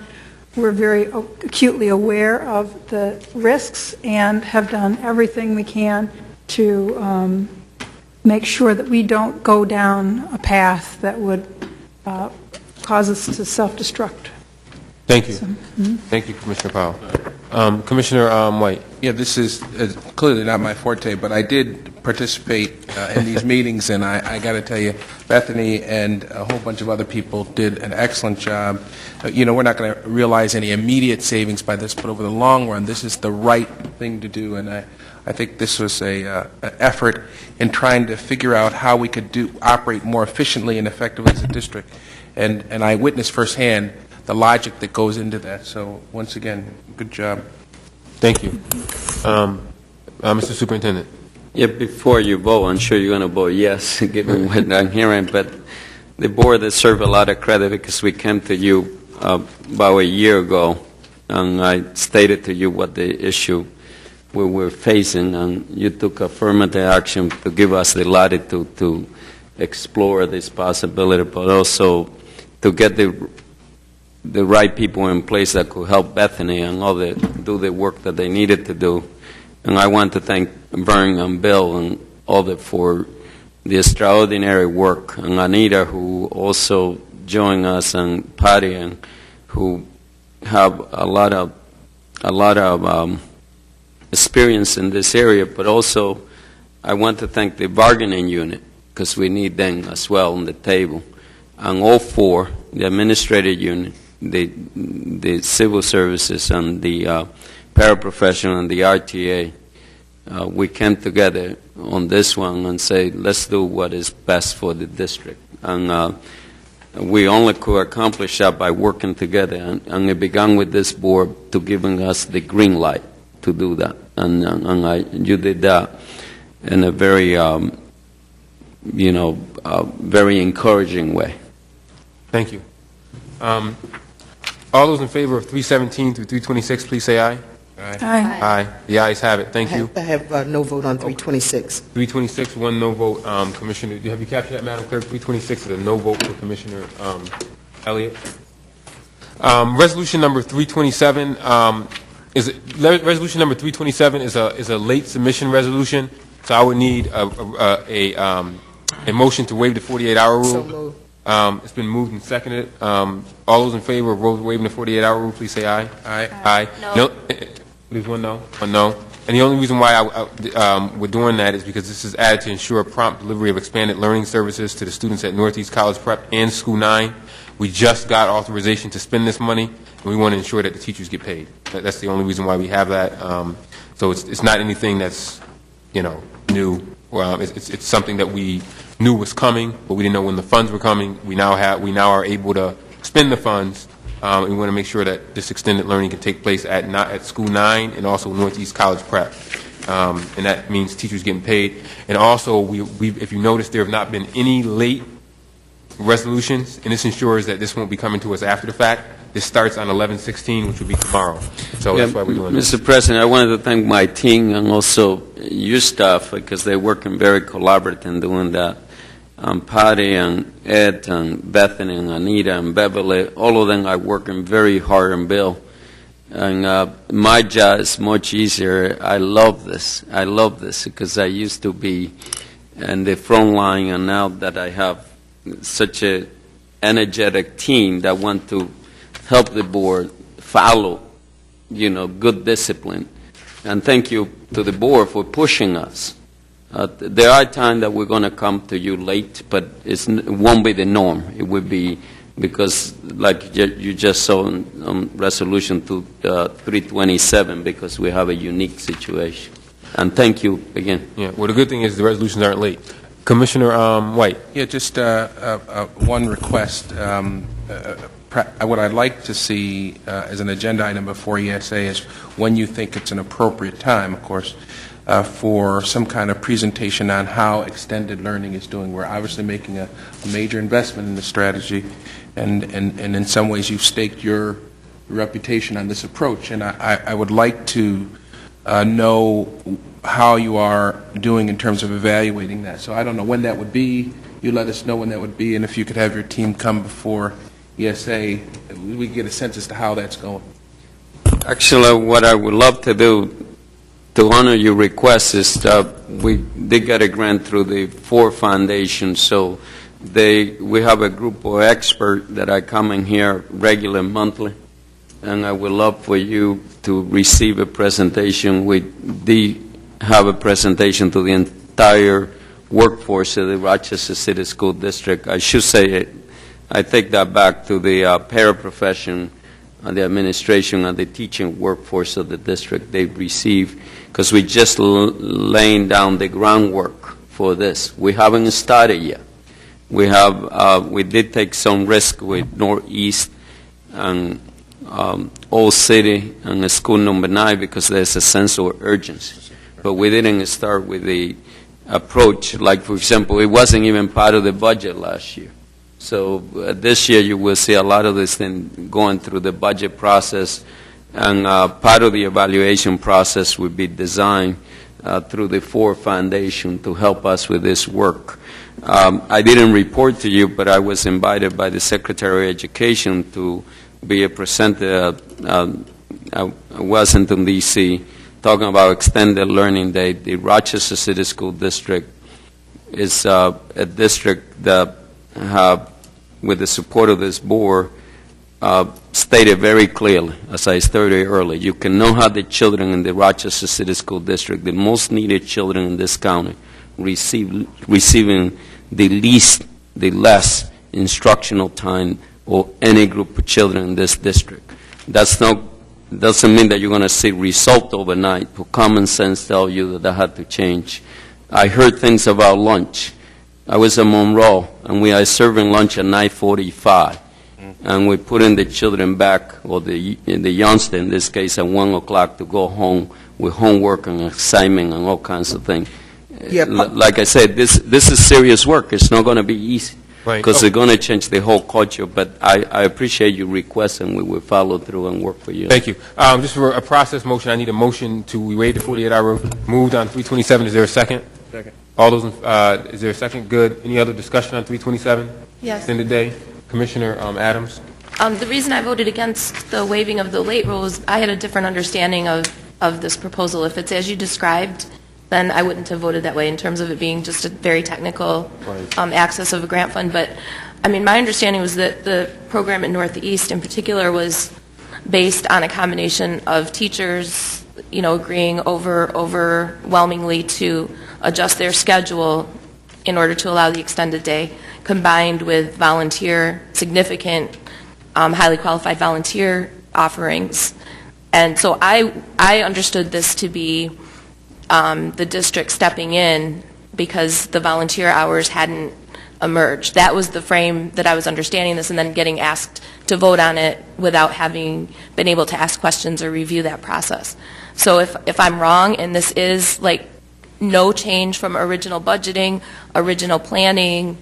We're very acutely aware of the risks and have done everything we can to make sure that we don't go down a path that would cause us to self-destruct. Thank you. Thank you, Commissioner Powell. Commissioner White. Yeah, this is clearly not my forte, but I did participate in these meetings, and I got to tell you, Bethany and a whole bunch of other people did an excellent job. You know, we're not going to realize any immediate savings by this, but over the long run, this is the right thing to do, and I think this was an effort in trying to figure out how we could operate more efficiently and effectively as a district, and I witnessed firsthand the logic that goes into that. So once again, good job. Thank you. Mr. Superintendent. Yeah, before you vote, I'm sure you're going to vote yes, given what I'm hearing, but the board deserves a lot of credit because we came to you about a year ago, and I stated to you what the issue we were facing, and you took affirmative action to give us the latitude to explore this possibility, but also to get the right people in place that could help Bethany and do the work that they needed to do. And I want to thank Vern and Bill and all for the extraordinary work, and Anita, who also joined us, and Patty, and who have a lot of experience in this area. But also, I want to thank the bargaining unit, because we need them as well on the table, and all four, the administrative unit, the civil services and the paraprofessional and the RTA, we came together on this one and say, let's do what is best for the district. And we only could accomplish that by working together. And it began with this board to giving us the green light to do that. And you did that in a very, very encouraging way. Thank you. All those in favor of 317 through 326, please say aye. Aye. Aye. The ayes have it. Thank you. I have no vote on 326. 326, one no vote. Commissioner, have you captured that, Madam Clerk? 326 is a no vote for Commissioner Elliott. Resolution number 327 resolution number 327 is a late submission resolution. So I would need a motion to waive the 48-hour rule. So moved. It's been moved and seconded. All those in favor of waiving the 48-hour rule, please say aye. Aye. Aye. No. There's one no. One no. And the only reason why we're doing that is because this is added to ensure prompt delivery of expanded learning services to the students at Northeast College Prep and School 9. We just got authorization to spend this money, and we want to ensure that the teachers get paid. That's the only reason why we have that. So it's not anything that's, new. It's something that we knew was coming, but we didn't know when the funds were coming. We now are able to spend the funds. And we want to make sure that this extended learning can take place at School 9 and also Northeast College Prep. And that means teachers getting paid. And also, if you notice, there have not been any late resolutions, and this ensures that this won't be coming to us after the fact. This starts on 11/16, which will be tomorrow. So that's why we're doing this. Mr. President, I wanted to thank my team and also your staff because they're working very collaborative in doing that. Patty and Ed and Bethany and Anita and Beverly, all of them are working very hard on Bill. And my job is much easier. I love this. I love this because I used to be in the front line, and now that I have such a energetic team that want to help the board follow, good discipline. And thank you to the board for pushing us. There are times that we're going to come to you late, but it won't be the norm. It would be because, like you just saw on Resolution 327, because we have a unique situation. And thank you again. Yeah. Well, the good thing is the resolutions aren't late. Commissioner White. Yeah, just one request. What I'd like to see as an agenda item before ESA is when you think it's an appropriate time, of course, for some kind of presentation on how extended learning is doing. We're obviously making a major investment in the strategy, and in some ways you've staked your reputation on this approach, and I would like to know how you are doing in terms of evaluating that. So I don't know when that would be. You let us know when that would be, and if you could have your team come before ESA, we get a sense as to how that's going. Actually, what I would love to do to honor your request is we did get a grant through the Ford Foundation, so we have a group of experts that are coming here regular monthly, and I would love for you to receive a presentation. We did have a presentation to the entire workforce of the Rochester City School District. I should say I take that back to the paraprofession, the administration, and the teaching workforce of the district. They receive, because we just laying down the groundwork for this. We haven't started yet. We did take some risk with Northeast and Old City and School Number 9 because there's a sense of urgency. But we didn't start with the approach. Like, for example, it wasn't even part of the budget last year. So this year you will see a lot of this thing going through the budget process, and part of the evaluation process would be designed through the Ford Foundation to help us with this work. I didn't report to you, but I was invited by the Secretary of Education to be a presenter at Washington, D.C., talking about extended learning day. The Rochester City School District is a district that have, with the support of this board, stated very clearly, as I stated earlier, you cannot have the children in the Rochester City School District, the most needed children in this county, receiving the less instructional time or any group of children in this district. Doesn't mean that you're going to see result overnight, but common sense tells you that had to change. I heard things about lunch. I was at Monroe, and we are serving lunch at 9:45, and we put in the children back, or the youngster in this case, at 1 o'clock to go home with homework and assignment and all kinds of things. Yeah, like I said, this is serious work. It's not going to be easy. Right. Because it's going to change the whole culture, but I appreciate your request, and we will follow through and work for you. Thank you. Just for a process motion, I need a motion to waive the 48-hour moved on 327. Is there a second? Second. All those, is there a second? Good. Any other discussion on 327? Yes. Extended day. Commissioner Adams? The reason I voted against the waiving of the late rule is I had a different understanding of this proposal. If it's as you described, then I wouldn't have voted that way in terms of it being just a very technical access of a grant fund. But, I mean, my understanding was that the program in Northeast in particular was based on a combination of teachers, agreeing overwhelmingly to adjust their schedule in order to allow the extended day, combined with significant, highly qualified volunteer offerings. And so I understood this to be the district stepping in because the volunteer hours hadn't emerged. That was the frame that I was understanding this, and then getting asked to vote on it without having been able to ask questions or review that process. So if I'm wrong, and this is like no change from original budgeting, original planning,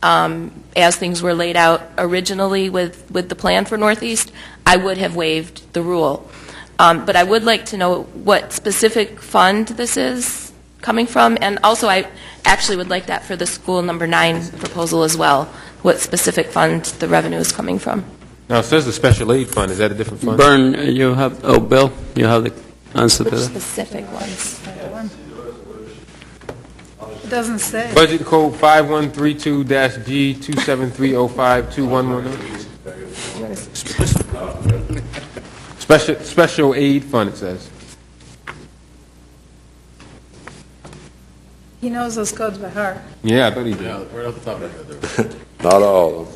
as things were laid out originally with the plan for Northeast, I would have waived the rule. But I would like to know what specific fund this is coming from, and also I actually would like that for the school number 9 proposal as well, what specific fund the revenue is coming from. Now, it says the special aid fund. Is that a different fund? Bill, you have the answer to Which that? specific ones? It doesn't say. Budget code 5132-G27305-2110. Special aid fund, it says. He knows those codes by heart. Yeah, I thought he did. Yeah, right off the top of my head. Not all of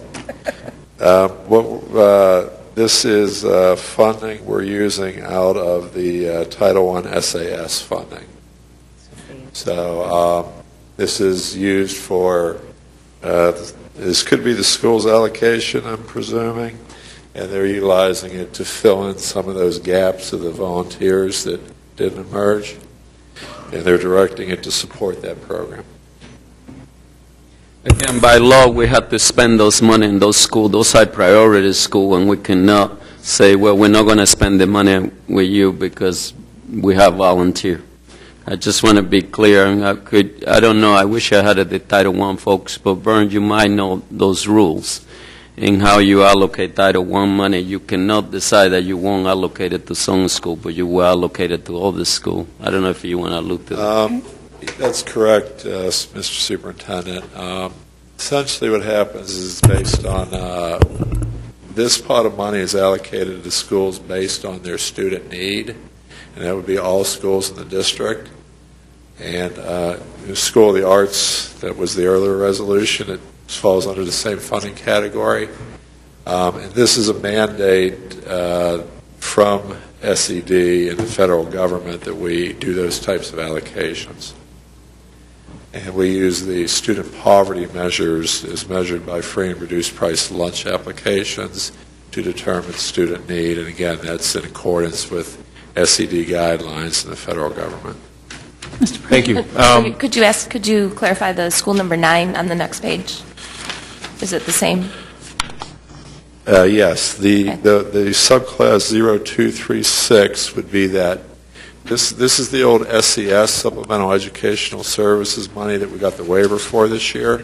them. This is funding we're using out of the Title I SAS funding. So this is used for, this could be the school's allocation, I'm presuming, and they're utilizing it to fill in some of those gaps of the volunteers that didn't emerge, and they're directing it to support that program. Again, by law, we have to spend those money in those schools. Those are priority schools, and we cannot say, well, we're not going to spend the money with you because we have volunteer. I just want to be clear, and I don't know, I wish I had the Title I folks, but Vern, you might know those rules in how you allocate Title I money. You cannot decide that you won't allocate it to some school, but you will allocate it to other school. I don't know if you want to look to that. That's correct, Mr. Superintendent. Essentially what happens is based on, this pot of money is allocated to schools based on their student need, and that would be all schools in the district. And the School of the Arts, that was the earlier resolution, it falls under the same funding category. And this is a mandate from SED and the federal government that we do those types of allocations. And we use the student poverty measures as measured by free and reduced price lunch applications to determine student need. And again, that's in accordance with SED guidelines in the federal government. Thank you. Could you clarify the school number 9 on the next page? Is it the same? Yes. The subclass 0236 would be that. This is the old SES, Supplemental Educational Services money that we got the waiver for this year,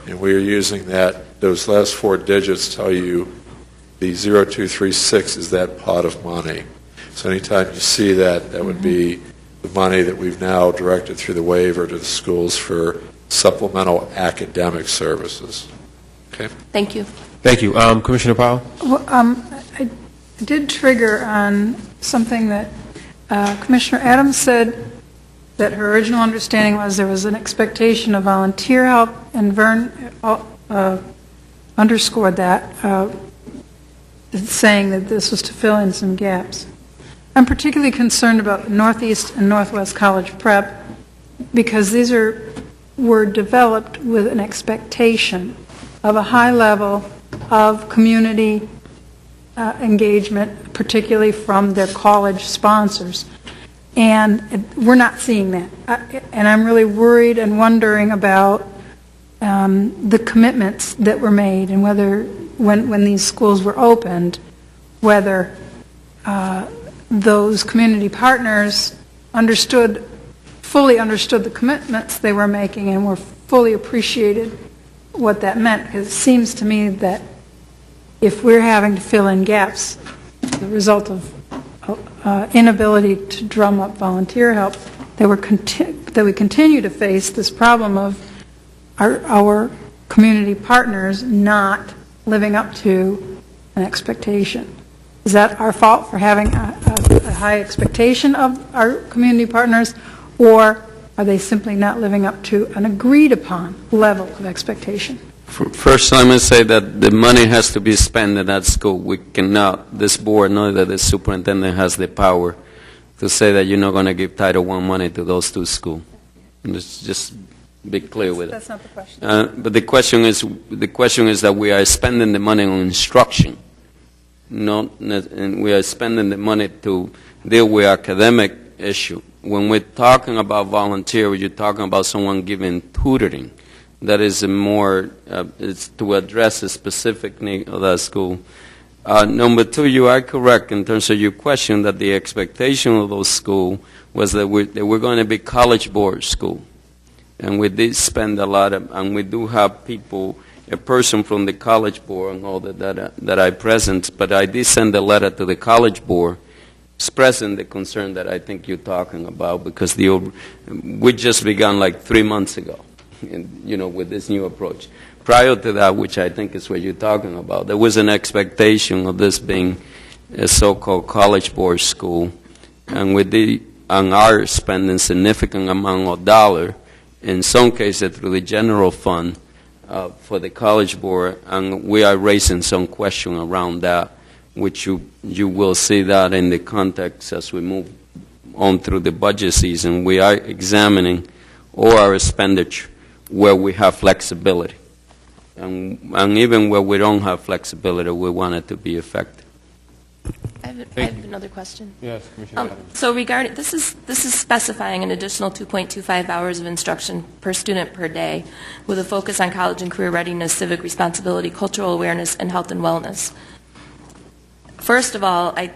and we are using that. Those last 4 digits tell you the 0236 is that pot of money. So anytime you see that, that would be the money that we've now directed through the waiver to the schools for supplemental academic services. Okay. Thank you. Thank you. Commissioner Powell? Well, I did trigger on something that Commissioner Adams said, that her original understanding was there was an expectation of volunteer help, and Vern underscored that. saying that this was to fill in some gaps. I'm particularly concerned about Northeast and Northwest College Prep because these were developed with an expectation of a high level of community engagement, particularly from their college sponsors. And we're not seeing that. And I'm really worried and wondering about the commitments that were made and whether, when these schools were opened, whether those community partners fully understood the commitments they were making and were fully appreciated what that meant. Because it seems to me that if we're having to fill in gaps, the result of inability to drum up volunteer help, that we continue to face this problem of our community partners not living up to an expectation. Is that our fault for having a high expectation of our community partners, or are they simply not living up to an agreed upon level of expectation? First, let me say that the money has to be spent in that school. We cannot, this board, nor that the superintendent has the power to say that you're not going to give Title I money to those two schools. Let's just be clear with it. That's not the question. But the question is that we are spending the money on instruction, and we are spending the money to deal with academic issue. When we're talking about volunteer, you're talking about someone giving tutoring. That is it's to address a specific need of that school. Number two, you are correct in terms of your question that the expectation of those schools was that we're going to be college board school. And we did spend a lot of, and we do have people, a person from the college board and all that I present, but I did send a letter to the college board expressing the concern that I think you're talking about, because we just began like 3 months ago. With this new approach. Prior to that, which I think is what you're talking about, there was an expectation of this being a so-called college board school, and we are spending significant amount of dollar, in some cases through the general fund, for the college board, and we are raising some question around that, which you will see that in the context as we move on through the budget season. We are examining all our expenditure where we have flexibility. And even where we don't have flexibility, we want it to be effective. I have another question. Yes, Commissioner Adams. So regarding, this is specifying an additional 2.25 hours of instruction per student per day with a focus on college and career readiness, civic responsibility, cultural awareness, and health and wellness. First of all, I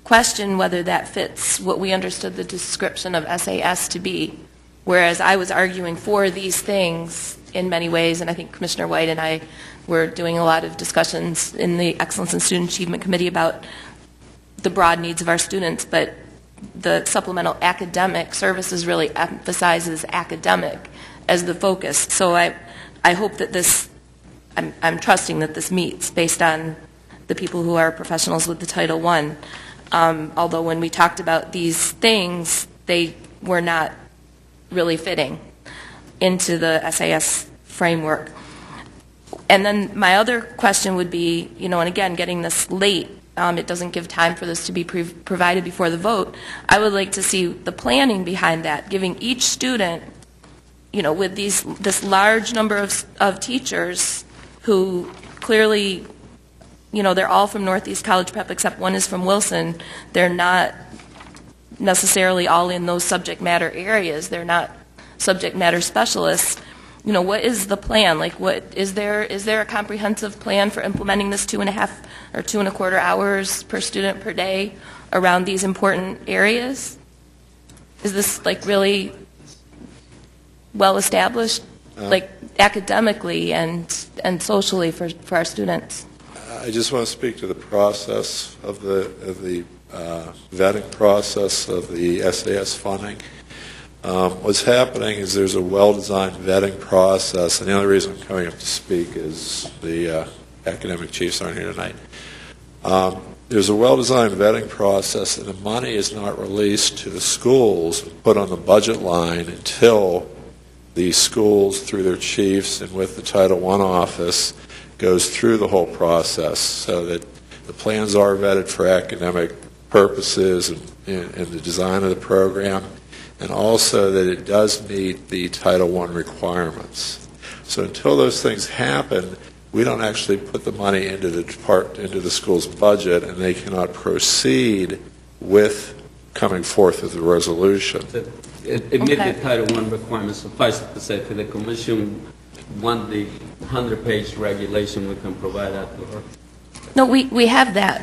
question whether that fits what we understood the description of SAS to be. Whereas I was arguing for these things in many ways, and I think Commissioner White and I were doing a lot of discussions in the Excellence in Student Achievement Committee about the broad needs of our students, but the supplemental academic services really emphasizes academic as the focus. So I hope that this, I'm trusting that this meets based on the people who are professionals with the Title I. Although when we talked about these things, they were not really fitting into the SAS framework. And then my other question would be, and again, getting this late, it doesn't give time for this to be provided before the vote. I would like to see the planning behind that, giving each student, with this large number of teachers who clearly, they're all from Northeast College Prep except one is from Wilson. They're not necessarily all in those subject matter areas. They're not subject matter specialists. What is the plan? Like, is there a comprehensive plan for implementing this 2.5 or 2.25 hours per student per day around these important areas? Is this really well established, academically and socially for our students? I just want to speak to the process of the vetting process of the SAS funding. What's happening is there's a well-designed vetting process, and the only reason I'm coming up to speak is the academic chiefs aren't here tonight. There's a well-designed vetting process, and the money is not released to the schools, put on the budget line until the schools, through their chiefs and with the Title I office, goes through the whole process so that the plans are vetted for academic purposes and the design of the program, and also that it does meet the Title I requirements. So until those things happen, we don't actually put the money into the school's budget, and they cannot proceed with coming forth with the resolution. It meets the Title I requirements. Suffice it to say, if the commission want the 100-page regulation, we can provide that to her. No, we have that.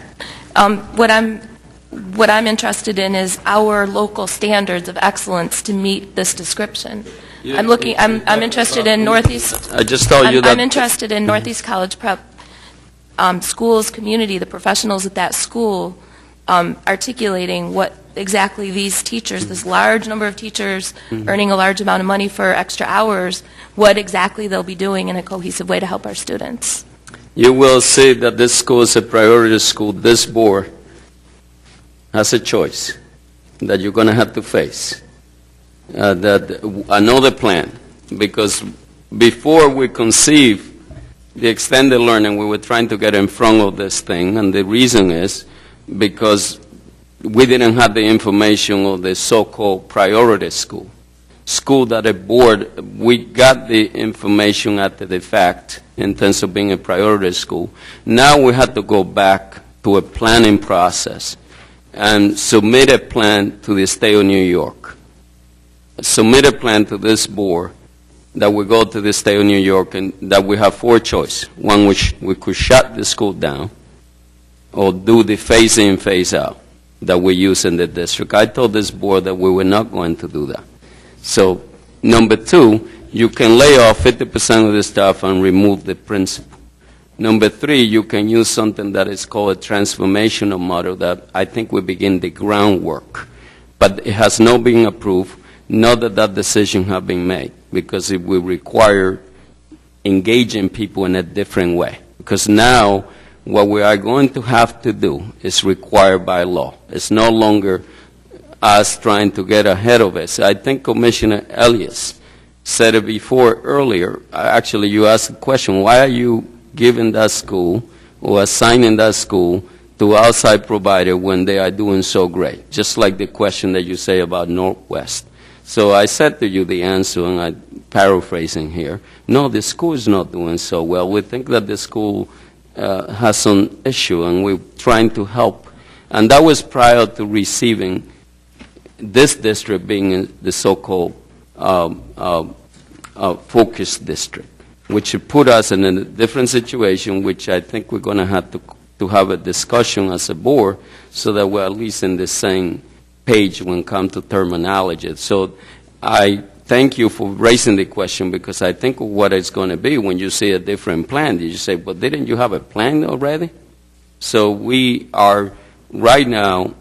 What I'm interested in is our local standards of excellence to meet this description. I'm interested in Northeast. I just told you that. I'm interested in Northeast College Prep schools, community, the professionals at that school, articulating what exactly these teachers, this large number of teachers earning a large amount of money for extra hours, what exactly they'll be doing in a cohesive way to help our students. You will see that this school is a priority school. This board has a choice that you're going to have to face. Another plan, because before we conceive the extended learning, we were trying to get in front of this thing, and the reason is because we didn't have the information of the so-called priority school that a board, we got the information after the fact in terms of being a priority school. Now we have to go back to a planning process and submit a plan to the state of New York. Submit a plan to this board that we go to the state of New York, and that we have four choices. One, which we could shut the school down or do the phase in, phase out that we use in the district. I told this board that we were not going to do that. So, number two, you can lay off 50% of the staff and remove the principal. Number three, you can use something that is called a transformational model that I think we begin the groundwork. But it has not been approved, not that that decision has been made, because it will require engaging people in a different way. Because now, what we are going to have to do is required by law. It's no longer us trying to get ahead of it. So I think Commissioner Elias said it before earlier. Actually, you asked the question, why are you giving that school or assigning that school to outside provider when they are doing so great? Just like the question that you say about Northwest. So I said to you the answer, and I'm paraphrasing here. No, the school is not doing so well. We think that the school has some issue, and we're trying to help. And that was prior to receiving this district being in the so-called focus district, which put us in a different situation, which I think we're going to have to have a discussion as a board so that we're at least in the same page when it comes to terminology. So I thank you for raising the question, because I think what it's going to be when you see a different plan, you say, but didn't you have a plan already? So we are right now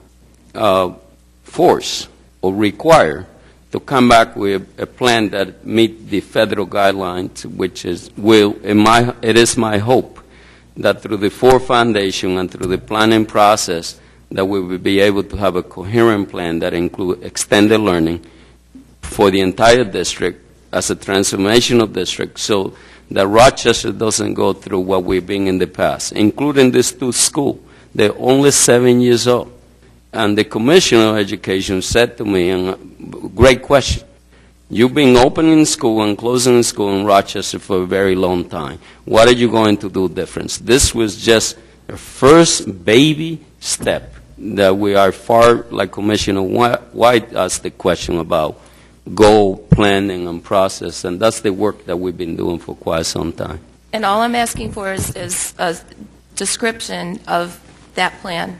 forced or required to come back with a plan that meet the federal guidelines, which is it is my hope that through the Ford Foundation and through the planning process that we will be able to have a coherent plan that includes extended learning for the entire district as a transformational district, so that Rochester doesn't go through what we've been in the past, including these two schools. They're only 7 years old. And the Commissioner of Education said to me, and great question, you've been opening school and closing school in Rochester for a very long time. What are you going to do different? This was just a first baby step that we are far, like Commissioner White asked the question about goal planning and process, and that's the work that we've been doing for quite some time. And all I'm asking for is a description of that plan.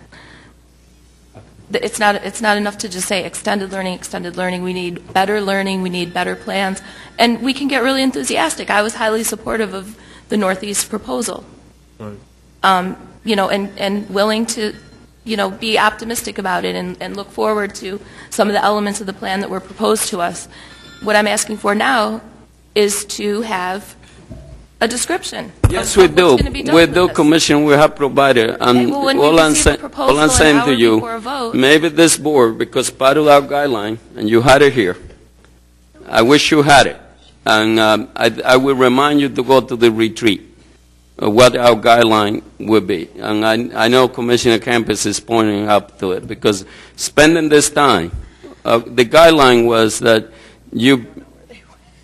It's not enough to just say extended learning. We need better learning. We need better plans. And we can get really enthusiastic. I was highly supportive of the Northeast proposal. Right. And willing to, be optimistic about it and look forward to some of the elements of the plan that were proposed to us. What I'm asking for now is to have a description. Yes, we do. We do, Commission. We have provided. And all I'm saying to you, maybe this board, because part of our guideline, and you had it here, I wish you had it. And I will remind you to go to the retreat what our guideline would be. And I know Commissioner Campus is pointing up to it, because spending this time, the guideline was that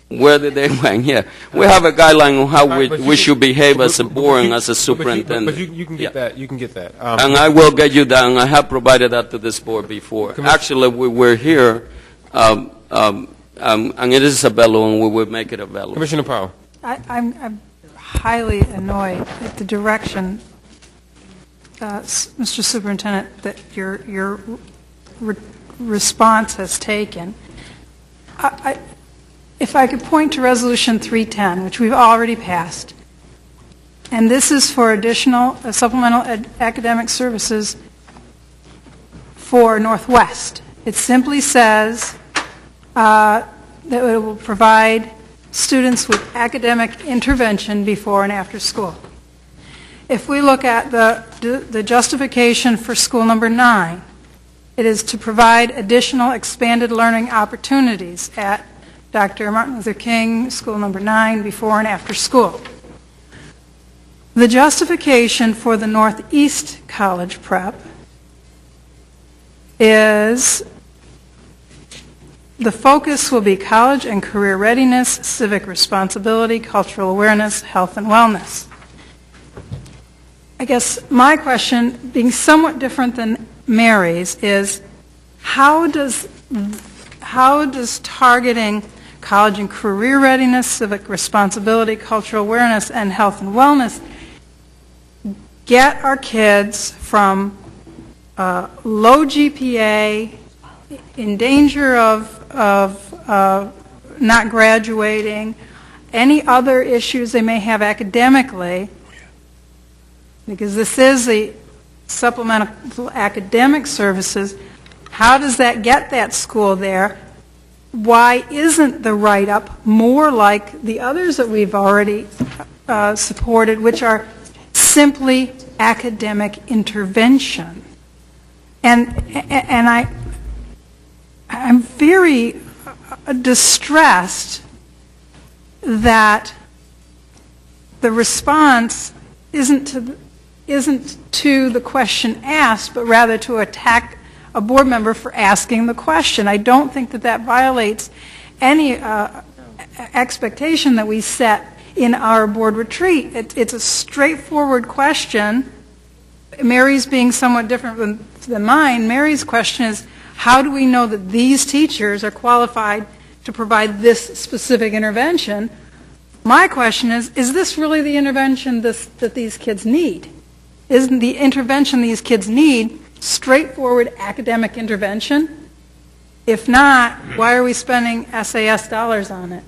where did they went? Yeah. We have a guideline on how we should behave as a board and as a superintendent. But you can get that. You can get that. And I will get you that, and I have provided that to this board before. Actually, we were here, and it is available, and we will make it available. Commissioner Powell. I'm highly annoyed at the direction, Mr. Superintendent, that your response has taken. If I could point to Resolution 310, which we've already passed, and this is for additional supplemental academic services for Northwest. It simply says that it will provide students with academic intervention before and after school. If we look at the justification for school number 9, it is to provide additional expanded learning opportunities at Dr. Martin Luther King, school number 9, before and after school. The justification for the Northeast College Prep is the focus will be college and career readiness, civic responsibility, cultural awareness, health and wellness. I guess my question, being somewhat different than Mary's, is how does targeting college and career readiness, civic responsibility, cultural awareness, and health and wellness get our kids from low GPA, in danger of not graduating, any other issues they may have academically, because this is the supplemental academic services, how does that get that school there? Why isn't the write-up more like the others that we've already supported, which are simply academic intervention? And I'm very distressed that the response isn't to the question asked, but rather to attack a board member for asking the question. I don't think that violates any expectation that we set in our board retreat. It's a straightforward question. Mary's being somewhat different than mine. Mary's question is, how do we know that these teachers are qualified to provide this specific intervention? My question is this really the intervention that these kids need? Isn't the intervention these kids need straightforward academic intervention? If not, why are we spending SAS dollars on it?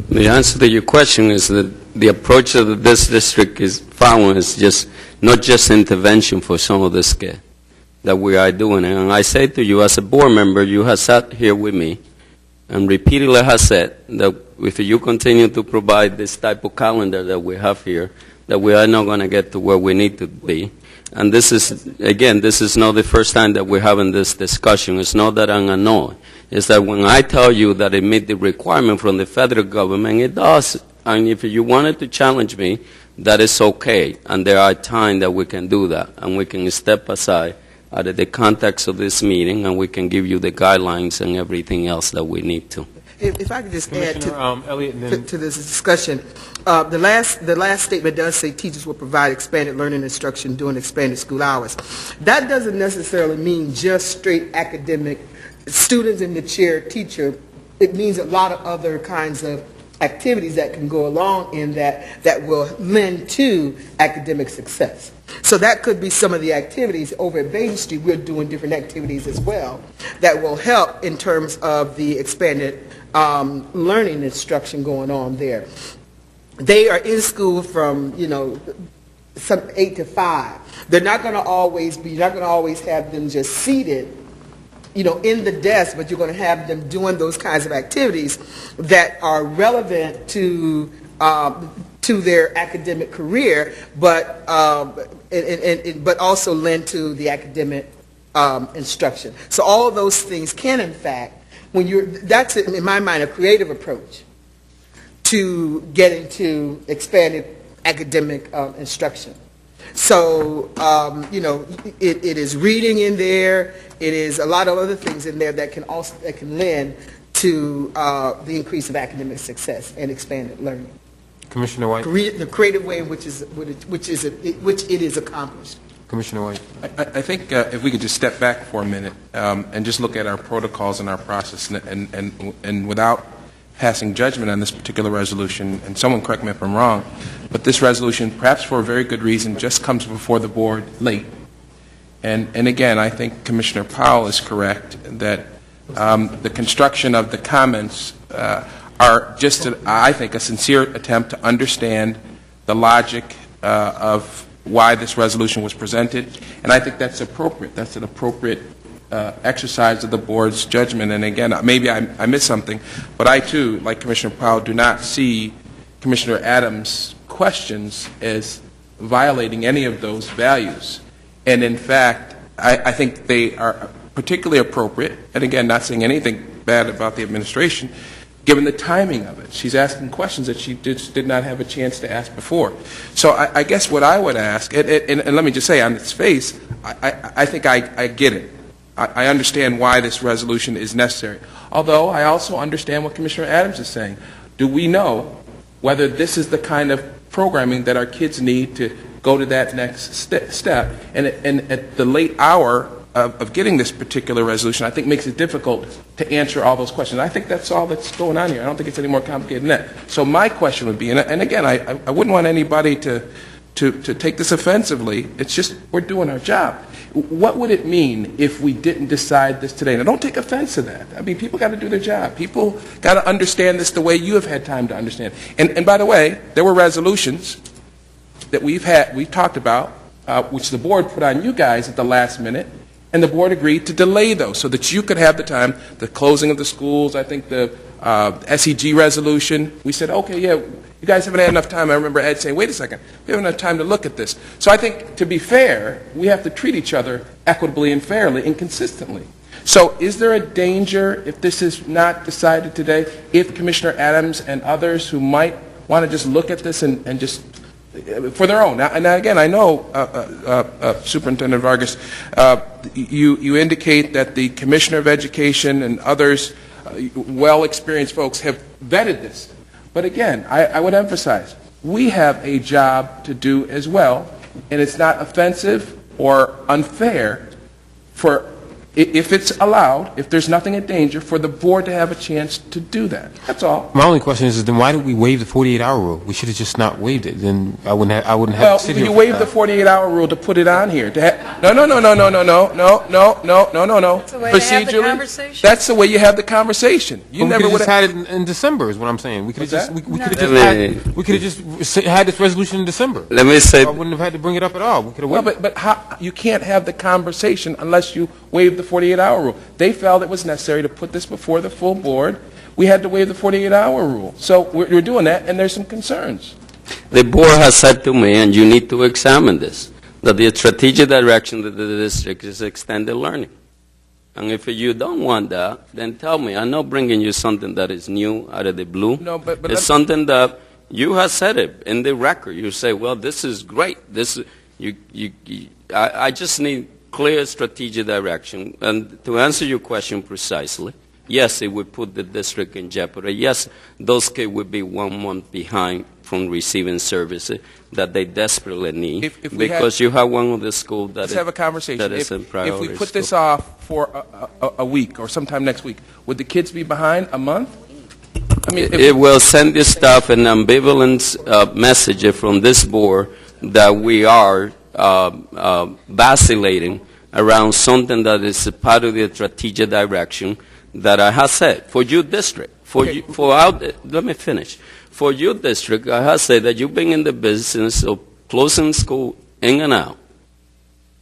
The answer to your question is that the approach that this district is following is just not just intervention for some of this kids that we are doing. And I say to you, as a board member, you have sat here with me and repeatedly has said that if you continue to provide this type of calendar that we have here, that we are not going to get to where we need to be. And this is, again, this is not the first time that we're having this discussion. It's not that I'm annoyed. It's that when I tell you that it meets the requirement from the federal government, it does. And if you wanted to challenge me, that is okay. And there are times that we can do that. And we can step aside out of the context of this meeting, and we can give you the guidelines and everything else that we need to. If I could just add to this discussion, the last statement does say teachers will provide expanded learning instruction during expanded school hours. That doesn't necessarily mean just straight academic students in the chair teacher. It means a lot of other kinds of activities that can go along in that will lend to academic success. So that could be some of the activities. Over at Bain Street, we're doing different activities as well that will help in terms of the expanded learning instruction going on there. They are in school from, some 8 to 5. They're not going to always be, you're not going to always have them just seated, in the desk, but you're going to have them doing those kinds of activities that are relevant to their academic career, but also lend to the academic instruction. So all of those things can, in fact, that's in my mind a creative approach to get into expanded academic instruction. So, it is reading in there. It is a lot of other things in there that can lend to the increase of academic success and expanded learning. Commissioner White. The creative way in which it is accomplished. Commissioner White. I think if we could just step back for a minute and just look at our protocols and our process, and without passing judgment on this particular resolution, and someone correct me if I'm wrong, but this resolution, perhaps for a very good reason, just comes before the board late. And again, I think Commissioner Powell is correct that the construction of the comments are just, I think, a sincere attempt to understand the logic of why this resolution was presented, and I think that's appropriate. That's an appropriate exercise of the board's judgment. And again, maybe I missed something, but I too, like Commissioner Powell, do not see Commissioner Adams' questions as violating any of those values. And in fact, I think they are particularly appropriate, and again, not saying anything bad about the administration, given the timing of it. She's asking questions that she did not have a chance to ask before. So I guess what I would ask, and let me just say on its face, I think I get it. I understand why this resolution is necessary. Although I also understand what Commissioner Adams is saying. Do we know whether this is the kind of programming that our kids need to go to that next step? And at the late hour of getting this particular resolution, I think makes it difficult to answer all those questions. I think that's all that's going on here. I don't think it's any more complicated than that. So my question would be, and again, I wouldn't want anybody to take this offensively. It's just we're doing our job. What would it mean if we didn't decide this today? Now, don't take offense to that. I mean, people got to do their job. People got to understand this the way you have had time to understand. And by the way, there were resolutions that we've talked about, which the board put on you guys at the last minute, and the board agreed to delay those so that you could have the time, the closing of the schools, I think the SEG resolution. We said, okay, yeah, you guys haven't had enough time. I remember Ed saying, wait a second, we haven't enough time to look at this. So I think, to be fair, we have to treat each other equitably and fairly and consistently. So is there a danger if this is not decided today, if Commissioner Adams and others who might want to just look at this and just for their own? Now again, I know, Superintendent Vargas, you indicate that the Commissioner of Education and others, well-experienced folks, have vetted this. But again, I would emphasize, we have a job to do as well, and it's not offensive or unfair for, if it's allowed, if there's nothing in danger, for the board to have a chance to do that. That's all. My only question is then why did we waive the 48-hour rule? We should have just not waived it. Then I wouldn't have to sit here. Well, you waived the 48-hour rule to put it on here. No. Procedurally, that's the way you have the conversation. You never would have had it in December, is what I'm saying. We could have just had this resolution in December. Let me say, I wouldn't have had to bring it up at all. We could have waited. But how, you can't have the conversation unless you waive the 48-hour rule. They felt it was necessary to put this before the full board. We had to waive the 48-hour rule. So we're doing that, and there's some concerns. The board has said to me, and you need to examine this, that the strategic direction of the district is extended learning. And if you don't want that, then tell me. I'm not bringing you something that is new out of the blue. No, but it's something that you have said it in the record. You say, well, this is great. I just need clear strategic direction. And to answer your question precisely, yes, it would put the district in jeopardy. Yes, those kids would be 1 month behind from receiving services that they desperately need, because you have one of the schools that let's have a conversation. That is in priority if we put school. this off for a week or sometime next week, would the kids be behind a month? I mean, it will send this stuff an ambivalent message from this board that we are vacillating around something that is a part of the strategic direction that I have said for your district. Let me finish. For your district, I have said that you've been in the business of closing school in and out,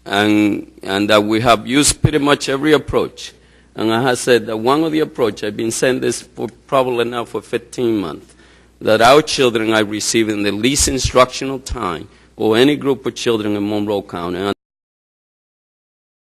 and that we have used pretty much every approach. And I have said that one of the approaches, I've been saying this for probably now for 15 months, that our children are receiving the least instructional time or any group of children in Monroe County.